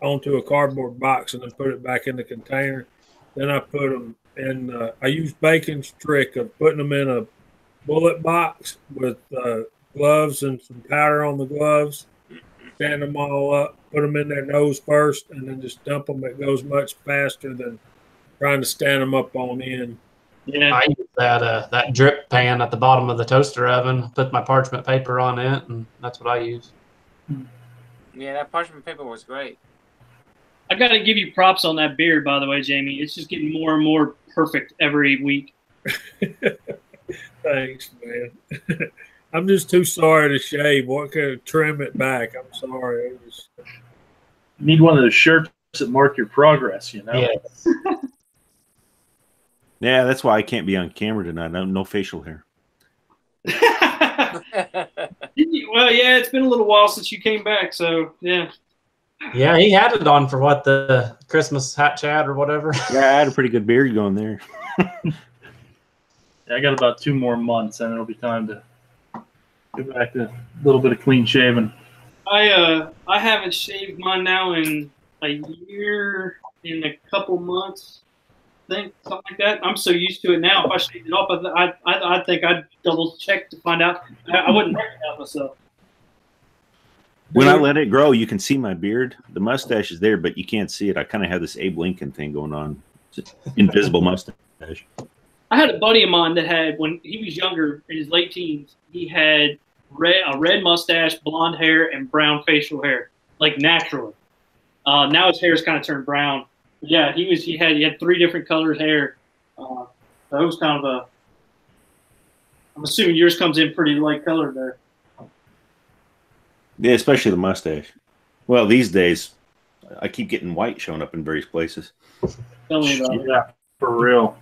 onto a cardboard box and then put it back in the container. Then I put them in, I use Bacon's trick of putting them in a bullet box with gloves and some powder on the gloves, stand them all up, put them in their nose first, and then just dump them. It goes much faster than trying to stand them up on end. Yeah, I use that drip pan at the bottom of the toaster oven, put my parchment paper on it, and that's what I use. Yeah, that parchment paper was great. I got to give you props on that beard, by the way, Jamie. It's just getting more and more perfect every week. Thanks, man. I'm just too sorry to shave. What can trim it back? I'm sorry. You need one of those shirts that mark your progress, you know? Yes. Yeah, that's why I can't be on camera tonight. No facial hair. Well, yeah, it's been a little while since you came back, so yeah. Yeah, he had it on for what, the Christmas hat chat or whatever. Yeah, I had a pretty good beard going there. Yeah, I got about 2 more months, and it'll be time to get back to a little bit of clean shaving. I haven't shaved mine now in a year, in a couple months. I think something like that. I'm so used to it now. If I shaved it off, I think I'd double check to find out. I wouldn't recognize myself. When I let it grow, you can see my beard. The mustache is there, but you can't see it. I kind of have this Abe Lincoln thing going on. It's an invisible mustache. I had a buddy of mine that had, when he was younger, in his late teens, he had a red mustache, blonde hair, and brown facial hair, like naturally. Now his hair's kind of turned brown. But yeah, he had 3 different colors hair. So it was kind of a. I'm assuming yours comes in pretty light colored there. Yeah, especially the mustache. Well, these days, I keep getting white showing up in various places. Tell me about it. Yeah, for real.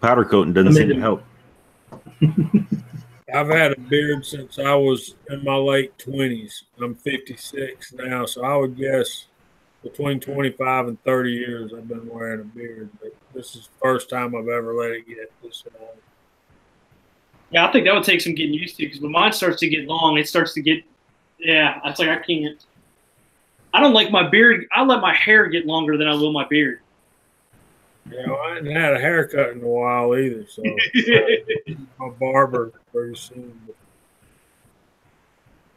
Powder coating doesn't seem to help. I've had a beard since I was in my late 20s. I'm 56 now, so I would guess between 25 and 30 years I've been wearing a beard. But this is the first time I've ever let it get this long. Yeah, I think that would take some getting used to because when mine starts to get long, it starts to get, yeah, it's like I can't. I don't like my beard. I let my hair get longer than I will my beard. Yeah, well, I hadn't had a haircut in a while either, so my barber pretty soon. But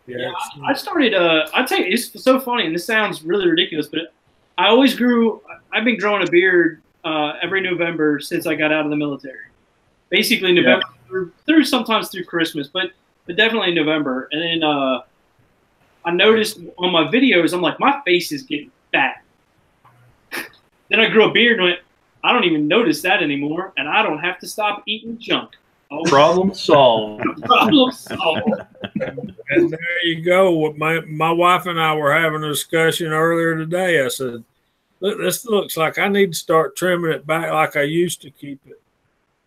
yeah, I started. I tell you, it's so funny, and this sounds really ridiculous, but I always grew. I've been growing a beard every November since I got out of the military. Basically, November through sometimes through Christmas, but definitely in November. And then I noticed on my videos, I'm like, my face is getting fat. Then I grew a beard and went, I don't even notice that anymore, and I don't have to stop eating junk. Oh, problem solved. Problem solved. And there you go. My wife and I were having a discussion earlier today. I said, look, this looks like I need to start trimming it back like I used to keep it.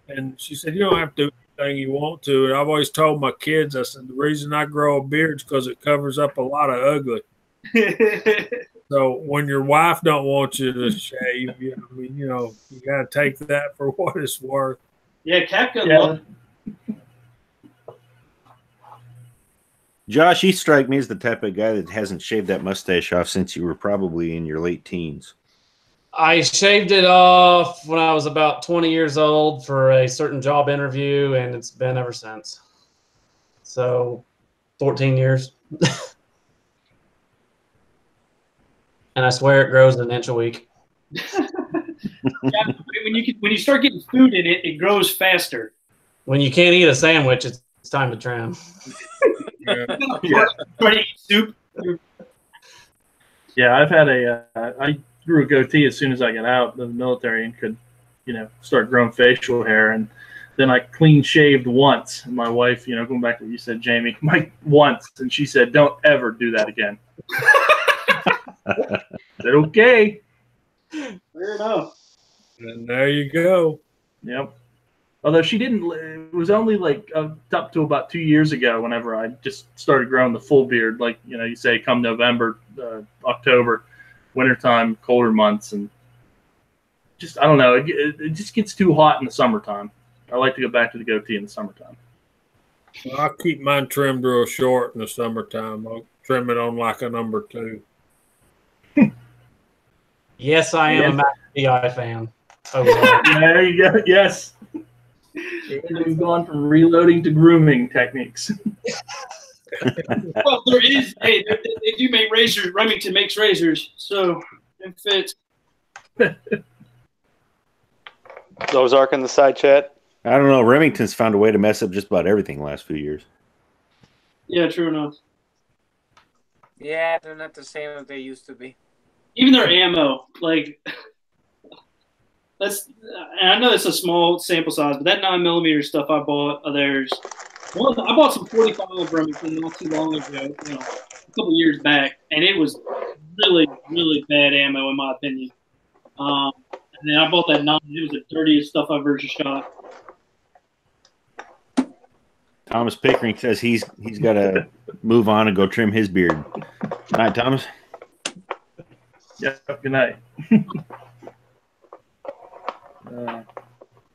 And she said, you don't have to do anything you want to. And I've always told my kids, I said, the reason I grow a beard is because it covers up a lot of ugly. So when your wife don't want you to shave, you got to take that for what it's worth. Yeah, Capcom. Yeah. Josh, you strike me as the type of guy that hasn't shaved that mustache off since you were probably in your late teens. I shaved it off when I was about 20 years old for a certain job interview, and it's been ever since. So 14 years. And I swear it grows an inch a week. Yeah, when you start getting food in it, it grows faster. When you can't eat a sandwich, it's time to trim. Yeah. Soup. Yeah, I've had I grew a goatee as soon as I got out of the military and could, start growing facial hair. And then I clean shaved once. And my wife, going back to what you said, Jamie, once. And she said, don't ever do that again. I said, okay. Fair enough. And there you go. Yep. Although she didn't, it was only like up to about 2 years ago whenever I just started growing the full beard. Like, you say come November, October, wintertime, colder months. And just, I don't know, it just gets too hot in the summertime. I like to go back to the goatee in the summertime. Well, I'll keep mine trimmed real short in the summertime. I'll trim it on like a number 2. Yes, I am a Mac DI fan. Oh, there you go. Yes. We've gone from reloading to grooming techniques. Well, there is. Hey, they do make razors. Remington makes razors, so it fits. Ozark in the side chat. I don't know. Remington's found a way to mess up just about everything the last few years. Yeah, true enough. Yeah, they're not the same as they used to be. Even their ammo, like and I know it's a small sample size, but that 9mm stuff I bought of theirs. Well, I bought some 45 Remington not too long ago, a couple years back, and it was really, really bad ammo in my opinion. And then I bought that 9. It was the dirtiest stuff I've ever shot. Thomas Pickering says he's got to move on and go trim his beard. All right, Thomas. Yeah. Good night.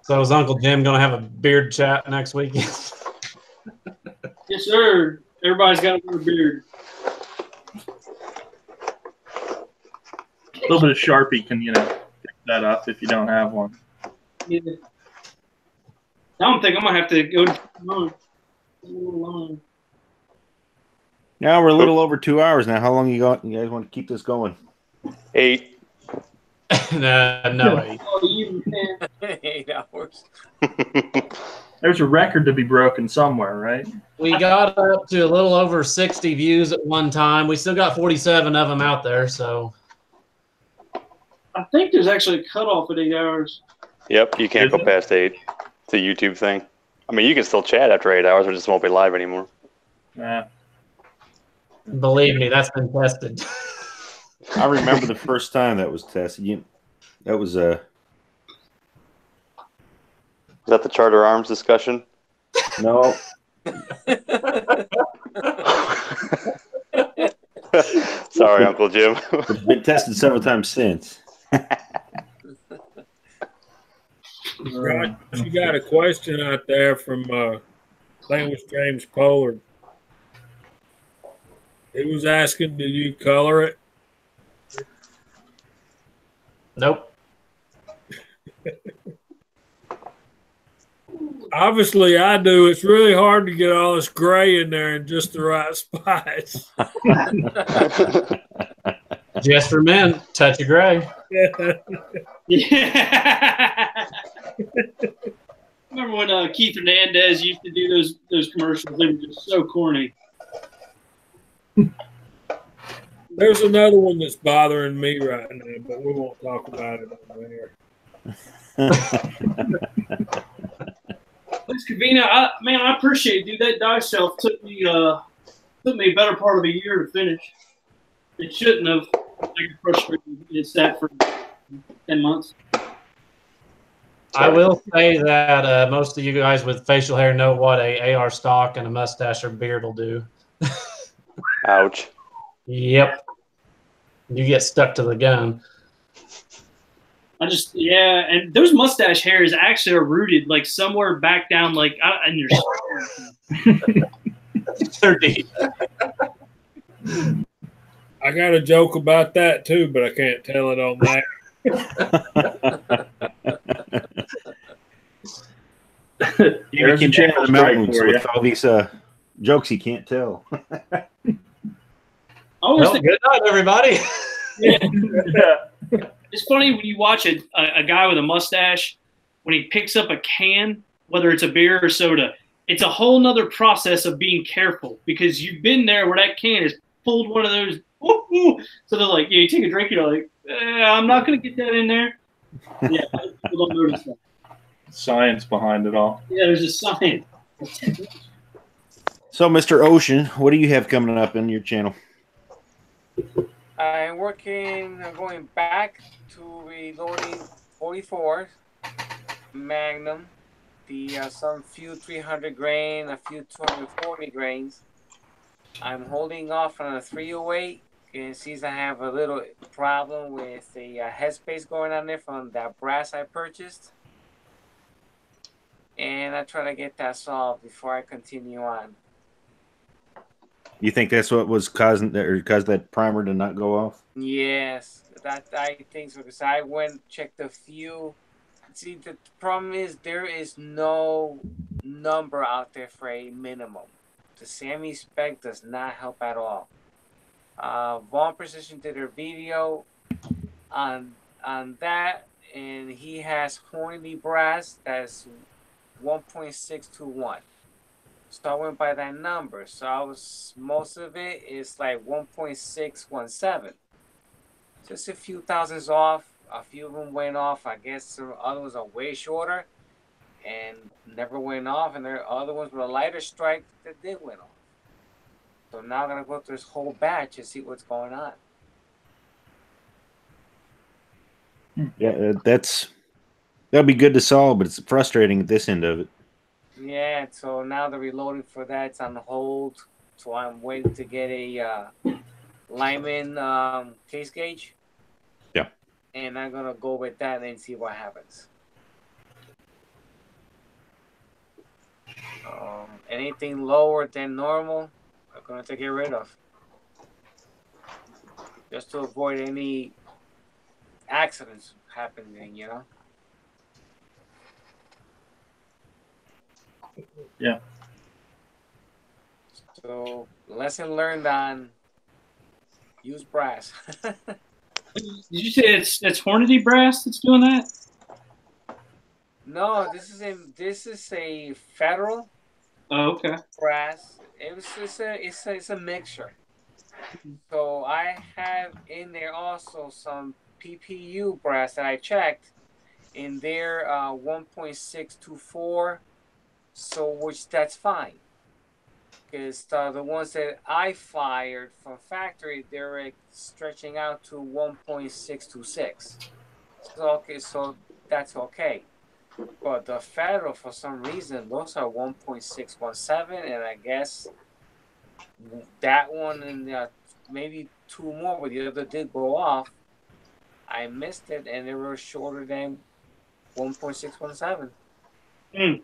So is Uncle Jim going to have a beard chat next week? Yes, sir. Everybody's got a little beard. A little bit of Sharpie can, pick that up if you don't have one. Yeah. I don't think I'm going to have to go long. Now we're a little over 2 hours now. How long you guys want to keep this going? 8. No 8. Oh, you can. 8 hours. There's a record to be broken somewhere, right? We got up to a little over 60 views at one time. We still got 47 of them out there, so. I think there's actually a cutoff at 8 hours. Yep, you can't go past 8. It's a YouTube thing. I mean, you can still chat after 8 hours, but it just won't be live anymore. Yeah. Believe me, that's been tested. I remember the first time that was tested. That was Is that the Charter Arms discussion? No. Sorry, Uncle Jim. It's been tested several times since. Right. You got a question out there from, I think it was James Pollard. He was asking, do you color it? Nope. Obviously, I do. It's really hard to get all this gray in there in just the right spots. Just for men, touch of gray. Yeah. Remember when Keith Hernandez used to do those commercials? They were just so corny. There's another one that's bothering me right now, but we won't talk about it on there. Thanks, Kavina. I appreciate it, dude. That die shelf took me a better part of a year to finish. It shouldn't have. I got frustrated. It sat for 10 months. I will say that most of you guys with facial hair know what a AR stock and a mustache or beard will do. Ouch. Yep. You get stuck to the gun. And those mustache hairs actually are rooted like somewhere back down, like in your They're deep. I got a joke about that too, but I can't tell it on that. You can check the mountains with all these jokes he can't tell. Well, good night, everybody. Yeah. It's funny when you watch a guy with a mustache, when he picks up a can whether it's a beer or soda, it's a whole nother process of being careful because you've been there where that can has pulled one of those. So they're like, yeah, you take a drink, you're like, I'm not going to get that in there. Yeah, people don't notice that. Science behind it all. Yeah, there's a science. So, Mr. Ocean, what do you have coming up in your channel? I'm going back to reloading 44 Magnum, some few 300 grain, a few 240 grains. I'm holding off on a 308 and since I have a little problem with the headspace going on there from that brass I purchased. And I try to get that solved before I continue on. You think that's what was causing that, or caused that primer to not go off? Yes, that I think so. Because I went checked a few. See, the problem is there is no number out there for a minimum. The SAMI spec does not help at all. Vaughn Precision did a video on that, and he has Hornady brass that's 1.621. So I went by that number. So most of it is like 1.617. Just a few thousands off. A few of them went off. I guess some other ones are way shorter and never went off. And there are other ones with a lighter strike that did went off. So now I'm going to go through this whole batch and see what's going on. Yeah, that'll be good to solve, but it's frustrating at this end of it. Yeah, so now the reloading for that's on hold. So I'm waiting to get a Lyman case gauge. Yeah. And I'm going to go with that and see what happens. Anything lower than normal, I'm going to get rid of. Just to avoid any accidents happening, you know? Yeah. So, lesson learned on use brass. Did you say it's Hornady brass that's doing that? No, this is a federal. Oh, okay. Brass. It's a mixture. So I have in there also some PPU brass that I checked in there 1.624. So which that's fine. Because the ones that I fired from factory, they're stretching out to 1.626. So okay, so that's okay. But the federal, for some reason, those are 1.617, and I guess that one and maybe two more, but the other did go off. I missed it, and they were shorter than 1.617. Mm.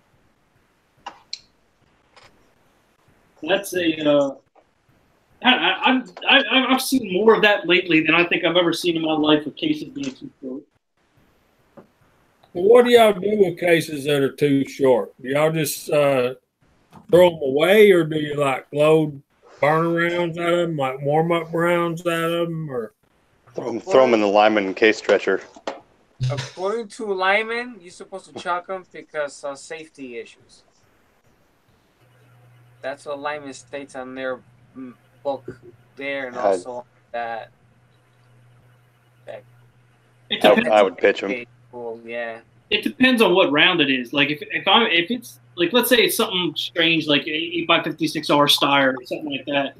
That's a. I've seen more of that lately than I think I've ever seen in my life with cases being too short. Well, what do y'all do with cases that are too short? Do y'all just throw them away, or do you like load burner rounds at them, like warm up rounds at them, or throw them in the Lyman case stretcher? According to Lyman, you're supposed to chuck them because of safety issues. That's what Lyman states on their book there, and also that. I would pitch them. Cool, yeah. It depends on what round it is. Like if it's like, let's say it's something strange like 8x56R Steyr or something like that,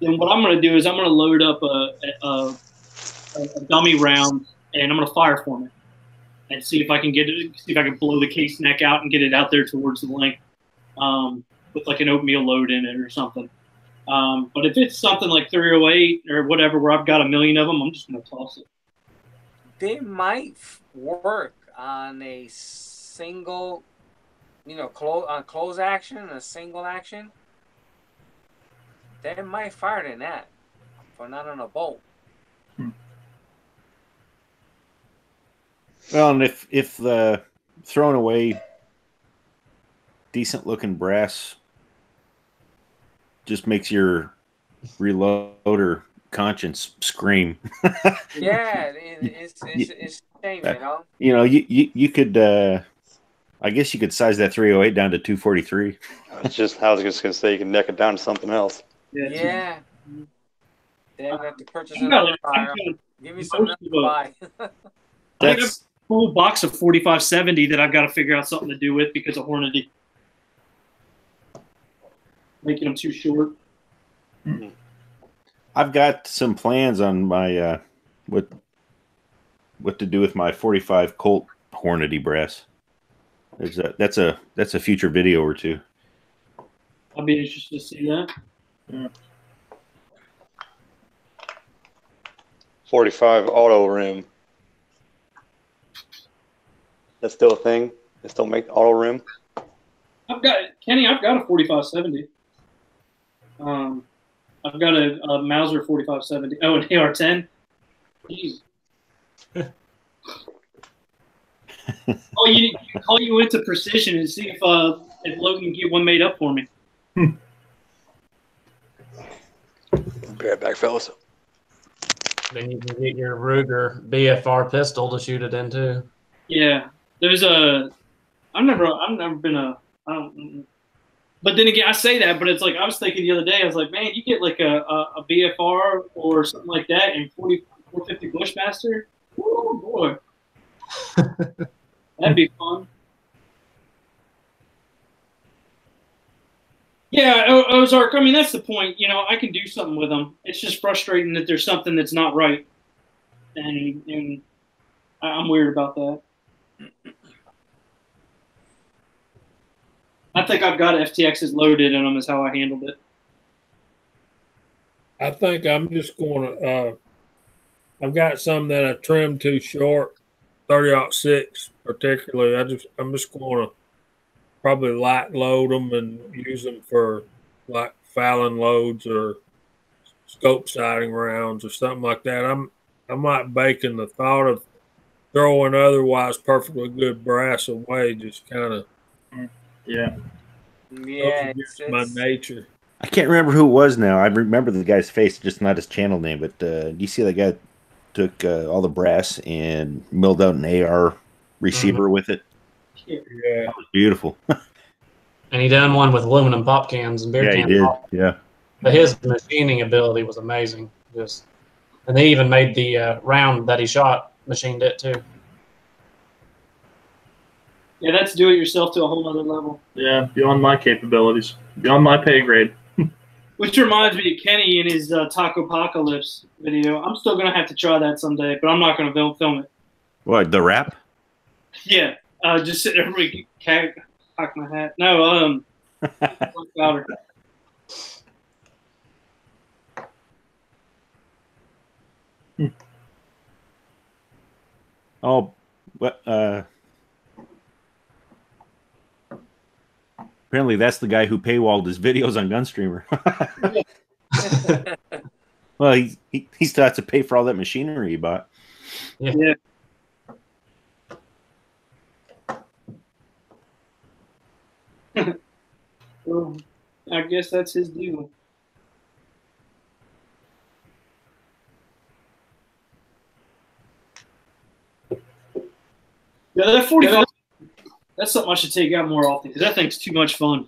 then what I'm going to do is I'm going to load up a dummy round and I'm going to fire form it and see if I can get it. See if I can blow the case neck out and get it out there towards the length with like an oatmeal load in it or something. But if it's something like 308 or whatever where I've got a million of them, I'm just going to toss it. They might work on a single, close action, a single action. They might fire than that, but not on a bolt. Well, and if the thrown away decent looking brass just makes your reloader conscience scream. Yeah, it's shame, you know. You could I guess you could size that 308 down to 243. I was just going to say you can neck it down to something else. Yeah. Then we have to purchase another fire. Give me something else to buy. I have a full box of 4570 that I've got to figure out something to do with because of Hornady. Making them too short. I've got some plans on my what to do with my 45 Colt Hornady brass. That's a future video or two. I'll be interested to see that. Yeah. 45 auto rim. That's still a thing? They still make auto rim? I've got a 4570. I've got a Mauser 4570. Oh, an AR-10. Jeez. Call you into Precision and see if Logan can get one made up for me. Be right back, fellas. Then you can get your Ruger BFR pistol to shoot it into. Yeah, there's a. I've never been a. I don't. But then again, I say that, but it's like I was thinking the other day. I was like, man, you get like a BFR or something like that, and 450 Bushmaster. Oh boy, that'd be fun. Yeah, Ozark. I mean, that's the point. You know, I can do something with them. It's just frustrating that there's something that's not right, and I'm weird about that. I think I've got FTXs loaded in them is how I handled it. I think I'm just going to. I've got some that I trimmed too short, 30-06 particularly. I'm just going to probably light load them and use them for like Fallon loads or scope sighting rounds or something like that. I might bake in the thought of throwing otherwise perfectly good brass away, just kind of. Yeah. Yeah, it's my nature. I can't remember who it was now. I remember the guy's face, just not his channel name. But do you see that guy took all the brass and milled out an AR receiver with it? Yeah, that was beautiful. And he done one with aluminum pop cans and beer cans. Yeah, he did. Yeah. But his machining ability was amazing. And they even made the round that he shot, machined it too. Yeah, that's do it yourself to a whole other level. Yeah, beyond my capabilities, beyond my pay grade. Which reminds me of Kenny in his Taco Apocalypse video. I'm still gonna have to try that someday, but I'm not gonna film it. What, the rap? Yeah, just sit there and cock my hat. No, powder. Oh, what? Apparently, that's the guy who paywalled his videos on Gunstreamer. Well, he still has to pay for all that machinery he bought. Yeah. Well, I guess that's his deal. Yeah, that 45. That's something I should take out more often because that thing's too much fun.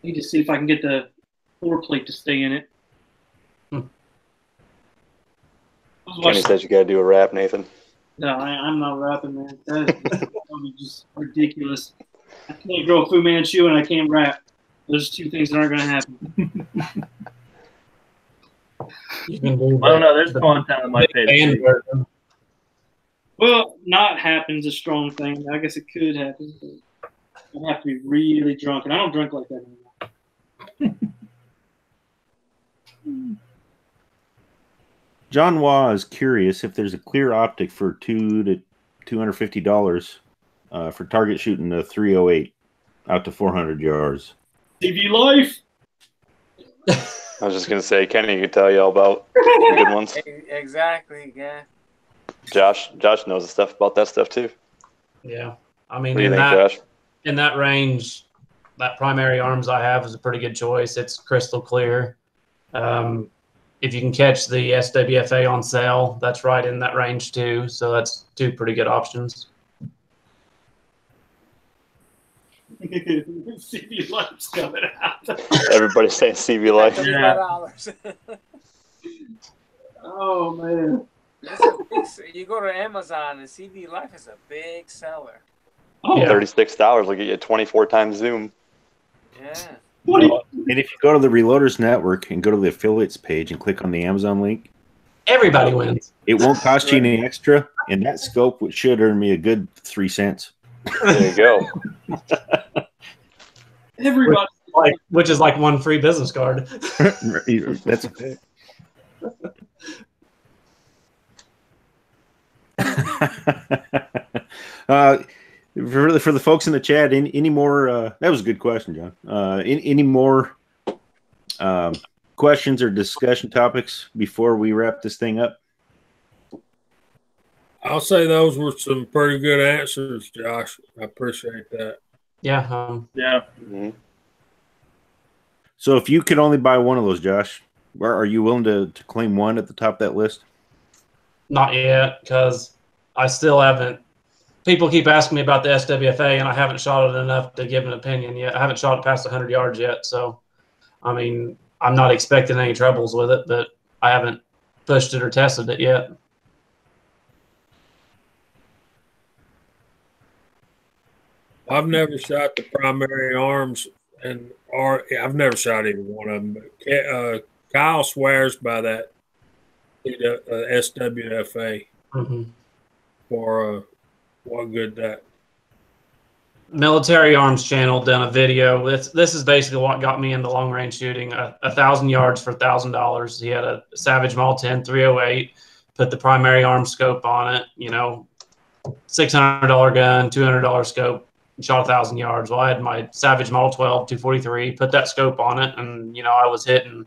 I need to see if I can get the floor plate to stay in it. Kenny says you got to do a rap, Nathan. No, I'm not rapping, man. That is just ridiculous. I can't grow a Fu Manchu and I can't rap. Those two things that aren't going to happen. You can do I don't know. There's content on my page. Well, not happens a strong thing. I guess it could happen. I have to be really drunk, and I don't drink like that anymore. John Waugh is curious if there's a clear optic for $200 to $250 for target shooting a 308 out to 400 yards. TV life. I was just gonna say, Kenny could tell you all about the good ones. Exactly. Yeah. Josh knows the stuff about that stuff too. Yeah, I mean, What do you think, Josh? In that range, that primary arms I have is a pretty good choice. It's crystal clear. If you can catch the SWFA on sale, that's right in that range too. So that's two pretty good options. CV Life's coming out. Everybody's saying CV Life. $35. Oh man. You go to Amazon and CV Life is a big seller. Oh, Yeah. $36 will get you 24 times Zoom. Yeah. And if you go to the Reloaders Network and go to the affiliates page and click on the Amazon link, Everybody wins. it won't cost you any extra, and that scope should earn me a good 3 cents. There you go. everybody. Which is like one free business card. That's for the folks in the chat. Any more? That was a good question, John. Any more questions or discussion topics before we wrap this thing up? I'll say those were some pretty good answers, Josh. I appreciate that. Yeah. Yeah. Mm-hmm. So if you could only buy one of those, Josh, are you willing to claim one at the top of that list? Not yet, because I still haven't. People keep asking me about the SWFA, and I haven't shot it enough to give an opinion yet. I haven't shot it past 100 yards yet, so I mean, I'm not expecting any troubles with it, but I haven't pushed it or tested it yet. I've never shot the primary arms, and I've never shot either one of them. But Kyle swears by that SWFA for what good that. Military Arms Channel done a video. This is basically what got me into long range shooting. 1,000 yards for $1,000. He had a Savage Mall 10 308. Put the primary arm scope on it. You know, $600 gun, $200 scope. Shot 1,000 yards. Well, I had my Savage Model 12 243. Put that scope on it, and you know I was hitting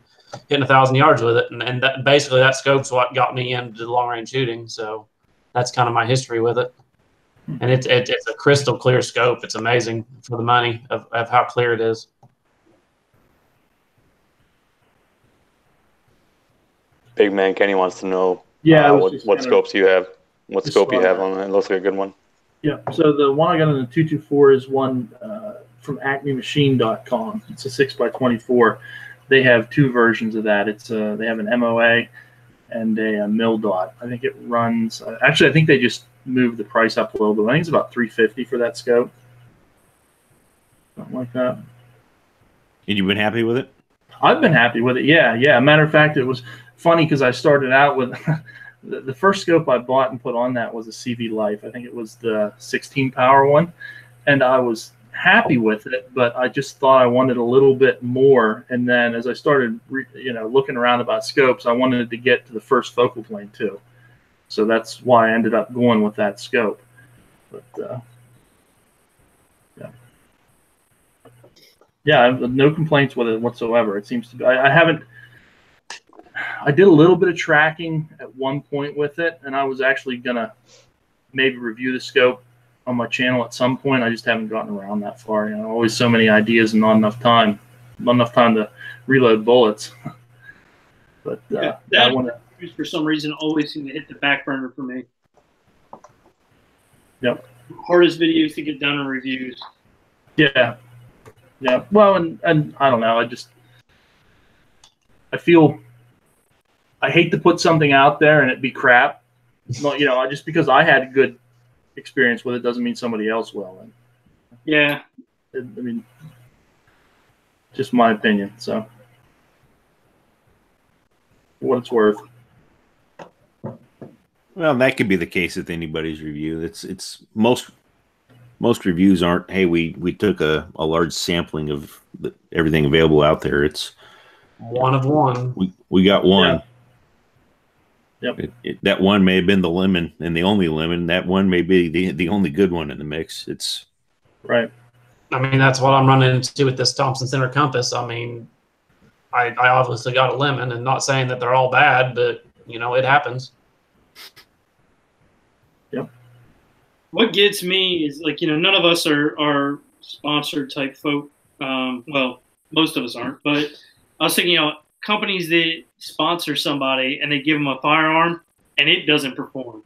1,000 yards with it, and basically that scope's what got me into long range shooting. So that's kind of my history with it. And it's a crystal clear scope. It's amazing for the money of how clear it is. Big Man Kenny wants to know what scopes you have. What scope you have on it. It looks like a good one. Yeah, so the one I got on the 224 is one from acmemachine.com. It's a 6x24. They have two versions of that. It's they have an MOA and a mil dot. I think it runs. Actually, I think they just moved the price up a little bit. I think it's about $350 for that scope, something like that. And you've been happy with it? I've been happy with it. Yeah. Matter of fact, it was funny because I started out with the first scope I bought and put on that was a CV Life. I think it was the 16 power one, and I was happy with it, but I just thought I wanted a little bit more. And then as I started, looking around about scopes, I wanted to get to the first focal plane too. So that's why I ended up going with that scope. But yeah, I have no complaints with it whatsoever. It seems to be. I did a little bit of tracking at one point with it, and I was actually gonna maybe review the scope on my channel at some point. I just haven't gotten around that far. Always so many ideas and not enough time to reload bullets. But I want to. For some reason, always seem to hit the back burner for me. Yep. Hardest videos to get done in reviews. Yeah. Well, and I don't know. I feel I hate to put something out there and it be crap. Just because I had a good experience with it doesn't mean somebody else will. And yeah. I mean, just my opinion. So, for what it's worth. Well, that could be the case with anybody's review. It's most reviews aren't, hey, we took a large sampling of everything available out there. It's one of one. We got one. Yeah. Yep. That one may have been the lemon and the only lemon. That one may be the only good one in the mix. It's right. I mean, that's what I'm running into with this Thompson Center Compass. I mean, I obviously got a lemon, and not saying that they're all bad, but it happens. Yep. What gets me is none of us are sponsored type folk. Well, most of us aren't, but I was thinking, companies that sponsor somebody and they give them a firearm and it doesn't perform.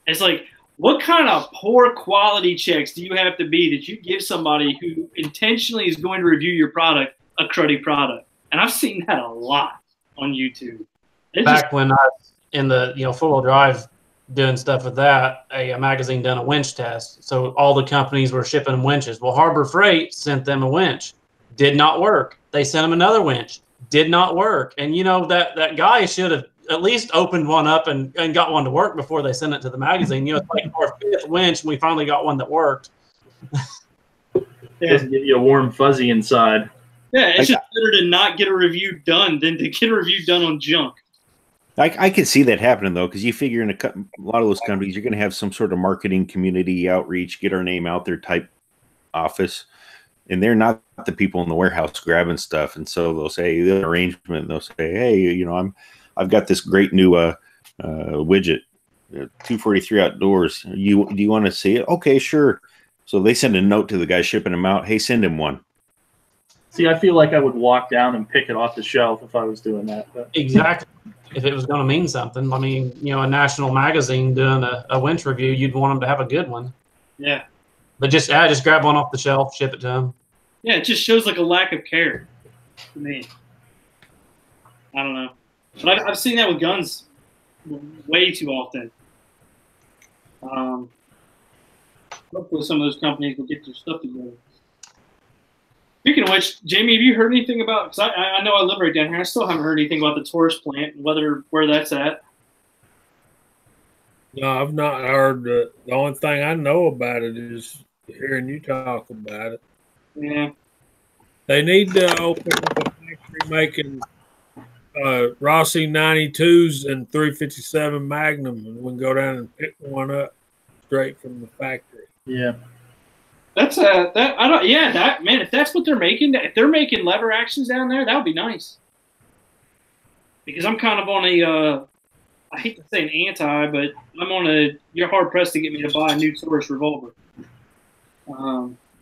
It's like, What kind of poor quality checks do you have to be that you give somebody who intentionally is going to review your product a cruddy product? And I've seen that a lot on YouTube. Back when I was in the four-wheel drive doing stuff with that, a magazine done a winch test. So all the companies were shipping winches. Well, Harbor Freight sent them a winch. Did not work. They sent them another winch. Did not work. And that guy should have at least opened one up and got one to work before they sent it to the magazine. It's like our fifth winch, and we finally got one that worked. It doesn't give you a warm fuzzy inside. Yeah, it's just better to not get a review done than to get a review done on junk. I can see that happening, though, because you figure in a lot of those companies, you're going to have some sort of marketing community outreach, get our name out there type office. And they're not the people in the warehouse grabbing stuff. And so they'll say the arrangement, they'll say, hey, I've got this great new widget, 243 outdoors. Do you want to see it? Okay, sure. So they send a note to the guy shipping them out. Hey, send him one. See, I feel like I would walk down and pick it off the shelf if I was doing that. But. Exactly. If it was going to mean something, I mean, a national magazine doing a winch review, you'd want them to have a good one. Yeah. But just grab one off the shelf, ship it to them. Yeah, it just shows like a lack of care to me. I don't know. But I've seen that with guns way too often. Hopefully some of those companies will get their stuff together. Speaking of which, Jamie, have you heard anything about, because I know I live right down here, I still haven't heard anything about the Taurus plant and where that's at. No, I've not heard. The only thing I know about it is hearing you talk about it. Yeah. They need to open up a factory making Rossi 92s and 357 Magnum, and we can go down and pick one up straight from the factory. Yeah. That's man, if that's what they're making, if they're making lever actions down there, that would be nice. Because I'm kind of on a I hate to say an anti, but I'm on a you're hard pressed to get me to buy a new Taurus revolver.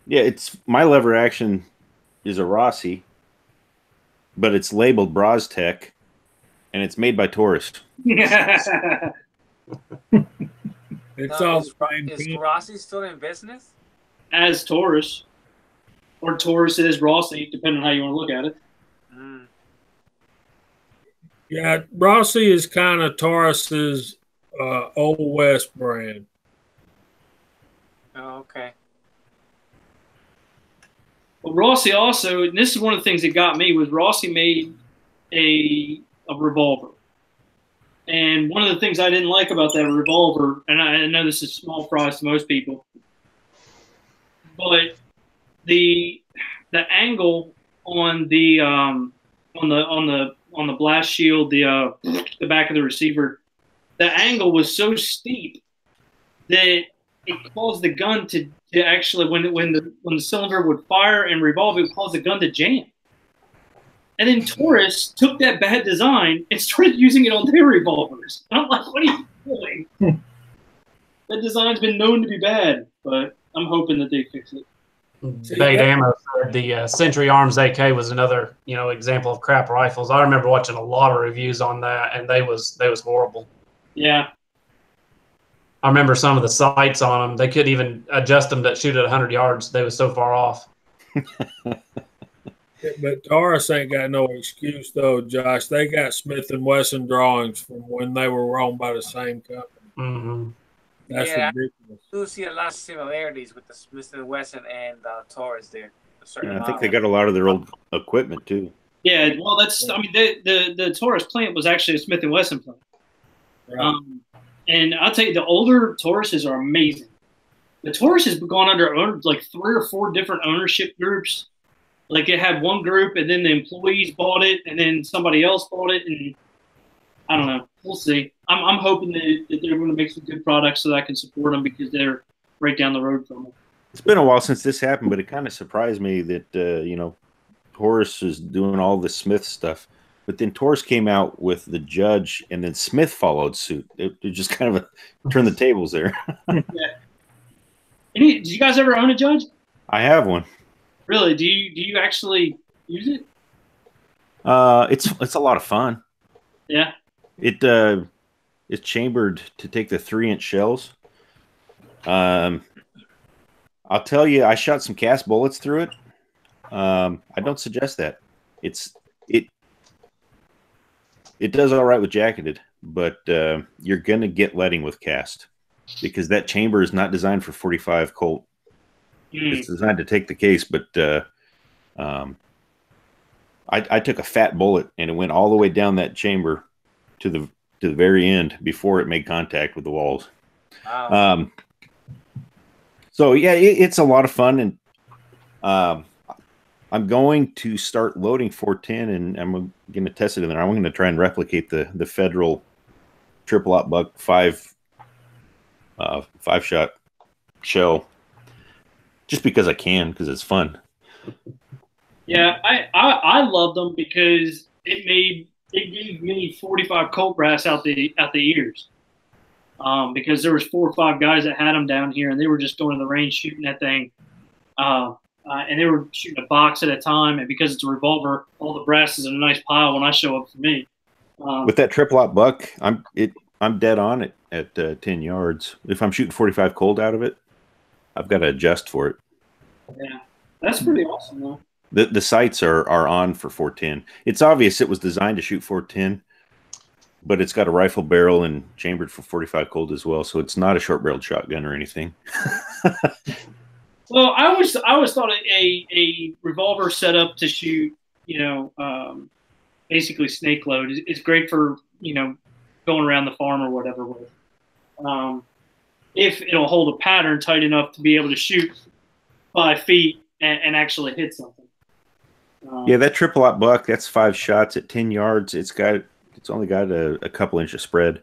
Yeah, my lever action is a Rossi, but it's labeled Brostech, and it's made by Taurus. It's all is Rossi still in business? As Taurus, or Taurus is Rossi, depending on how you want to look at it. Mm. Yeah, Rossi is kind of Taurus's Old West brand. Oh, okay. Well, Rossi also, and this is one of the things that got me, was Rossi made a revolver. And one of the things I didn't like about that revolver, and I know this is small fries to most people, but the angle on the blast shield, the back of the receiver, the angle was so steep that it caused the gun to actually when the cylinder would fire and revolve, it would cause the gun to jam. And then Taurus took that bad design and started using it on their revolvers. And I'm like, what are you doing? That design's been known to be bad, but I'm hoping that they fix it. Bait Ammo said the Century Arms AK was another, example of crap rifles. I remember watching a lot of reviews on that, and they was horrible. Yeah. I remember some of the sights on them. They couldn't even adjust them to shoot at 100 yards. They was so far off. But Taurus ain't got no excuse, though, Josh. They got Smith & Wesson drawings from when they were owned by the same company. Mm-hmm. That's ridiculous. I do see a lot of similarities with the Smith & Wesson and Taurus there. I think they got a lot of their old equipment, too. Yeah, well, the Taurus plant was actually a Smith & Wesson plant. Right. And I'll tell you, the older Tauruses are amazing. The Taurus has gone under like 3 or 4 different ownership groups. Like it had one group, and then the employees bought it, and then somebody else bought it, and I don't know. We'll see. I'm hoping that they're going to make some good products so that I can support them because they're right down the road from them. It's been a while since this happened, but it kind of surprised me that Taurus is doing all the Smith stuff. But then Taurus came out with the Judge, and then Smith followed suit. It just kind of turned the tables there. Yeah. Did you guys ever own a Judge? I have one. Really? Do you actually use it? It's a lot of fun. Yeah. It's chambered to take the 3-inch shells, I'll tell you, I shot some cast bullets through it. I don't suggest that. It does all right with jacketed, but you're gonna get leading with cast because that chamber is not designed for 45 Colt. It's designed to take the case, but I took a fat bullet and it went all the way down that chamber to the very end before it made contact with the walls. Wow. So yeah, it's a lot of fun, and I'm going to start loading 410, and I'm going to test it in there. I'm going to try and replicate the Federal triple op buck 5-shot shell, just because I can, because it's fun. Yeah, I loved them because it gave me 45 Colt brass out the ears. Because there was 4 or 5 guys that had them down here, and they were just going to the range shooting that thing, and they were shooting a box at a time. And because it's a revolver, all the brass is in a nice pile when I show up for me. With that triple op buck, I'm dead on it at 10 yards. If I'm shooting 45 Colt out of it, I've got to adjust for it. Yeah, that's pretty awesome, though. The sights are on for 410. It's obvious it was designed to shoot 410. But it's got a rifle barrel and chambered for 45 Colt as well, so it's not a short-barreled shotgun or anything. Well, I always thought a revolver set up to shoot, basically snake load is great for going around the farm or whatever with. If it'll hold a pattern tight enough to be able to shoot 5 feet and actually hit something. Yeah, that triple op buck, that's 5 shots at 10 yards. It's only got a couple inches spread.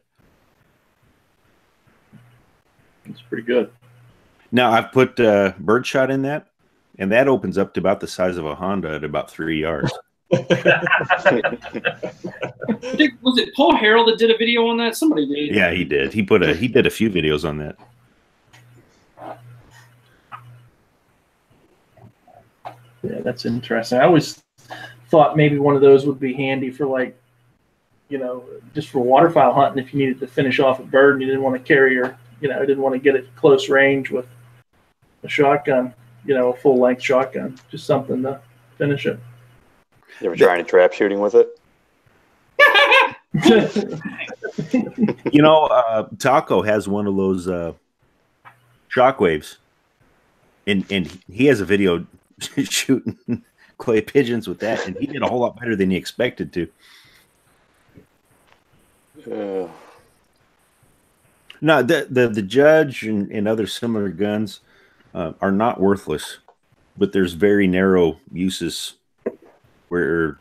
It's pretty good. Now, I've put birdshot in that, and that opens up to about the size of a Honda at about 3 yards. Was it Paul Harrell that did a video on that? Somebody did. Yeah, he did. He did a few videos on that. Yeah, that's interesting. I always thought maybe one of those would be handy for just for waterfowl hunting if you needed to finish off a bird and you didn't want to carry your, didn't want to get it close range with a shotgun, a full length shotgun, just something to finish it. You ever try any trap shooting with it? Taco has one of those shockwaves, and he has a video shooting clay pigeons with that, and he did a whole lot better than he expected to. No, the Judge and other similar guns are not worthless, but there's very narrow uses where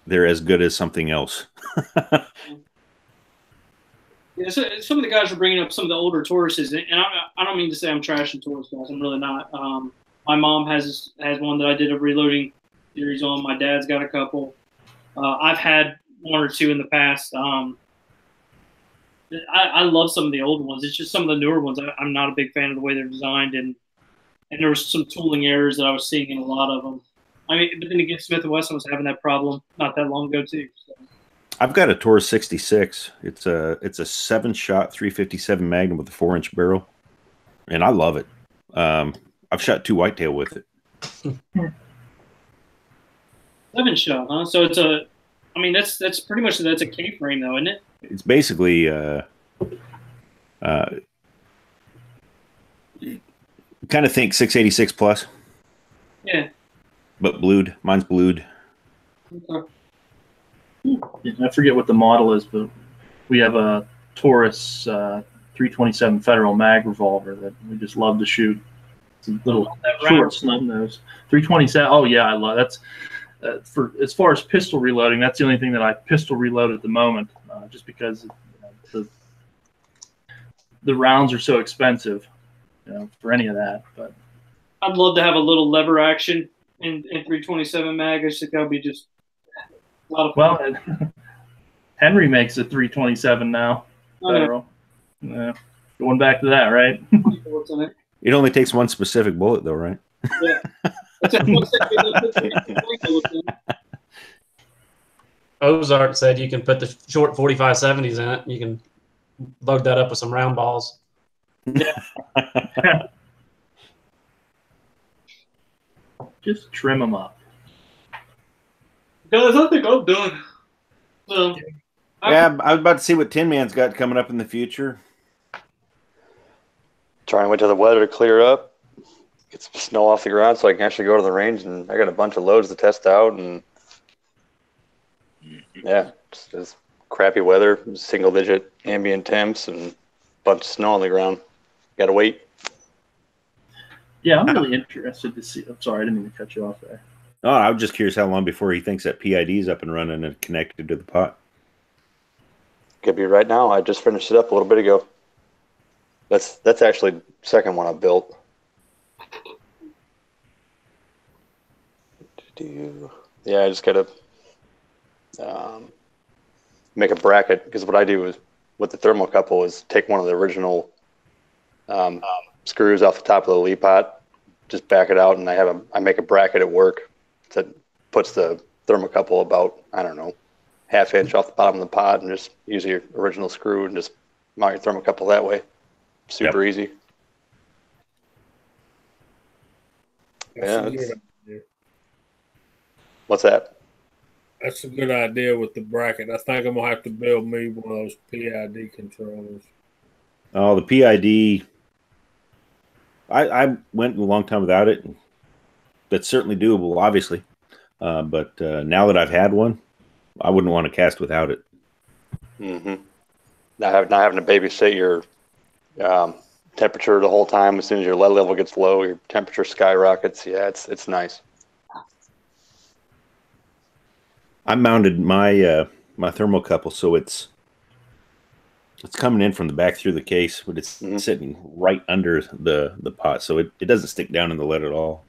they're as good as something else. Yeah, so some of the guys are bringing up some of the older Tauruses, and I don't mean to say I'm trashing Taurus guys. I'm really not. My mom has one that I did a reloading series on. My dad's got a couple. I've had 1 or 2 in the past. I love some of the older ones. It's just some of the newer ones. I'm not a big fan of the way they're designed, and there was some tooling errors that I was seeing in a lot of them. I mean, but then again, Smith & Wesson was having that problem not that long ago too. So. I've got a Taurus 66. It's a 7-shot 357 Magnum with a 4-inch barrel, and I love it. I've shot 2 whitetail with it. 7-shot, huh? So it's a. I mean, that's pretty much that's a K-frame though, isn't it? It's basically kind of think 686 plus. Yeah. But blued. Mine's blued. Okay. I forget what the model is, but we have a Taurus 327 Federal mag revolver that we just love to shoot. It's a little short snub nose. 327. Oh yeah, I love that's. For as far as pistol reloading, that's the only thing that I pistol reload at the moment, just because the rounds are so expensive, for any of that. But I'd love to have a little lever action in 327 mag. I think that would be just a lot of fun. Well, Henry makes a 327 now. Federal. Going back to that, right? It only takes one specific bullet, though, right? Yeah. Ozark said you can put the short 45-70s in it. You can load that up with some round balls. Just trim them up. Guys, I think I'm done. So, Yeah, I was about to see what Tin Man's got coming up in the future. Trying to wait till the weather to clear up, get some snow off the ground so I can actually go to the range. And I got a bunch of loads to test out. And yeah, just crappy weather, single-digit ambient temps, and a bunch of snow on the ground. Got to wait. Yeah, I'm really interested to see. I'm sorry, I didn't mean to cut you off there. Oh, I was just curious how long before he thinks that PID is up and running and connected to the pot. Could be right now. I just finished it up a little bit ago. That's actually the second one I built. Yeah, I just gotta make a bracket, because what I do is with the thermocouple is take one of the original screws off the top of the lead pot, just back it out, and I make a bracket at work that puts the thermocouple about, I don't know, ½ inch off the bottom of the pot, and just use your original screw and just mount your thermocouple that way. Super easy. Yeah. What's that? That's a good idea with the bracket. I think I'm gonna have to build me one of those PID controllers. Oh, the PID. I went a long time without it. That's certainly doable, obviously. But now that I've had one, I wouldn't want to cast without it. Mm-hmm. Not having to babysit your temperature the whole time. As soon as your lead level gets low, your temperature skyrockets. Yeah, it's nice. I mounted my my thermocouple so it's coming in from the back through the case, but it's sitting right under the pot, so it doesn't stick down in the lead at all.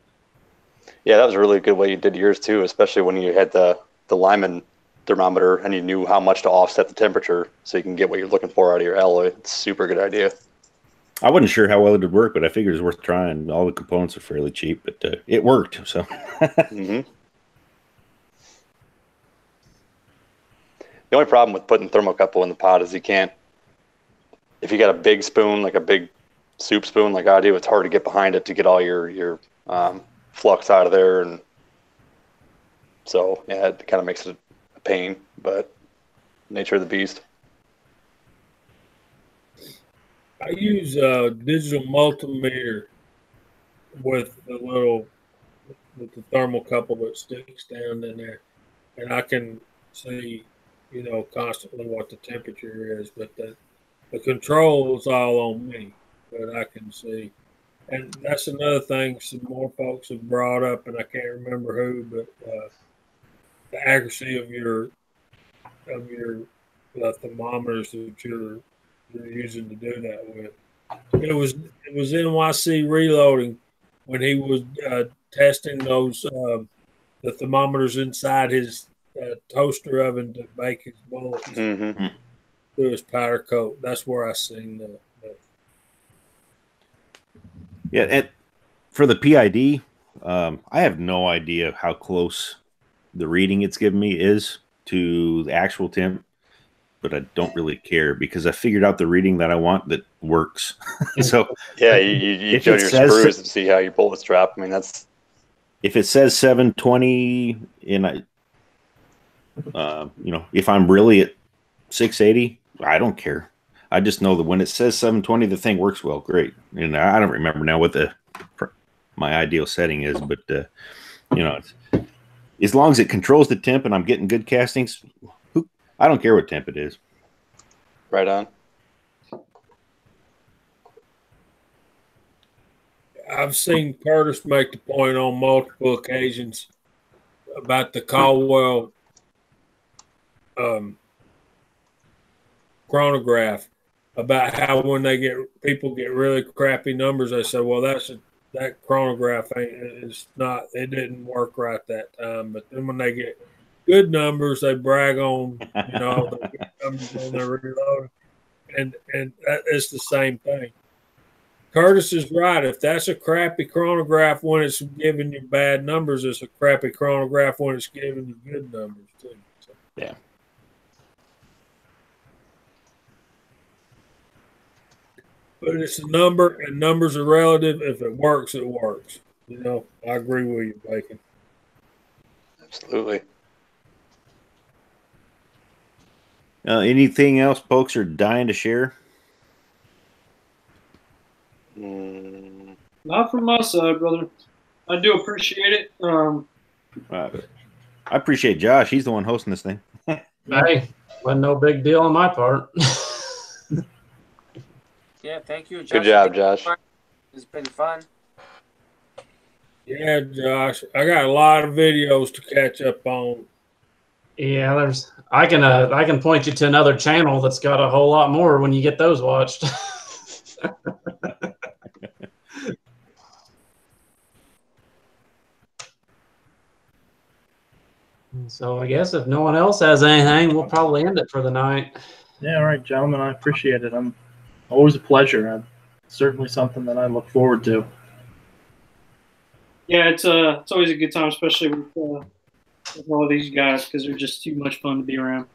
Yeah, that was a really good way you did yours too, especially when you had the Lyman thermometer and you knew how much to offset the temperature so you can get what you're looking for out of your alloy. It's a super good idea. I wasn't sure how well it would work, but I figured it was worth trying. All the components are fairly cheap, but it worked. So. The only problem with putting thermocouple in the pot is you can't. If you got a big spoon, like a big soup spoon, like I do, it's hard to get behind it to get all your flux out of there, and so yeah, it kind of makes it a pain. But nature of the beast. I use a digital multimeter with the thermocouple that sticks down in there, and I can see, constantly what the temperature is. But the control is all on me, but I can see. And that's another thing some more folks have brought up, and I can't remember who, but the accuracy of your thermometers that you're using to do that with. It was NYC Reloading when he was testing those the thermometers inside his toaster oven to bake his bullets through his powder coat. That's where I seen the Yeah, and for the PID, I have no idea how close the reading it's given me is to the actual temp, but I don't really care because I figured out the reading that I want that works. So yeah, you judge your screws and see how your bullets drop. I mean, that's if it says 720 and if I'm really at 680, I don't care. I just know that when it says 720, the thing works well. Great. And I don't remember now what my ideal setting is, but as long as it controls the temp and I'm getting good castings, I don't care what temp it is. Right on. I've seen Curtis make the point on multiple occasions about the Caldwell chronograph, about how when people get really crappy numbers, they say, well, that chronograph it didn't work right that time. But then when they get good numbers, they brag on, the good numbers on their reload. And it's the same thing. Curtis is right. If that's a crappy chronograph when it's giving you bad numbers, it's a crappy chronograph when it's giving you good numbers too. So. Yeah. But it's a number, and numbers are relative. If it works, it works. You know, I agree with you, Bacon. Absolutely. Anything else folks are dying to share? Not from my side, brother. I do appreciate it. I appreciate Josh. He's the one hosting this thing. Hey, wasn't no big deal on my part. Yeah, thank you, Josh. Good job, Josh. It's been fun. Yeah, Josh. I got a lot of videos to catch up on. Yeah, I can point you to another channel that's got a whole lot more when you get those watched. So I guess if no one else has anything, we'll probably end it for the night. Yeah, all right, gentlemen. I appreciate it. I'm always a pleasure. Certainly something that I look forward to. Yeah, it's always a good time, especially with all of these guys, because they're just too much fun to be around.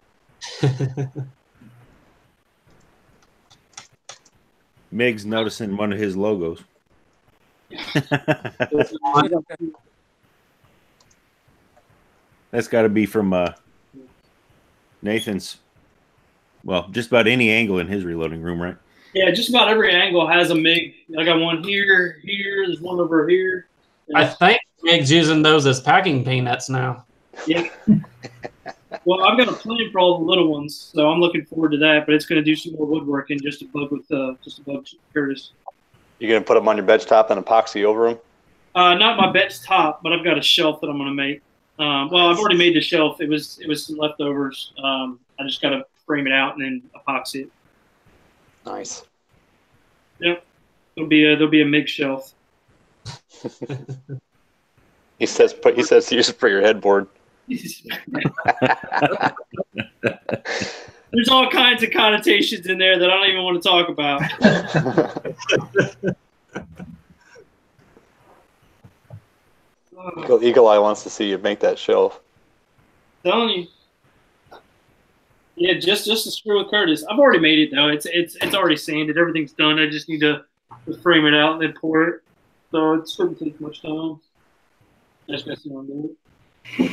Meg's noticing one of his logos. That's got to be from Nathan's. Well, just about any angle in his reloading room, right? Yeah, just about every angle has a MiG. I got one here, there's one over here. I think Meg's using those as packing peanuts now. Yeah. Well, I've got a plan for all the little ones, so I'm looking forward to that. But it's going to do some more woodworking just to bug Curtis. You gonna put them on your bench top and epoxy over them? Not my bench top, but I've got a shelf that I'm going to make. Well, I've already made the shelf. It was some leftovers. I just got to frame it out and then epoxy it. Nice. Yep. There'll be a MIG shelf. He says to use it for your headboard. There's all kinds of connotations in there that I don't even want to talk about. Eagle Eye wants to see you make that shelf. Telling you. Yeah, just to screw with Curtis. I've already made it though. It's already sanded. Everything's done. I just need to frame it out and then pour it. So it shouldn't take much time. Just messing on doing it.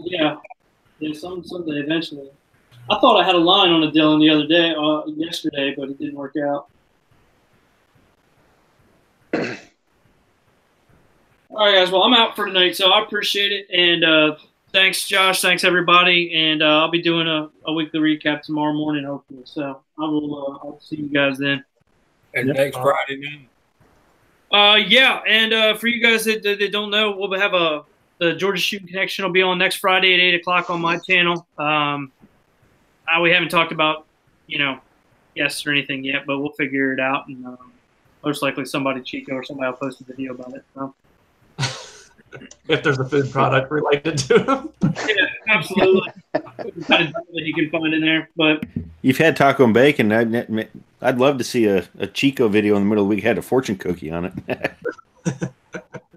Yeah, someday eventually. I thought I had a line on a Dylan the other day, yesterday, but it didn't work out. All right, guys. Well, I'm out for tonight, so I appreciate it. And thanks, Josh. Thanks, everybody. And I'll be doing a weekly recap tomorrow morning, hopefully. So I'll see you guys then. And next Friday night. Yeah, and for you guys that don't know, we'll have the Georgia Shooting Connection will be on next Friday at 8 o'clock on my channel. We haven't talked about, guests or anything yet, but we'll figure it out. And most likely somebody, Chico or somebody, will post a video about it. So. If there's a food product related to them. Yeah, absolutely. Kind of that you can find in there, but you've had taco and bacon. I'd love to see a Chico video in the middle of the week had a fortune cookie on it.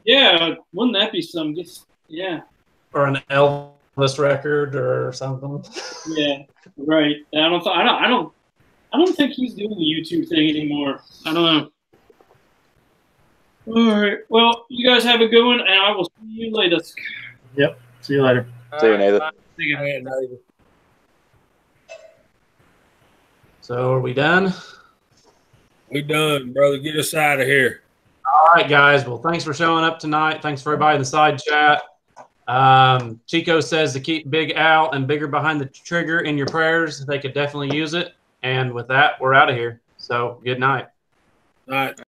Yeah, wouldn't that be some? Yeah. Or an Elvis record or something. Yeah, right. I don't think he's doing the YouTube thing anymore. I don't know. All right. Well, you guys have a good one, and I will see you later. Yep. See you later. See you, Nathan. See you, Nathan. So are we done? We done, brother. Get us out of here. All right, guys. Well, thanks for showing up tonight. Thanks for everybody in the side chat. Chico says to keep Big Al and Bigger behind the trigger in your prayers. They could definitely use it. And with that, we're out of here. So good night. All right.